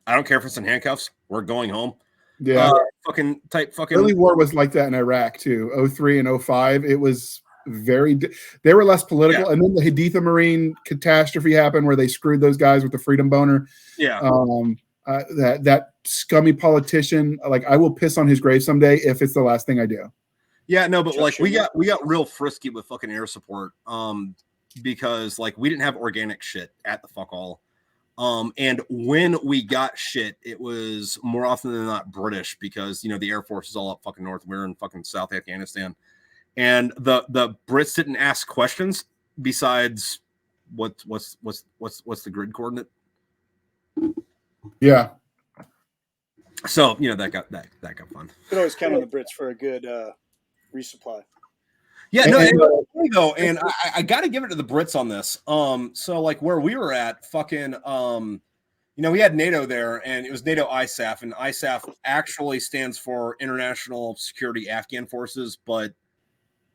I don't care if it's in handcuffs. We're going home. Yeah. Fucking type fucking early war was like that in Iraq too. 03 and 05. It was they were less political. Yeah. And then the Haditha Marine catastrophe happened where they screwed those guys with the freedom boner. Yeah. That scummy politician, like I will piss on his grave someday if it's the last thing I do. Yeah, no, but like we got real frisky with fucking air support because like we didn't have organic shit at the fuck all. And when we got shit, it was more often than not British because the Air Force is all up fucking north. We're in fucking South Afghanistan. And the Brits didn't ask questions besides what's the grid coordinate? Yeah. So, that got fun. You could always count on the Brits for a good resupply. Yeah, no, and I got to give it to the Brits on this. So like where we were at, fucking, we had NATO there, and it was NATO ISAF, and ISAF actually stands for International Security Afghan Forces, but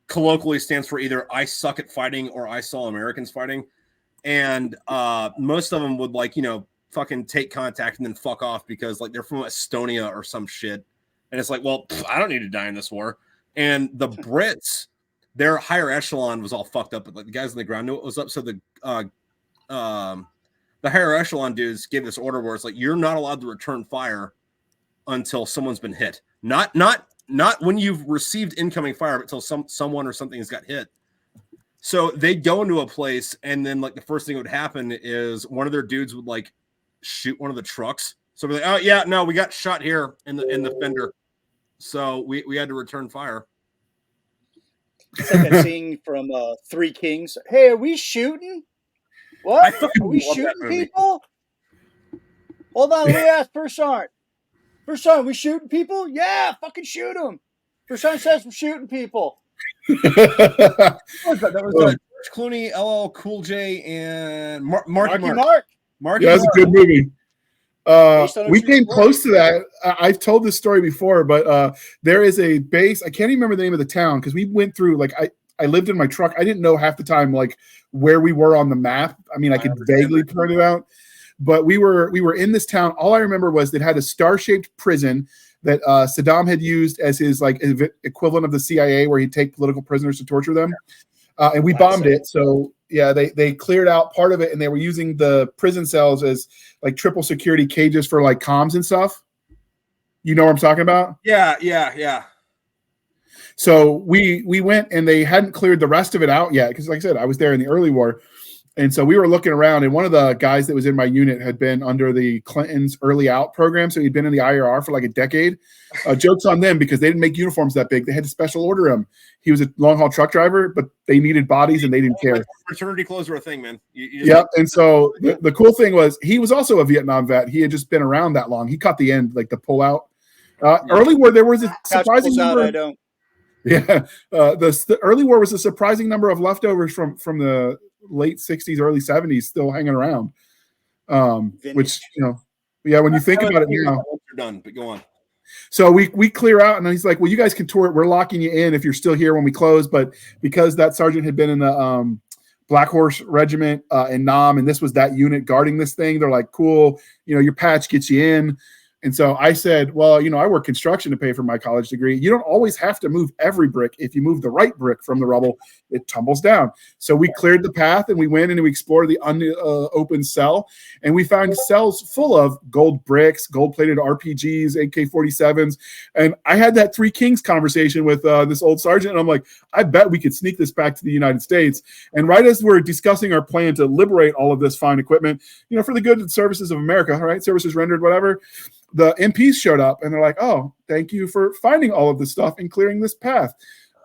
colloquially stands for either I suck at fighting or I saw Americans fighting, and most of them would fucking take contact and then fuck off because like they're from Estonia or some shit, and it's like, well, I don't need to die in this war. And the Brits, their higher echelon was all fucked up, but like the guys on the ground knew it was up. So the higher echelon dudes gave this order where it's like you're not allowed to return fire until someone's been hit. Not when you've received incoming fire, but until someone or something has got hit. So they'd go into a place, and then like the first thing that would happen is one of their dudes would like shoot one of the trucks. So we're like, oh yeah, no, we got shot here in the fender. So we had to return fire. It's like that scene from Three Kings. Hey, are we shooting? What? Are we shooting people? Hold on, let me ask First Sergeant. First Sergeant, we shooting people? Yeah, fucking shoot them. First Sergeant says we're shooting people. That was George Clooney, LL Cool J, and Marky Mark. Yeah, that's a good movie. We came close to that. I've told this story before, but there is a base. I can't even remember the name of the town because we went through like I lived in my truck. I didn't know half the time like where we were on the map. I mean, I could vaguely point it out, but we were in this town. All I remember was it had a star-shaped prison that Saddam had used as his like equivalent of the CIA, where he'd take political prisoners to torture them, and we bombed it. So. Yeah, they cleared out part of it, and they were using the prison cells as like triple security cages for like comms and stuff. You know what I'm talking about? Yeah. So we went, and they hadn't cleared the rest of it out yet because, like I said, I was there in the early war, and so we were looking around, and one of the guys that was in my unit had been under the Clintons' early out program, so he'd been in the IRR for like a decade. Jokes on them because they didn't make uniforms that big; they had to special order him. He was a long haul truck driver, but they needed bodies and they didn't care. Fraternity clothes were a thing, man. Yep. And so the cool thing was he was also a Vietnam vet. He had just been around that long. He caught the end, like the pull out. Early war, there was a surprising number. I don't. Yeah. The early war was a surprising number of leftovers from the late 60s, early 70s still hanging around. Which, when you think about it now. You're done, but go on. So we clear out, and he's like, well, you guys can tour it. We're locking you in if you're still here when we close. But because that sergeant had been in the Black Horse Regiment in Nam, and this was that unit guarding this thing, they're like, cool, your patch gets you in. And so I said, well, I work construction to pay for my college degree. You don't always have to move every brick. If you move the right brick from the rubble, it tumbles down. So we cleared the path and we went and we explored the unopened cell, and we found cells full of gold bricks, gold-plated RPGs, AK-47s. And I had that Three Kings conversation with this old sergeant, and I'm like, I bet we could sneak this back to the United States. And right as we're discussing our plan to liberate all of this fine equipment, for the good and services of America, right? Services rendered, whatever. The MPs showed up and they're like, oh, thank you for finding all of this stuff and clearing this path.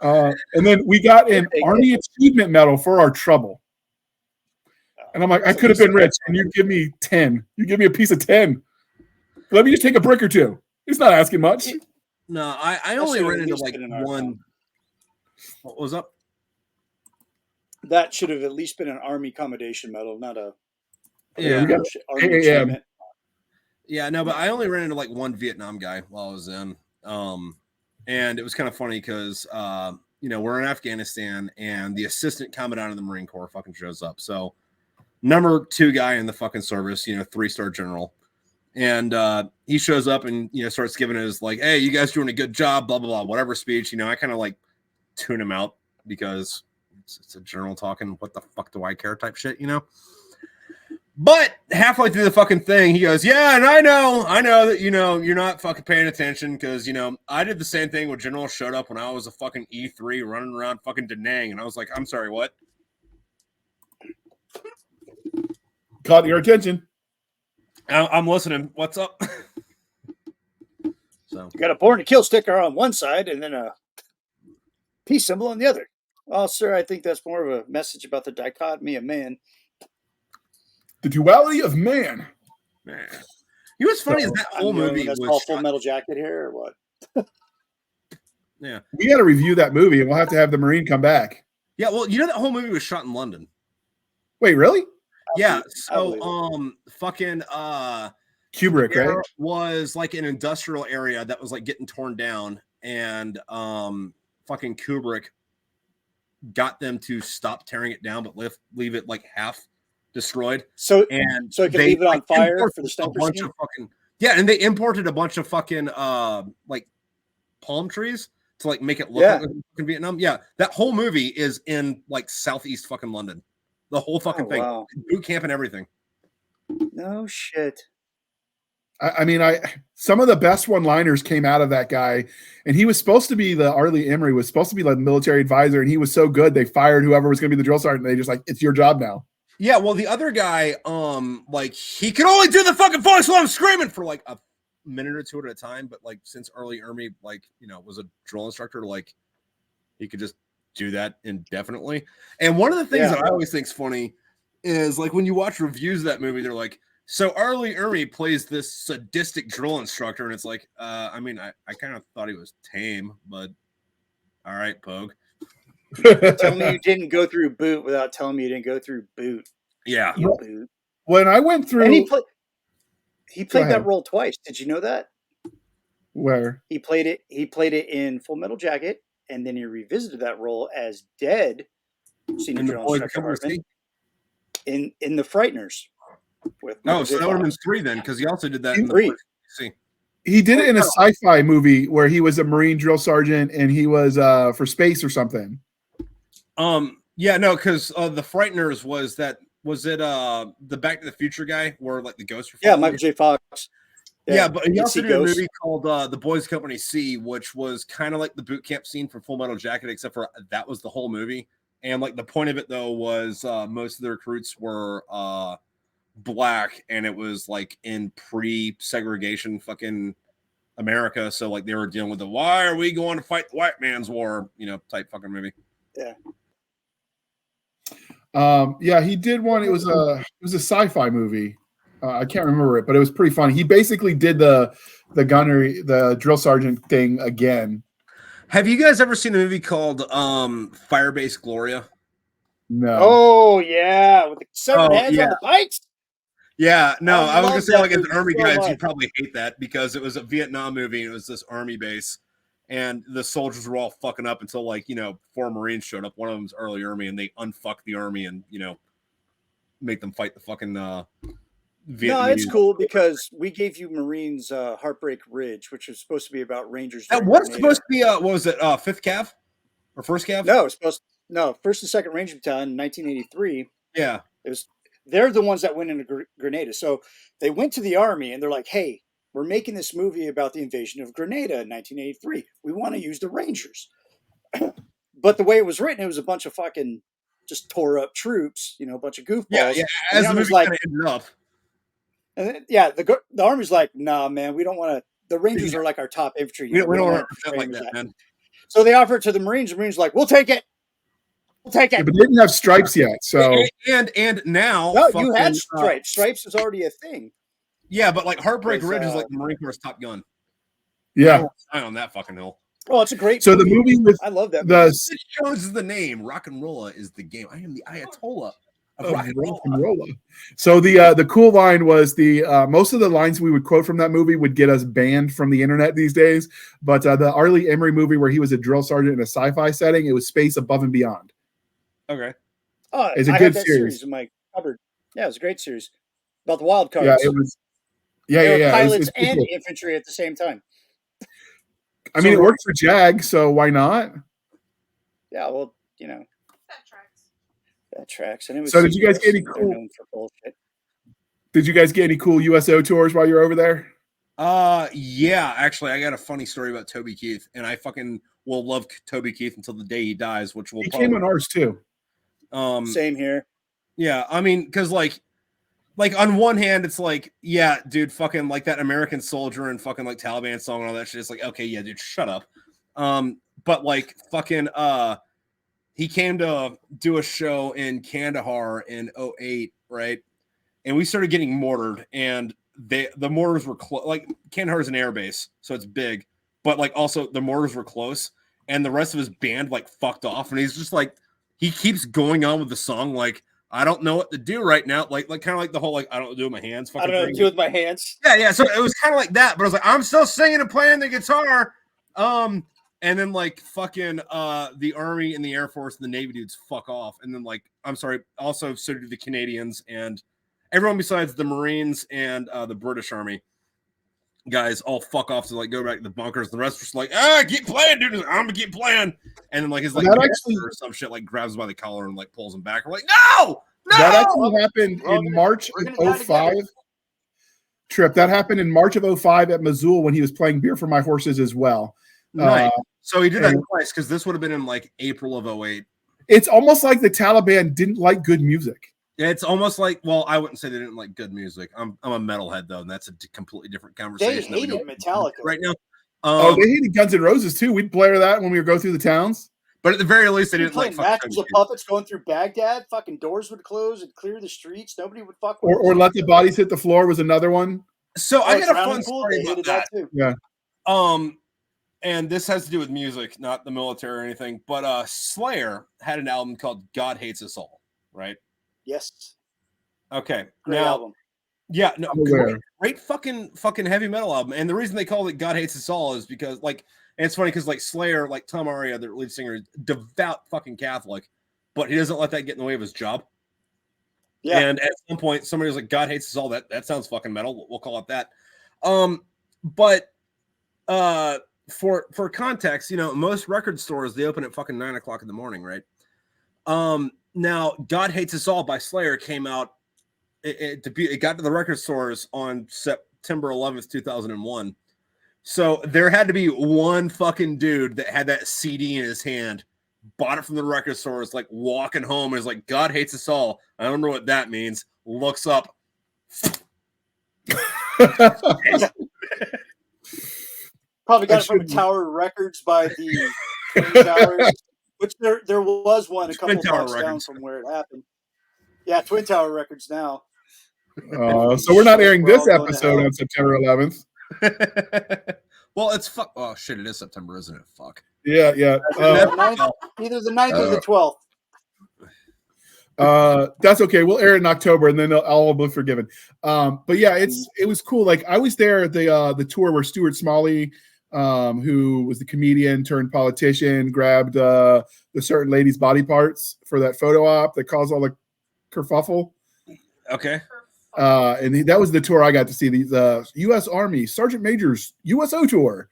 And then we got an Army Achievement Medal for our trouble. And I'm like, I could have been rich, and you give me 10. You give me a piece of 10. Let me just take a brick or two. He's not asking much. No, I only ran into like one. What was up? That should have at least been an Army Commendation Medal, not a Yeah. We got Army AAM. Achievement. Yeah, no, but I only ran into like one Vietnam guy while I was in. And it was kind of funny because, we're in Afghanistan and the assistant commandant of the Marine Corps fucking shows up. So number 2 guy in the fucking service, 3-star general. And he shows up and, starts giving his like, hey, you guys doing a good job, blah, blah, blah, whatever speech. I kind of like tune him out because it's a general talking, what the fuck do I care type shit, But halfway through the fucking thing, he goes, yeah, and I know that, you're not fucking paying attention because, I did the same thing when General showed up when I was a fucking E3 running around fucking Da Nang. And I was like, I'm sorry, what? Caught your attention. I'm listening. What's up? So You got a born to kill sticker on one side and then a peace symbol on the other. Well, sir, I think that's more of a message about the dichotomy of man. The duality of man. Man. What's funny is that whole movie that's was called Full Metal Jacket here, or what? Yeah. We got to review that movie, and we'll have to have the Marine come back. Yeah, well, that whole movie was shot in London. Wait, really? Yeah, so fucking Kubrick, there right? was like an industrial area that was like getting torn down, and fucking Kubrick got them to stop tearing it down but leave it like half destroyed. So he could leave it on fire for the sniper scheme? And they imported a bunch of fucking like palm trees to like make it look like in Vietnam. Yeah, that whole movie is in like southeast fucking London. The whole fucking thing. Wow. Boot camp and everything. No shit. I mean, some of the best one-liners came out of that guy, and he was supposed to be Arlie Emery was supposed to be like the military advisor, and he was so good they fired whoever was going to be the drill sergeant. And they just like, it's your job now. Yeah, well, the other guy, like he could only do the fucking voice while I'm screaming for like a minute or two at a time, but like since Arlie Emery, like was a drill instructor, like he could just do that indefinitely. And one of the things that I always think is funny is like when you watch reviews of that movie, they're like, so Arlie Emery plays this sadistic drill instructor, and it's like, I kind of thought he was tame, but all right, Pogue. Tell me you didn't go through boot without telling me you didn't go through boot. Yeah. Boot. When I went through, and he played that role twice. Did you know that? Where he played it in Full Metal Jacket, and then he revisited that role as Dead, senior drill instructor in the Frighteners. So that would have been 3 then, because he also did that in 3. He did it in a sci-fi movie where he was a Marine drill sergeant and he was for space or something. Yeah, no, because the Frighteners was it the Back to the Future guy where like the ghosts were Michael J. Fox. Yeah, but he also did a movie called The Boys Company C, which was kind of like the boot camp scene for Full Metal Jacket, except for that was the whole movie. And like the point of it though was most of the recruits were black, and it was like in pre-segregation fucking America, so like they were dealing with the why are we going to fight the white man's war, type fucking movie. Yeah, he did one. It was a sci-fi movie. I can't remember it, but it was pretty funny. He basically did the gunnery, the drill sergeant thing again. Have you guys ever seen a movie called Firebase Gloria? No. Oh yeah, with the severed heads on the bikes. Yeah, no, I was gonna say like as Army so guys, you'd probably hate that because it was a Vietnam movie and it was this Army base, and the soldiers were all fucking up until like 4 Marines showed up. One of them's early Army, and they unfuck the Army and make them fight the fucking No, it's cool because we gave you Marines Heartbreak Ridge, which was supposed to be about Rangers. That was supposed to be what was it? 5th Cav or 1st Cav? No, it's supposed no 1st and 2nd Ranger Battalion in 1983. Yeah, it was. They're the ones that went into Grenada. So they went to the Army and they're like, "Hey, we're making this movie about the invasion of Grenada in 1983. We want to use the Rangers." But the way it was written, it was a bunch of fucking just tore up troops, a bunch of goofballs. Yeah. As the movie kind of ended up. And then, the Army's like, "Nah, man, we don't want to. The Rangers are like our top infantry. We don't want to like that, man." So they offer it to the Marines. The Marines are like, "We'll take it. We'll take it." Yeah, but they didn't have stripes yet, so and now no, you had stripes. Stripes is already a thing. Yeah, but like Heartbreak Ridge is like the Marine Corps' Top Gun. Yeah, on that fucking hill. Oh, it's a great. So movie. The movie with I love that. It shows the name. Rock and Rolla is the game. I am the Ayatollah of Rock and Rolla. So the cool line was most of the lines we would quote from that movie would get us banned from the internet these days. But the Arlie Emery movie where he was a drill sergeant in a sci-fi setting, it was Space Above and Beyond. Okay. Oh, it's a good series in my cupboard. Yeah, it was a great series about the wild cards. Yeah, it was. Yeah. Pilots and cool. Infantry at the same time. I mean, it worked for JAG, so why not? Yeah, well, that tracks. And it was so, did you guys get any cool? Did you guys get any cool USO tours while you're over there? Yeah. Actually, I got a funny story about Toby Keith, and I fucking will love Toby Keith until the day he dies, which will. He came on ours too. Same here. Yeah, I mean, because like on one hand, it's like, yeah, dude, fucking like that American Soldier and fucking like Taliban song and all that shit. It's like, okay, yeah, dude, shut up. But like fucking he came to do a show in Kandahar in 2008, right? And we started getting mortared, and the mortars were like Kandahar is an air base, so it's big, but like also the mortars were close, and the rest of his band like fucked off, and he's just like he keeps going on with the song like, I don't know what to do right now. Like kind of like the whole, like, I don't know what to do with my hands. I don't know what to do with my hands. Yeah. So it was kind of like that, but I was like, I'm still singing and playing the guitar. And then like fucking the Army and the Air Force and the Navy dudes fuck off. And then like, I'm sorry, also so do the Canadians and everyone besides the Marines and the British Army guys all fuck off to like go back to the bunkers. The rest was like, keep playing, dude. I'm gonna keep playing. And then like his like or some shit like grabs him by the collar and like pulls him back. We're like, no. That actually happened in March of 2005. Tripp, that happened in March of 2005 at Missoula when he was playing Beer for My Horses as well. Right. So he did that twice because this would have been in like April of 2008. It's almost like the Taliban didn't like good music. It's almost like, well, I wouldn't say they didn't like good music. I'm a metalhead though, and that's a completely different conversation. They hated Metallica right now. They hated Guns N' Roses too. We'd blare that when we would go through the towns. But at the very least, they didn't like matches of puppets going through Baghdad. Fucking doors would close and clear the streets. Nobody would fuck. Or let the bodies hit the floor was another one. So I got a fun story about that too. Yeah. And this has to do with music, not the military or anything. But Slayer had an album called "God Hates Us All," right? Yes. Okay. Great album. Yeah, no, great fucking heavy metal album. And the reason they called it "God Hates Us All" is because like, and it's funny because like Slayer, like Tom Araya, the lead singer, is devout fucking Catholic, but he doesn't let that get in the way of his job. Yeah. And at some point, somebody was like, "God hates us all." That sounds fucking metal. We'll call it that. But for context, most record stores they open at fucking 9:00 in the morning, right? Now, "God Hates Us All" by Slayer came out. It got to the record stores on September 11th, 2001. So there had to be one fucking dude that had that CD in his hand, bought it from the record store, is like walking home and is like, "God hates us all." I don't know what that means. Looks up. Probably got it from Tower Records by the Twin Towers, which there was one a couple blocks down from where it happened. Yeah, Twin Tower Records now. So we're not airing this episode on September 11th. Well, it's fuck. Oh shit! It is September, isn't it? Fuck. Yeah. Either the 9th or the 12th. That's okay. We'll air it in October, and then all will be forgiven. But yeah, it was cool. Like I was there at the tour where Stuart Smalley, who was the comedian turned politician, grabbed the certain lady's body parts for that photo op that caused all the kerfuffle. Okay. And that was the tour I got to see. These U.S. Army Sergeant Majors USO tour.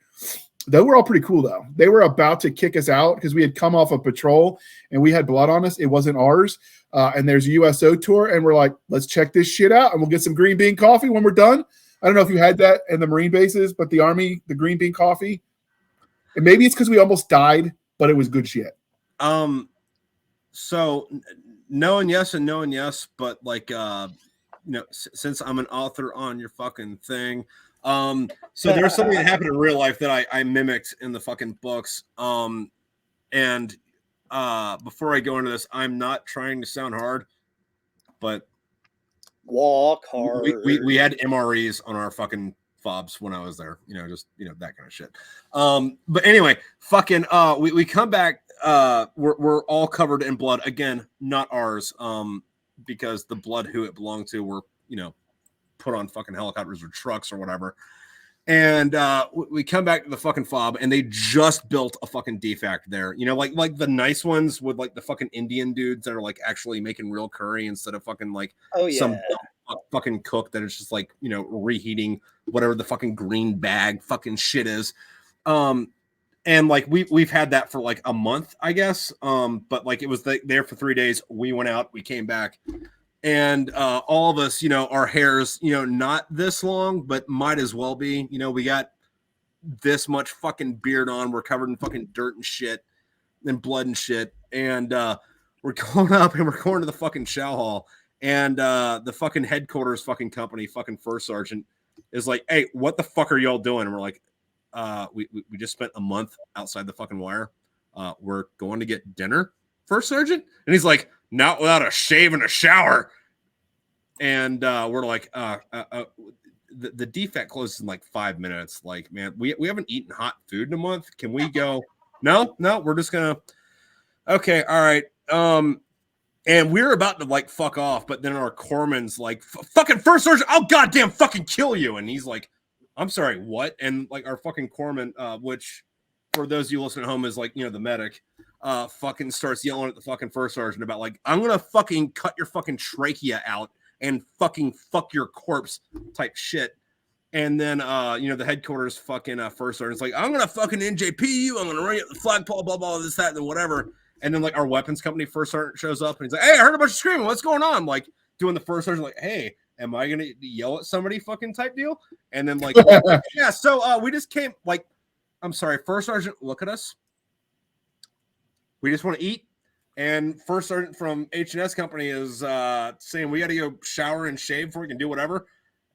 They were all pretty cool, though. They were about to kick us out because we had come off a patrol and we had blood on us. It wasn't ours. And there's a USO tour, and we're like, let's check this shit out, and we'll get some green bean coffee when we're done. I don't know if you had that in the Marine bases, but the Army, the green bean coffee. And maybe it's because we almost died, but it was good shit. So no and yes and no and yes, but like since I'm an author on your fucking thing, so there's something that happened in real life that I mimicked in the fucking books. And before I go into this, I'm not trying to sound hard, but walk hard. We had MREs on our fucking fobs when I was there, just that kind of shit. But anyway, fucking we come back, we're all covered in blood again, not ours, because the blood who it belonged to were put on fucking helicopters or trucks or whatever. And we come back to the fucking fob, and they just built a fucking DFAC there. Like the nice ones with like the fucking Indian dudes that are like actually making real curry instead of fucking like some fucking cook that is just like reheating whatever the fucking green bag fucking shit is. And like we've had that for like a month, I guess. But like it was there for 3 days. We went out, we came back. And all of us, our hair's, not this long, but might as well be. We got this much fucking beard on. We're covered in fucking dirt and shit and blood and shit. And we're going up and we're going to the fucking chow hall. And the fucking headquarters fucking company, fucking first sergeant, is like, hey, what the fuck are y'all doing? And we're like, we just spent a month outside the fucking wire. We're going to get dinner, first sergeant. And he's like, not without a shave and a shower. And we're like, the DFAC closes in like 5 minutes. Like, man, we haven't eaten hot food in a month. Can we go? No, we're just gonna. Okay, all right. And we're about to like fuck off, but then our corpsman's like, fucking first sergeant, I'll goddamn fucking kill you. And he's like, I'm sorry, what? And like our fucking corpsman, which for those of you listening at home is like, the medic, fucking starts yelling at the fucking first sergeant about like, I'm gonna fucking cut your fucking trachea out and fucking fuck your corpse type shit. And then the headquarters fucking first sergeant's like, I'm gonna fucking NJP you, I'm gonna run you up the flagpole, blah blah this, that, and whatever. And then like our weapons company first sergeant shows up and he's like, hey, I heard a bunch of screaming, what's going on? Like doing the first sergeant, like, hey, am I gonna yell at somebody fucking type deal? And then like yeah, so we just came, like, I'm sorry, first sergeant, look at us. We just want to eat. And first sergeant from H&S company is saying we got to go shower and shave before we can do whatever.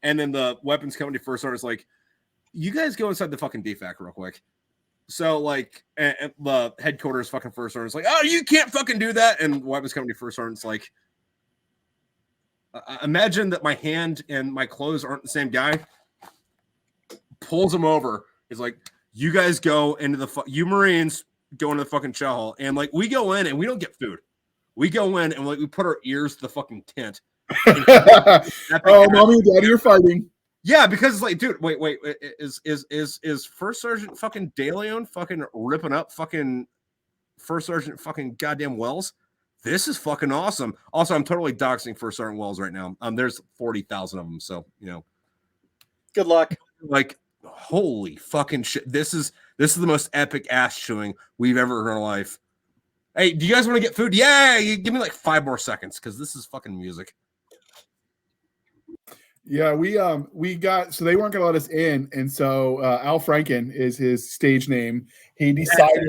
And then the weapons company first sergeant's like, you guys go inside the fucking DFAC real quick. So like, and the headquarters fucking first sergeant's like, oh, you can't fucking do that. And weapons company first sergeant's like, imagine that my hand and my clothes aren't the same guy. Pulls him over. He's like, you guys go into the you Marines go into the fucking chow hall. And like we go in and we don't get food. We go in and like we put our ears to the fucking tent. Oh, mommy and daddy are fighting. Yeah, because it's like, dude, wait, is First Sergeant fucking DeLeon fucking ripping up fucking First Sergeant fucking goddamn Wells? This is fucking awesome. Also, I'm totally doxing First Sergeant Wells right now. There's 40,000 of them, so good luck. Like, holy fucking shit! This is the most epic ass chewing we've ever heard in our life. Hey, do you guys want to get food? Yeah, you give me like 5 more seconds because this is fucking music. Yeah, we got, so they weren't gonna let us in, and so Al Franken is his stage name. He decided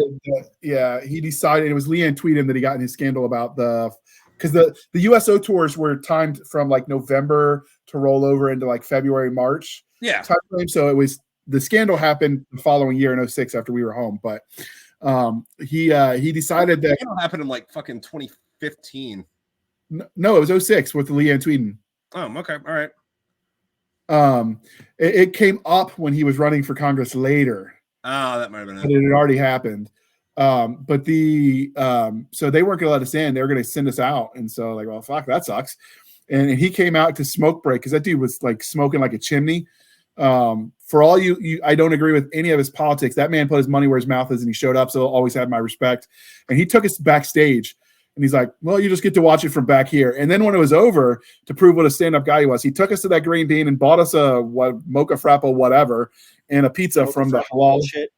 it was Leanne tweeted that he got in his scandal about because the USO tours were timed from like November to roll over into like February, March. Yeah. Timeframe. So it was, the scandal happened the following year in 2006 after we were home, but he decided that it happened in like fucking 2015. No, it was 2006 with Leanne Tweeden. Oh, okay, all right. It came up when he was running for Congress later. Oh, that might have been it. But it had already happened. But so they weren't gonna let us in, they were gonna send us out. And so like, well, fuck, that sucks. And he came out to smoke break because that dude was like smoking like a chimney. For all you I don't agree with any of his politics. That man put his money where his mouth is, and he showed up, so he'll always have my respect. And he took us backstage, And he's like, well, you just get to watch it from back here. And then when it was over, to prove what a stand-up guy he was, he took us to that Green Bean and bought us a mocha frappo, whatever, and a pizza from the halal. Shit.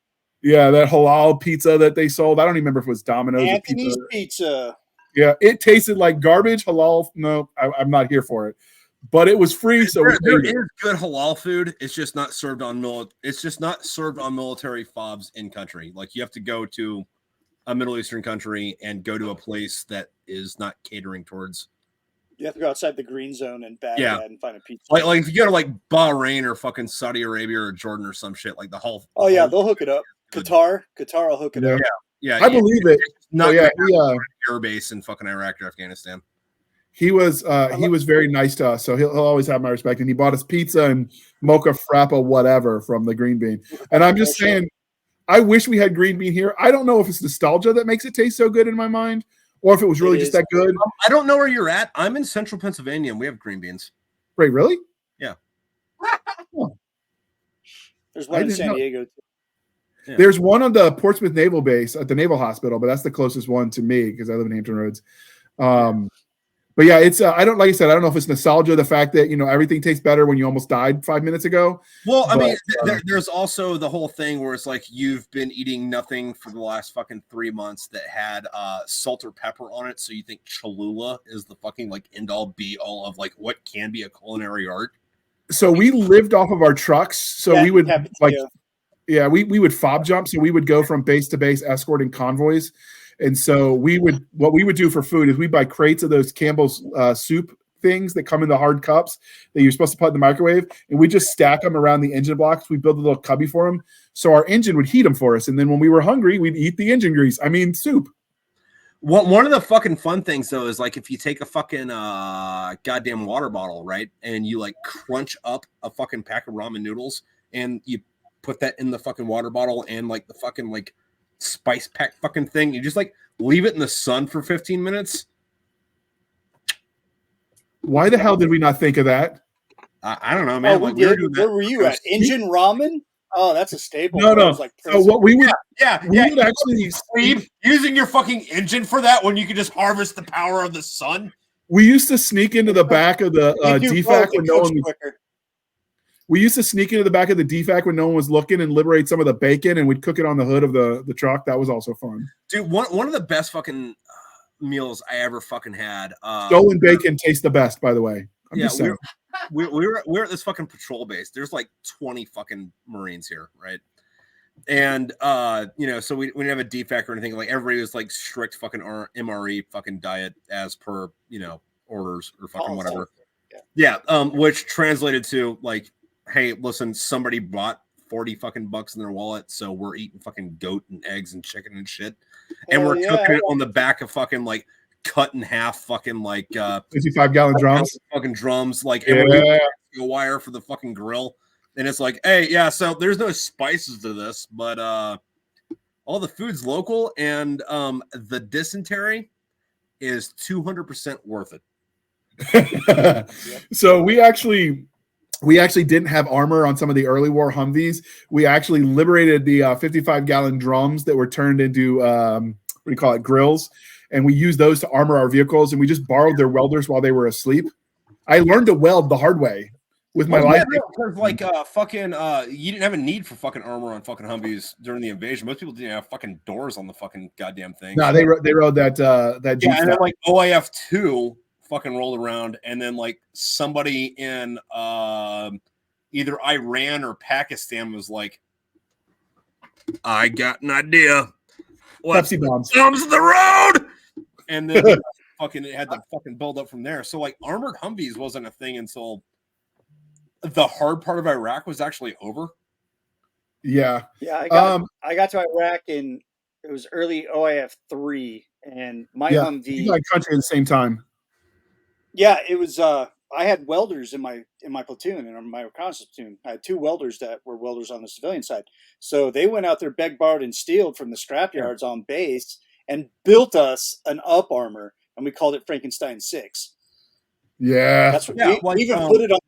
Yeah, that halal pizza that they sold. I don't even remember if it was Domino's Anthony's Pizza. Yeah, it tasted like garbage. Halal. No, I'm not here for it. But it was free, so there is good halal food. It's just not served on military fobs in country. Like you have to go to a Middle Eastern country and go to a place that is not catering towards. You have to go outside the green zone in Baghdad and find a pizza. Like if you go to like Bahrain or fucking Saudi Arabia or Jordan or some shit, like the whole. Oh yeah, they'll hook it up. Qatar will hook it up. Yeah, I believe it. Not air base in fucking Iraq or Afghanistan. He was very nice to us, so he'll always have my respect. And he bought us pizza and mocha frappo, whatever, from the Green Bean. And I'm just saying, I wish we had Green Bean here. I don't know if it's nostalgia that makes it taste so good in my mind, or if it was really just that good. I don't know where you're at. I'm in central Pennsylvania, and we have green beans. Wait, really? Yeah. Oh. There's one in San Diego, too. Yeah. There's one on the Portsmouth Naval Base at the Naval Hospital, but that's the closest one to me because I live in Hampton Roads. But yeah, it's I don't know if it's nostalgia, the fact that everything tastes better when you almost died 5 minutes ago. Well, I mean, there's also the whole thing where it's like you've been eating nothing for the last fucking 3 months that had salt or pepper on it, so you think Cholula is the fucking like end all be all of like what can be a culinary art. So we lived off of our trucks, so we would we would fob jump, so we would go from base to base escorting convoys. And so what we would do for food is we buy crates of those Campbell's soup things that come in the hard cups that you're supposed to put in the microwave, and we just stack them around the engine blocks. We build a little cubby for them, so our engine would heat them for us. And then when we were hungry, we'd eat the engine grease. I mean, soup. One of the fucking fun things though is like if you take a fucking goddamn water bottle, right, and you like crunch up a fucking pack of ramen noodles, and you put that in the fucking water bottle and like the fucking like spice pack fucking thing, you just like leave it in the sun for 15 minutes. Why the hell did we not think of that? I don't know, man. Where were you at? Engine ramen? Oh, that's a staple. No. Like so what we would we would actually sleep using your fucking engine for that when you could just harvest the power of the sun. We used to sneak into the back of the DFAC when no one was We used to sneak into the back of the DFAC when no one was looking and liberate some of the bacon, and we'd cook it on the hood of the truck. That was also fun. Dude, one of the best fucking meals I ever fucking had. Stolen bacon tastes the best, by the way. I'm just saying. We're at this fucking patrol base. There's like 20 fucking Marines here, right? And so we didn't have a DFAC or anything. Like everybody was like strict fucking MRE fucking diet as per orders or fucking whatever. Yeah. Which translated to like, hey, listen, somebody bought 40 fucking bucks in their wallet, so we're eating fucking goat and eggs and chicken and shit, and we're cooking it on the back of fucking like cut in half fucking like 55-gallon drums, fucking drums, like a wire for the fucking grill, and it's like, hey, yeah, so there's no spices to this, but all the food's local, and the dysentery is 200% worth it. So we actually didn't have armor on some of the early war Humvees. We actually liberated the 55-gallon drums that were turned into grills, and we used those to armor our vehicles. And we just borrowed their welders while they were asleep. I learned to weld the hard way with my life. Like you didn't have a need for fucking armor on fucking Humvees during the invasion. Most people didn't have fucking doors on the fucking goddamn thing. No, they rode that Jeep. Yeah, and then like OIF 2 fucking rolled around, and then like somebody in either Iran or Pakistan was like, I got an idea. Pepsi bombs. Bombs in the road. And then it had to fucking build up from there. So like armored Humvees wasn't a thing until the hard part of Iraq was actually over. Yeah. Yeah. I got to Iraq it was early OIF 3, and my Humvee. My country at the same time. Yeah, it was. I had welders in my platoon, and my reconnaissance platoon. I had 2 welders that were welders on the civilian side. So they went out there, begged, borrowed, and stealed from the scrapyards on base and built us an up armor, and we called it Frankenstein 6. Yeah, that's what we even put it on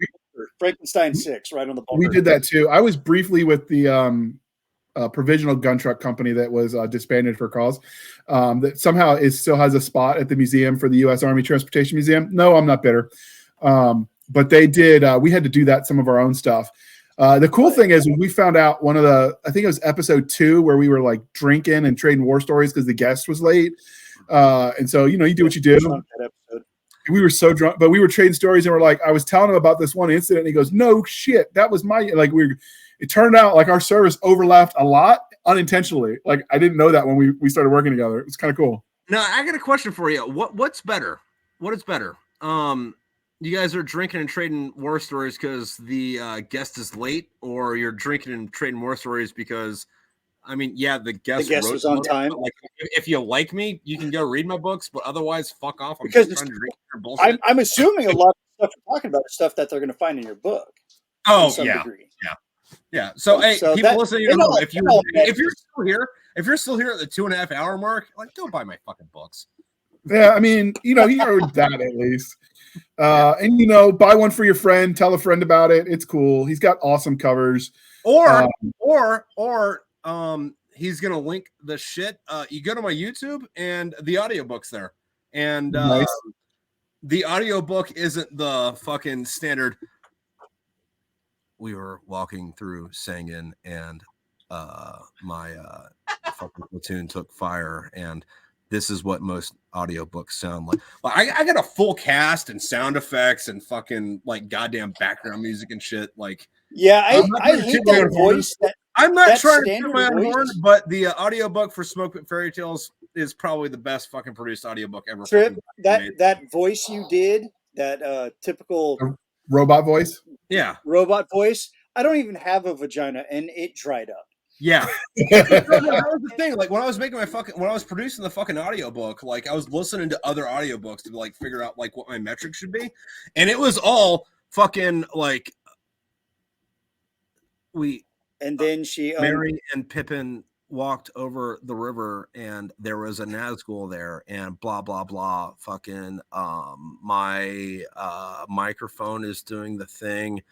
Frankenstein 6 right on the bumper. We did that too. I was briefly with the provisional gun truck company that was disbanded for cause. That somehow still has a spot at the museum for the U.S. Army Transportation Museum. No, I'm not bitter. But they did. We had to do that some of our own stuff. The cool thing is when we found out I think it was episode 2 where we were like drinking and trading war stories because the guest was late. And so, you do what you do. We were so drunk, but we were trading stories and we're like, I was telling him about this one incident and he goes, no shit. That was it turned out like our service overlapped a lot unintentionally. Like I didn't know that when we started working together. It was kind of cool. Now I got a question for you. What's better? What is better? You guys are drinking and trading war stories because the guest is late, or you're drinking and trading war stories because, the guest was on time. Like, if you like me, you can go read my books, but otherwise, fuck off. Because just trying to drink your bullshit. I'm assuming a lot of stuff you're talking about is stuff that they're going to find in your book. Oh, yeah. So, hey, people listening, if you're still here at the 2.5 hour mark, like, go buy my fucking books. Yeah, he heard that at least. And buy one for your friend. Tell a friend about it. It's cool. He's got awesome covers. Or he's gonna link the shit. You go to my YouTube and the audiobook's there. And nice. The audiobook isn't the fucking standard. We were walking through Sangin and my fucking platoon took fire, and this is what most audiobooks sound like. I got a full cast and sound effects and fucking like goddamn background music and shit. Like, yeah, I hate that voice. I'm not trying to toot my own horn, but the audiobook for Smoke Pit Fairy Tales is probably the best fucking produced audiobook ever. Tripp, that voice you did, that typical robot voice. Yeah, robot voice. I don't even have a vagina, and it dried up. Yeah. That was the thing. Like when I was producing the fucking audiobook, like I was listening to other audiobooks to like figure out like what my metrics should be. And it was all fucking like then Merry and Pippin walked over the river and there was a Nazgul there and blah blah blah. Fucking my microphone is doing the thing.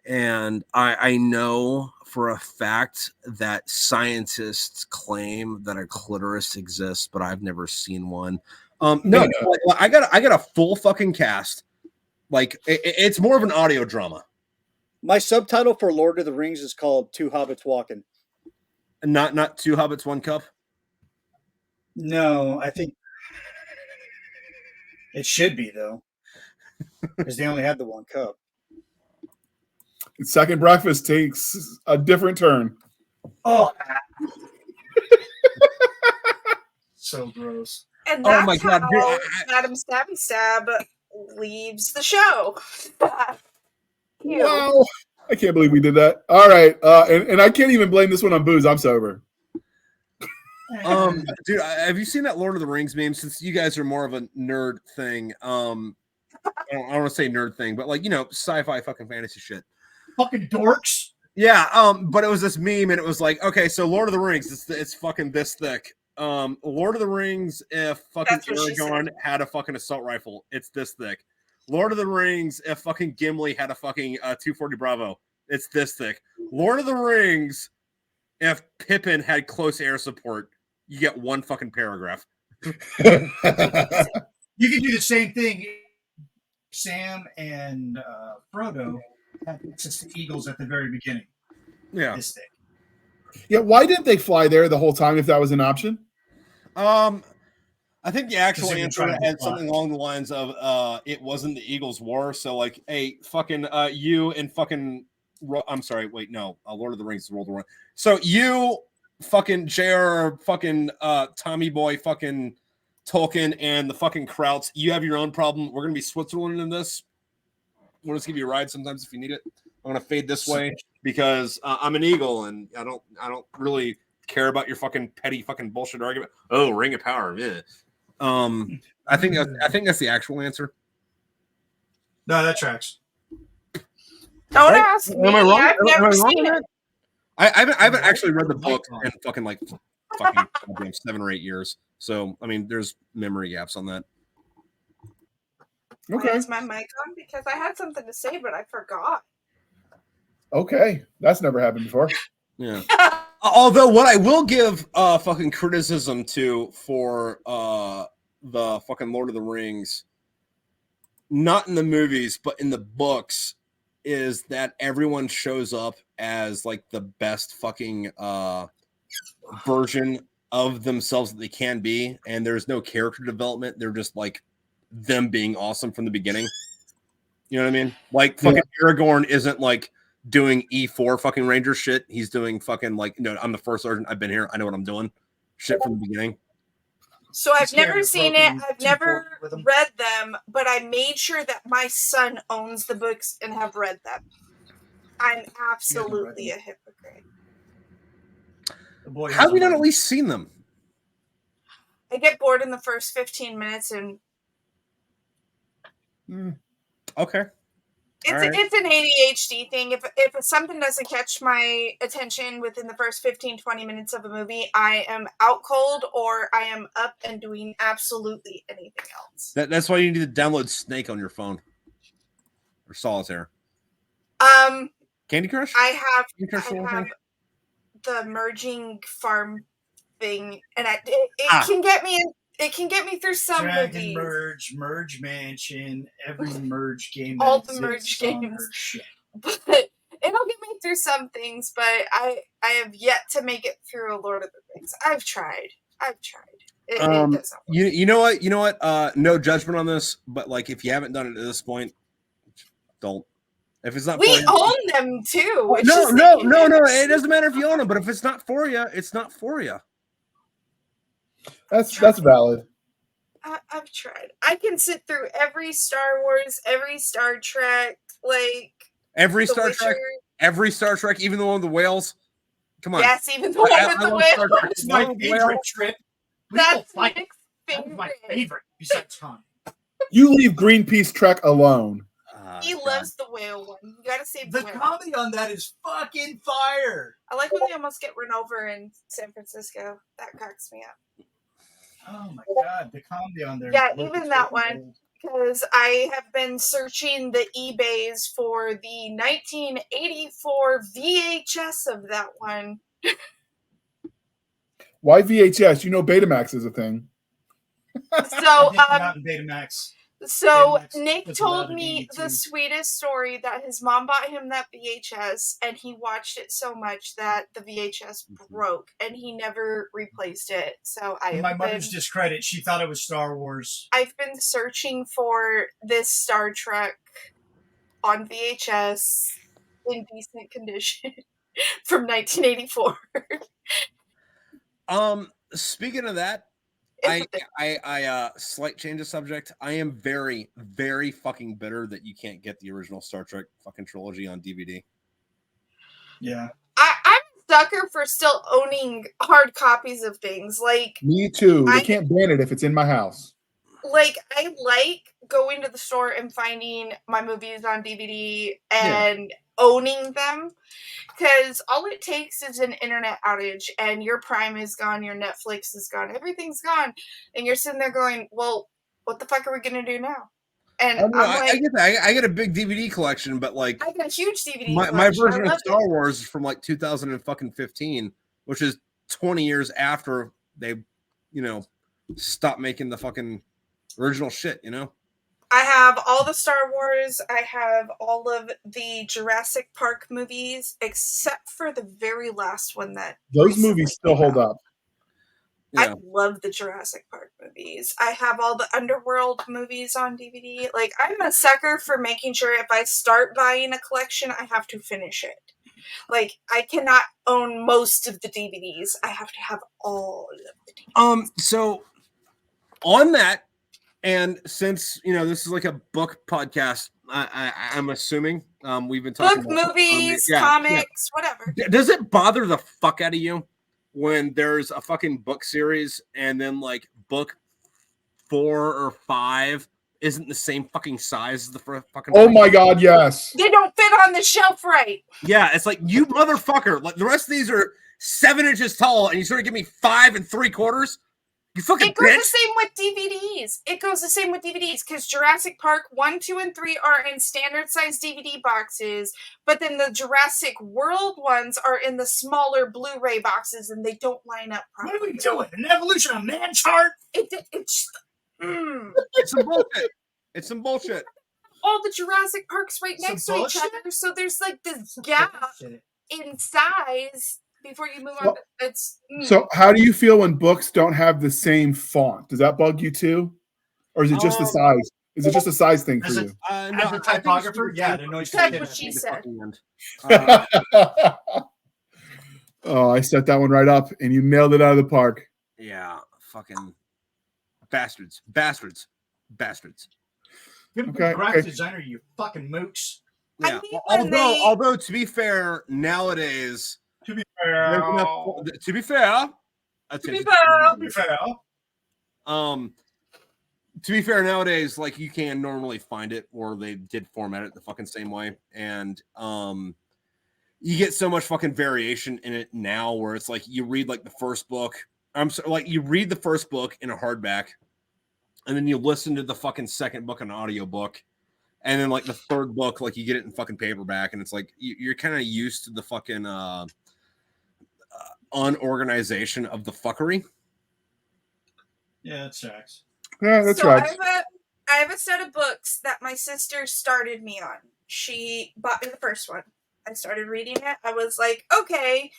And I know for a fact that scientists claim that a clitoris exists, but I've never seen one. No. I got a full fucking cast. Like it's more of an audio drama. My subtitle for Lord of the Rings is called Two Hobbits Walking. Not Two Hobbits, One Cup. No, I think it should be though, because they only had the one cup. Second breakfast takes a different turn. Oh, so gross. And that's my God, how Madam Stabby Stab leaves the show. Wow. I can't believe we did that. All right. And I can't even blame this one on booze. I'm sober. Dude, have you seen that Lord of the Rings meme? Since you guys are more of a nerd thing, I don't want to say nerd thing, but like, sci-fi fucking fantasy shit. Fucking dorks. Yeah, but it was this meme, and it was like, okay, so Lord of the Rings, it's fucking this thick. Lord of the Rings, if fucking Aragorn had a fucking assault rifle, it's this thick. Lord of the Rings, if fucking Gimli had a fucking 240 Bravo, it's this thick. Lord of the Rings, if Pippin had close air support, you get one fucking paragraph. You can do the same thing. Sam and Frodo had access to eagles at the very beginning. Yeah. This thing. Yeah, why didn't they fly there the whole time if that was an option? I think the actual answer had something along the lines of it wasn't the Eagles' war, so like, hey, fucking you and fucking I'm sorry, wait, no, Lord of the Rings is World War I. So you fucking JR fucking Tommy Boy fucking Tolkien and the fucking Krauts, you have your own problem. We're gonna be Switzerland in this. We'll just give you a ride sometimes if you need it. I'm gonna fade this way because I'm an eagle and I don't really care about your fucking petty fucking bullshit argument. Oh, Ring of Power, yeah. I think that's the actual answer. No, that tracks. Don't ask me. Am I wrong? I've never seen it. I haven't actually read the book in fucking 7 or 8 years. So I mean, there's memory gaps on that. Okay. Is my mic on? Because I had something to say, but I forgot. Okay. That's never happened before. Yeah. Although what I will give fucking criticism to for the fucking Lord of the Rings, not in the movies but in the books, is that everyone shows up as like the best fucking version of themselves that they can be, and there's no character development. They're just like them being awesome from the beginning. You know what I mean? Like fucking Aragorn isn't like doing E4 fucking Ranger shit. He's doing fucking like, I'm the first sergeant. I've been here. I know what I'm doing. Shit from the beginning. So I've never seen it. I've never read them, but I made sure that my son owns the books and have read them. I'm absolutely a hypocrite. How have you not at least seen them? I get bored in the first 15 minutes and... Okay. It's an ADHD thing. If something doesn't catch my attention within the first 15, 20 minutes of a movie, I am out cold or I am up and doing absolutely anything else. That's why you need to download Snake on your phone. Or Solitaire. Candy Crush? I have the merging farm thing, and it can get me in. It can get me through some Dragon movies. Merge Mansion, every merge game. All the merge games. But it'll get me through some things, but I have yet to make it through a Lord of the Rings. I've tried. It doesn't work. You know what? No judgment on this, but like if you haven't done it at this point, don't. If it's not, we own them too. No. It doesn't matter if you own them, but if it's not for you, it's not for you. That's valid. I've tried. I can sit through every Star Wars, every Star Trek, like every Star Trek, even the one with the whales. Come on. Yes, even the one with the whales. That's my favorite Trip. That's Nick's favorite. That's my favorite besides Han. You leave Greenpeace Trek alone. He loves the whale one. You gotta save the whale. The comedy on that is fucking fire. I like when they almost get run over in San Francisco. That cracks me up. Oh my god, the comedy on there. Yeah, even that one. Because I have been searching the eBays for the 1984 VHS of that one. Why VHS? You know Betamax is a thing. So, not Betamax. So Nick told me the sweetest story that his mom bought him that VHS and he watched it so much that the VHS broke and he never replaced it. So my mother's discredit, she thought it was Star Wars. I've been searching for this Star Trek on VHS in decent condition from 1984. Speaking of that, I slight change of subject. I am very, very fucking bitter that you can't get the original Star Trek fucking trilogy on DVD. Yeah. I'm a sucker for still owning hard copies of things. Like me too. They can't ban it if it's in my house. Like I like going to the store and finding my movies on DVD and owning them. Because all it takes is an internet outage and your Prime is gone, your Netflix is gone, everything's gone. And you're sitting there going, well, what the fuck are we going to do now? And I get that. I get a big DVD collection, but like... I got a huge DVD collection. My version of Star Wars is from like 2015, which is 20 years after they, stopped making the fucking original shit, I have all the Star Wars. I have all of the Jurassic Park movies, except for the very last one that those movies still hold up. Yeah. I love the Jurassic Park movies. I have all the Underworld movies on DVD. Like, I'm a sucker for making sure if I start buying a collection, I have to finish it. Like, I cannot own most of the DVDs. I have to have all of the DVDs. So, on that, and since, this is like a book podcast, I'm assuming we've been talking about movies, comics, whatever. Does it bother the fuck out of you when there's a fucking book series and then like book 4 or 5 isn't the same fucking size as the fucking... Oh my god, yes. They don't fit on the shelf right. Yeah, it's like, you motherfucker. Like, the rest of these are 7 inches tall and you sort of give me 5 3/4. You fucking It goes bitch. the same with DVDs. It goes the same with DVDs because Jurassic Park 1, 2, and 3 are in standard size DVD boxes, but then the Jurassic World ones are in the smaller Blu-ray boxes, and they don't line up properly. What are we doing? An evolution of man chart? It's some bullshit. It's some bullshit. all the Jurassic Parks right Some next to bullshit? each other, so there's like this gap in size before you move on. It's So how do you feel when books don't have the same font? Does that bug you too? Or is it just the size? Is it just a size thing for you? As a typographer, yeah, it annoys me. That's what she said. Oh, I set that one right up, and you nailed it out of the park. Yeah, fucking bastards. Good graphic designer, you fucking mooks. Yeah. Although to be fair, nowadays. To be fair. To be fair, nowadays, like you can normally find it, or they did format it the fucking same way, and you get so much fucking variation in it now, where it's like you read like the first book. You read the first book in a hardback, and then you listen to the fucking second book in an audiobook, and then like the third book, like you get it in fucking paperback, and it's like you're kind of used to the fucking unorganization of the fuckery. Yeah, that sucks. Yeah, that's so right. I have a set of books that my sister started me on. She bought me the first one. I started reading it. I was like, okay,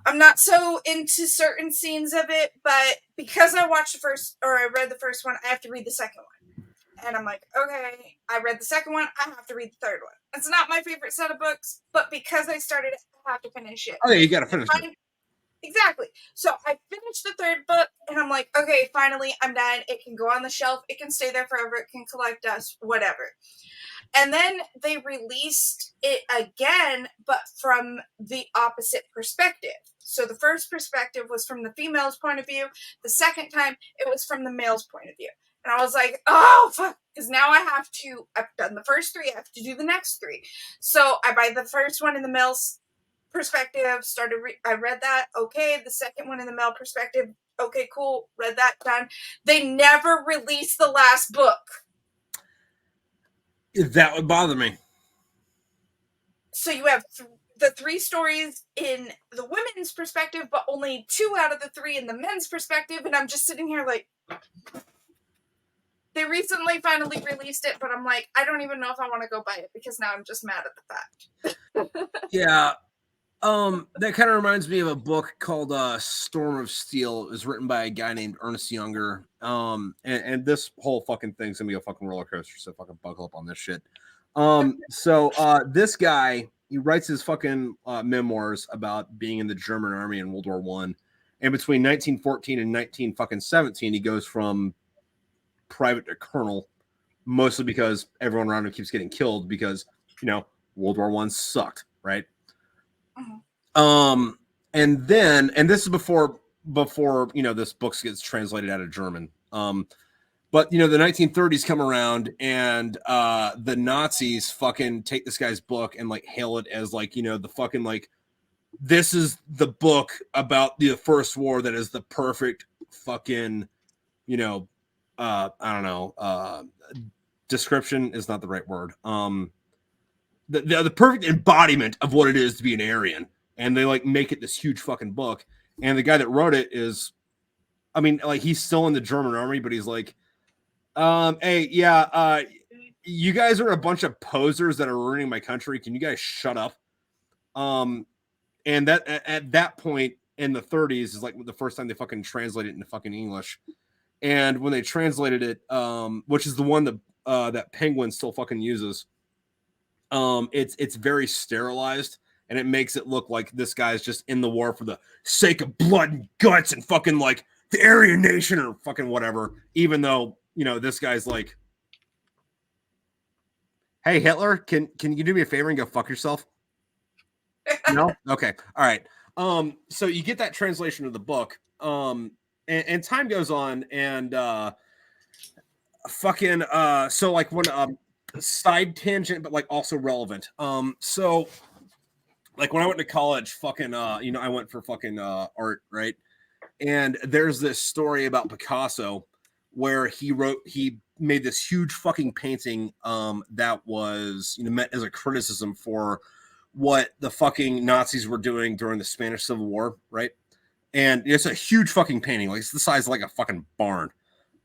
I'm not so into certain scenes of it, but because I read the first one, I have to read the second one. And I'm like, okay, I read the second one, I have to read the third one. It's not my favorite set of books, but because I started it, I have to finish it. Oh yeah, you gotta finish it. Exactly. So I finished the third book, and I'm like, okay, finally, I'm done. It can go on the shelf. It can stay there forever. It can collect dust, whatever. And then they released it again, but from the opposite perspective. So the first perspective was from the female's point of view. The second time, it was from the male's point of view. And I was like, oh, fuck. Because now I've done the first three. I have to do the next three. So I buy the first one in the male's perspective, I read that, okay. The second one in the male perspective, okay, cool, read that, done. They never released the last book. That would bother me. So you have the three stories in the women's perspective, but only 2 out of the 3 in the men's perspective, and I'm just sitting here like, they recently finally released it, but I'm like, I don't even know if I want to go buy it because now I'm just mad at the fact. Yeah. That kind of reminds me of a book called Storm of Steel. It was written by a guy named Ernest Younger. And this whole fucking thing's gonna be a fucking roller coaster, so fucking buckle up on this shit. So this guy, he writes his fucking memoirs about being in the German army in World War I. And between 1914 and 1917, he goes from private to colonel, mostly because everyone around him keeps getting killed because, World War I sucked, right? And this is before this book gets translated out of German. But the 1930s come around and the Nazis fucking take this guy's book and like hail it as like, the fucking like, this is the book about the First War that is the perfect fucking, I don't know, description is not the right word. The perfect embodiment of what it is to be an Aryan. And they like make it this huge fucking book. And the guy that wrote it is, I mean, like he's still in the German army, but he's like, hey, yeah, you guys are a bunch of posers that are ruining my country. Can you guys shut up? And that at that point in the 30s is like the first time they fucking translated it into fucking English. And when they translated it, which is the one that Penguin still fucking uses, it's very sterilized. And it makes it look like this guy's just in the war for the sake of blood and guts and fucking like the Aryan nation or fucking whatever. Even though, this guy's like, hey, Hitler, can you do me a favor and go fuck yourself? No? Okay. All right. So you get that translation of the book. And time goes on and so like when side tangent, but like also relevant. So like when I went to college, fucking, I went for fucking art, right? And there's this story about Picasso where he made this huge fucking painting that was meant as a criticism for what the fucking Nazis were doing during the Spanish Civil War, right? And it's a huge fucking painting, like it's the size of like a fucking barn.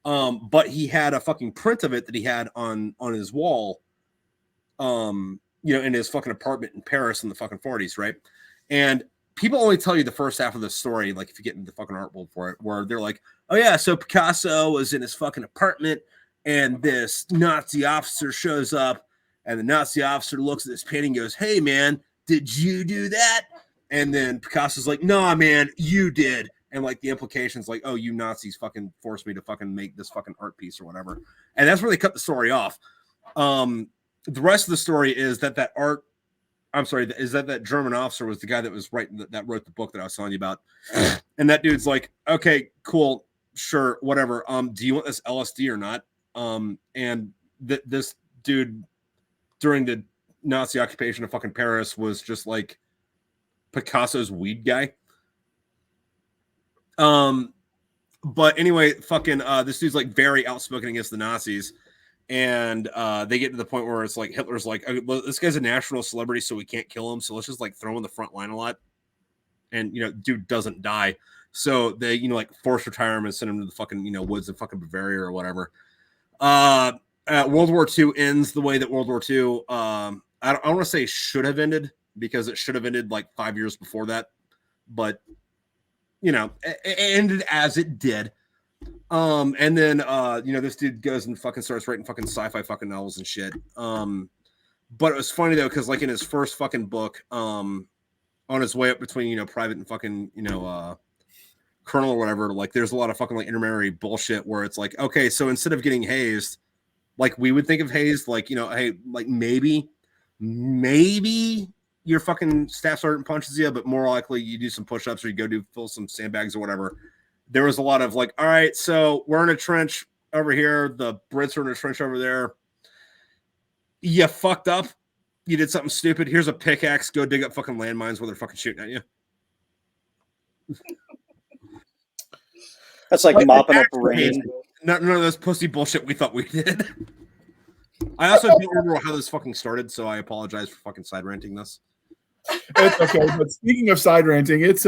But he had a fucking print of it that he had on his wall, in his fucking apartment in Paris in the fucking 40s, right? And people only tell you the first half of the story, like if you get into the fucking art world for it, where they're like, oh yeah, so Picasso was in his fucking apartment and this Nazi officer shows up and the Nazi officer looks at this painting and goes, hey man, did you do that? And then Picasso's like, nah man, you did. And like the implications like, oh, you Nazis fucking forced me to fucking make this fucking art piece or whatever. And that's where they cut the story off. The rest of the story is that that German officer was the guy that was that wrote the book that I was telling you about. And that dude's like, okay, cool, sure, whatever. Do you want this LSD or not? And this dude during the Nazi occupation of fucking Paris was just like Picasso's weed guy. But anyway, fucking this dude's like very outspoken against the Nazis. And they get to the point where it's like Hitler's like, well, this guy's a national celebrity, so we can't kill him. So let's just like throw him in the front line a lot. And dude doesn't die. So they, like force retire him and send him to the fucking, woods in fucking Bavaria or whatever. World War II ends the way that World War II, I don't want to say should have ended because it should have ended like 5 years before that. But, it ended as it did. And then this dude goes and fucking starts writing fucking sci-fi fucking novels and shit. But it was funny though, because like in his first fucking book, on his way up between private and fucking colonel or whatever, like there's a lot of fucking like intermarried bullshit where it's like, okay, so instead of getting hazed, like we would think of hazed, like hey, like maybe your fucking staff sergeant punches you, but more likely you do some push-ups or you go fill some sandbags or whatever. There was a lot of like, all right, so we're in a trench over here. The Brits are in a trench over there. You fucked up. You did something stupid. Here's a pickaxe. Go dig up fucking landmines where they're fucking shooting at you. That's like mopping up rain. None of this pussy bullshit we thought we did. I also don't remember how this fucking started, so I apologize for fucking side ranting this. It's okay. But speaking of side ranting, it's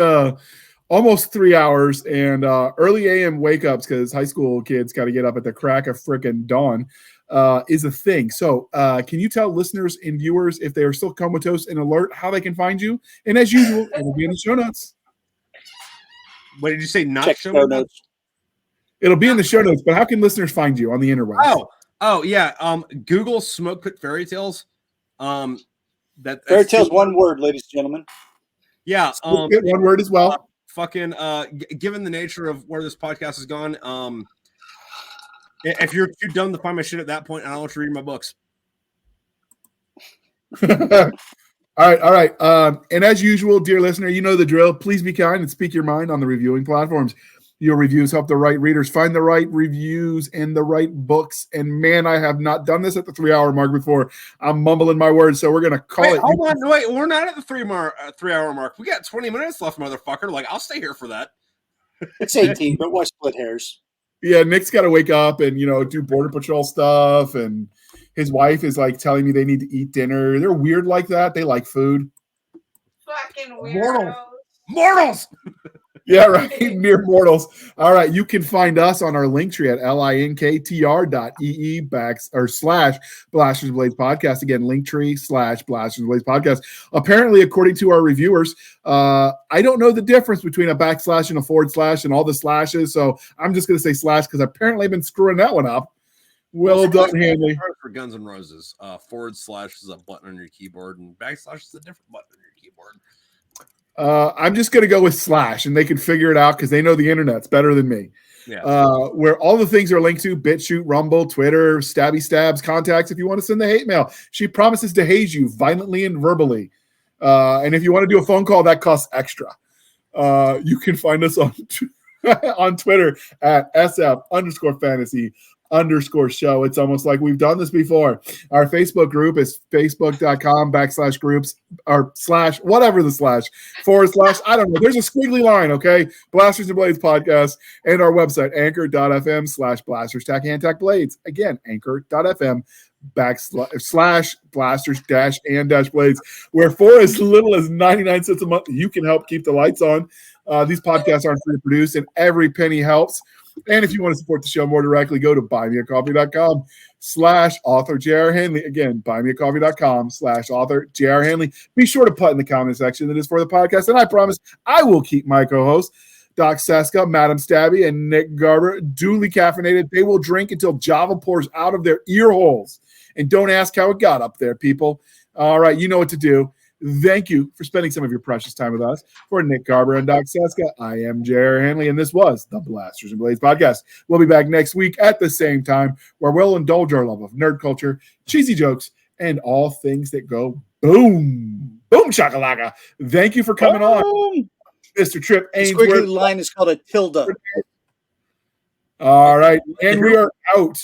almost 3 hours and early AM wake ups because high school kids got to get up at the crack of frickin' dawn is a thing. So can you tell listeners and viewers if they are still comatose and alert how they can find you? And as usual, it will be in the show notes. What did you say? Not Check show notes. It'll be in the show notes, but how can listeners find you on the interwebs? Oh yeah. Google Smoke Pit Fairy Tales. Fairy Tales, one word, ladies and gentlemen. Yeah. One word as well. Fucking given the nature of where this podcast has gone, if you're too dumb to find my shit at that point, I don't want you to read my books. All right. And as usual, dear listener, you know the drill. Please be kind and speak your mind on the reviewing platforms. Your reviews help the right readers find the right reviews and the right books. And man, I have not done this at the 3 hour mark before. I'm mumbling my words, so we're gonna call it. Hold on, wait, we're not at the 3 hour mark. We got 20 minutes left, motherfucker. Like, I'll stay here for that. It's 18, but why split hairs? Yeah, Nick's got to wake up and do border patrol stuff, and his wife is like telling me they need to eat dinner. They're weird like that. They like food. Fucking weirdos. Mortals. Yeah, right. Mere mortals. All right. You can find us on our link tree at linktr.ee/Blasters and Blades podcast. Again, linktree/Blasters and Blades podcast. Apparently, according to our reviewers, I don't know the difference between a backslash and a forward slash and all the slashes. So I'm just going to say slash because apparently I've been screwing that one up. Well done, Handley. For Guns N' Roses, forward slash is a button on your keyboard and backslash is a different button on your keyboard. I'm just going to go with slash, and they can figure it out because they know the internet's better than me. Yeah. Where all the things are linked to: BitChute, Rumble, Twitter, Stabby Stabs, contacts. If you want to send the hate mail, she promises to haze you violently and verbally. And if you want to do a phone call, that costs extra. You can find us on on Twitter at SF_fantasy_. _show. It's almost like we've done this before. Our Facebook group is facebook.com/groups or / whatever the / I don't know. There's a squiggly line, okay? Blasters and Blades podcast, and our website, anchor.fm/blasters / blades. Again, anchor.fm / blasters - blades, where for as little as 99 cents a month, you can help keep the lights on. These podcasts aren't free to produce, and every penny helps. And if you want to support the show more directly, go to buymeacoffee.com /author J.R. Handley. Again, buymeacoffee.com /author J.R. Handley. Be sure to put in the comment section that is for the podcast. And I promise I will keep my co-hosts, Doc Cisca, Madam Stabby, and Nick Garber, duly caffeinated. They will drink until Java pours out of their ear holes. And don't ask how it got up there, people. All right, you know what to do. Thank you for spending some of your precious time with us. For Nick Garber and Doc Cisca, I am J.R. Handley, and this was the Blasters and Blades podcast. We'll be back next week at the same time, where we'll indulge our love of nerd culture, cheesy jokes, and all things that go boom. Boom shakalaka. Thank you for coming on, Mr. Tripp Ainsworth. The squiggly line is called a tilde. All right, and we are out.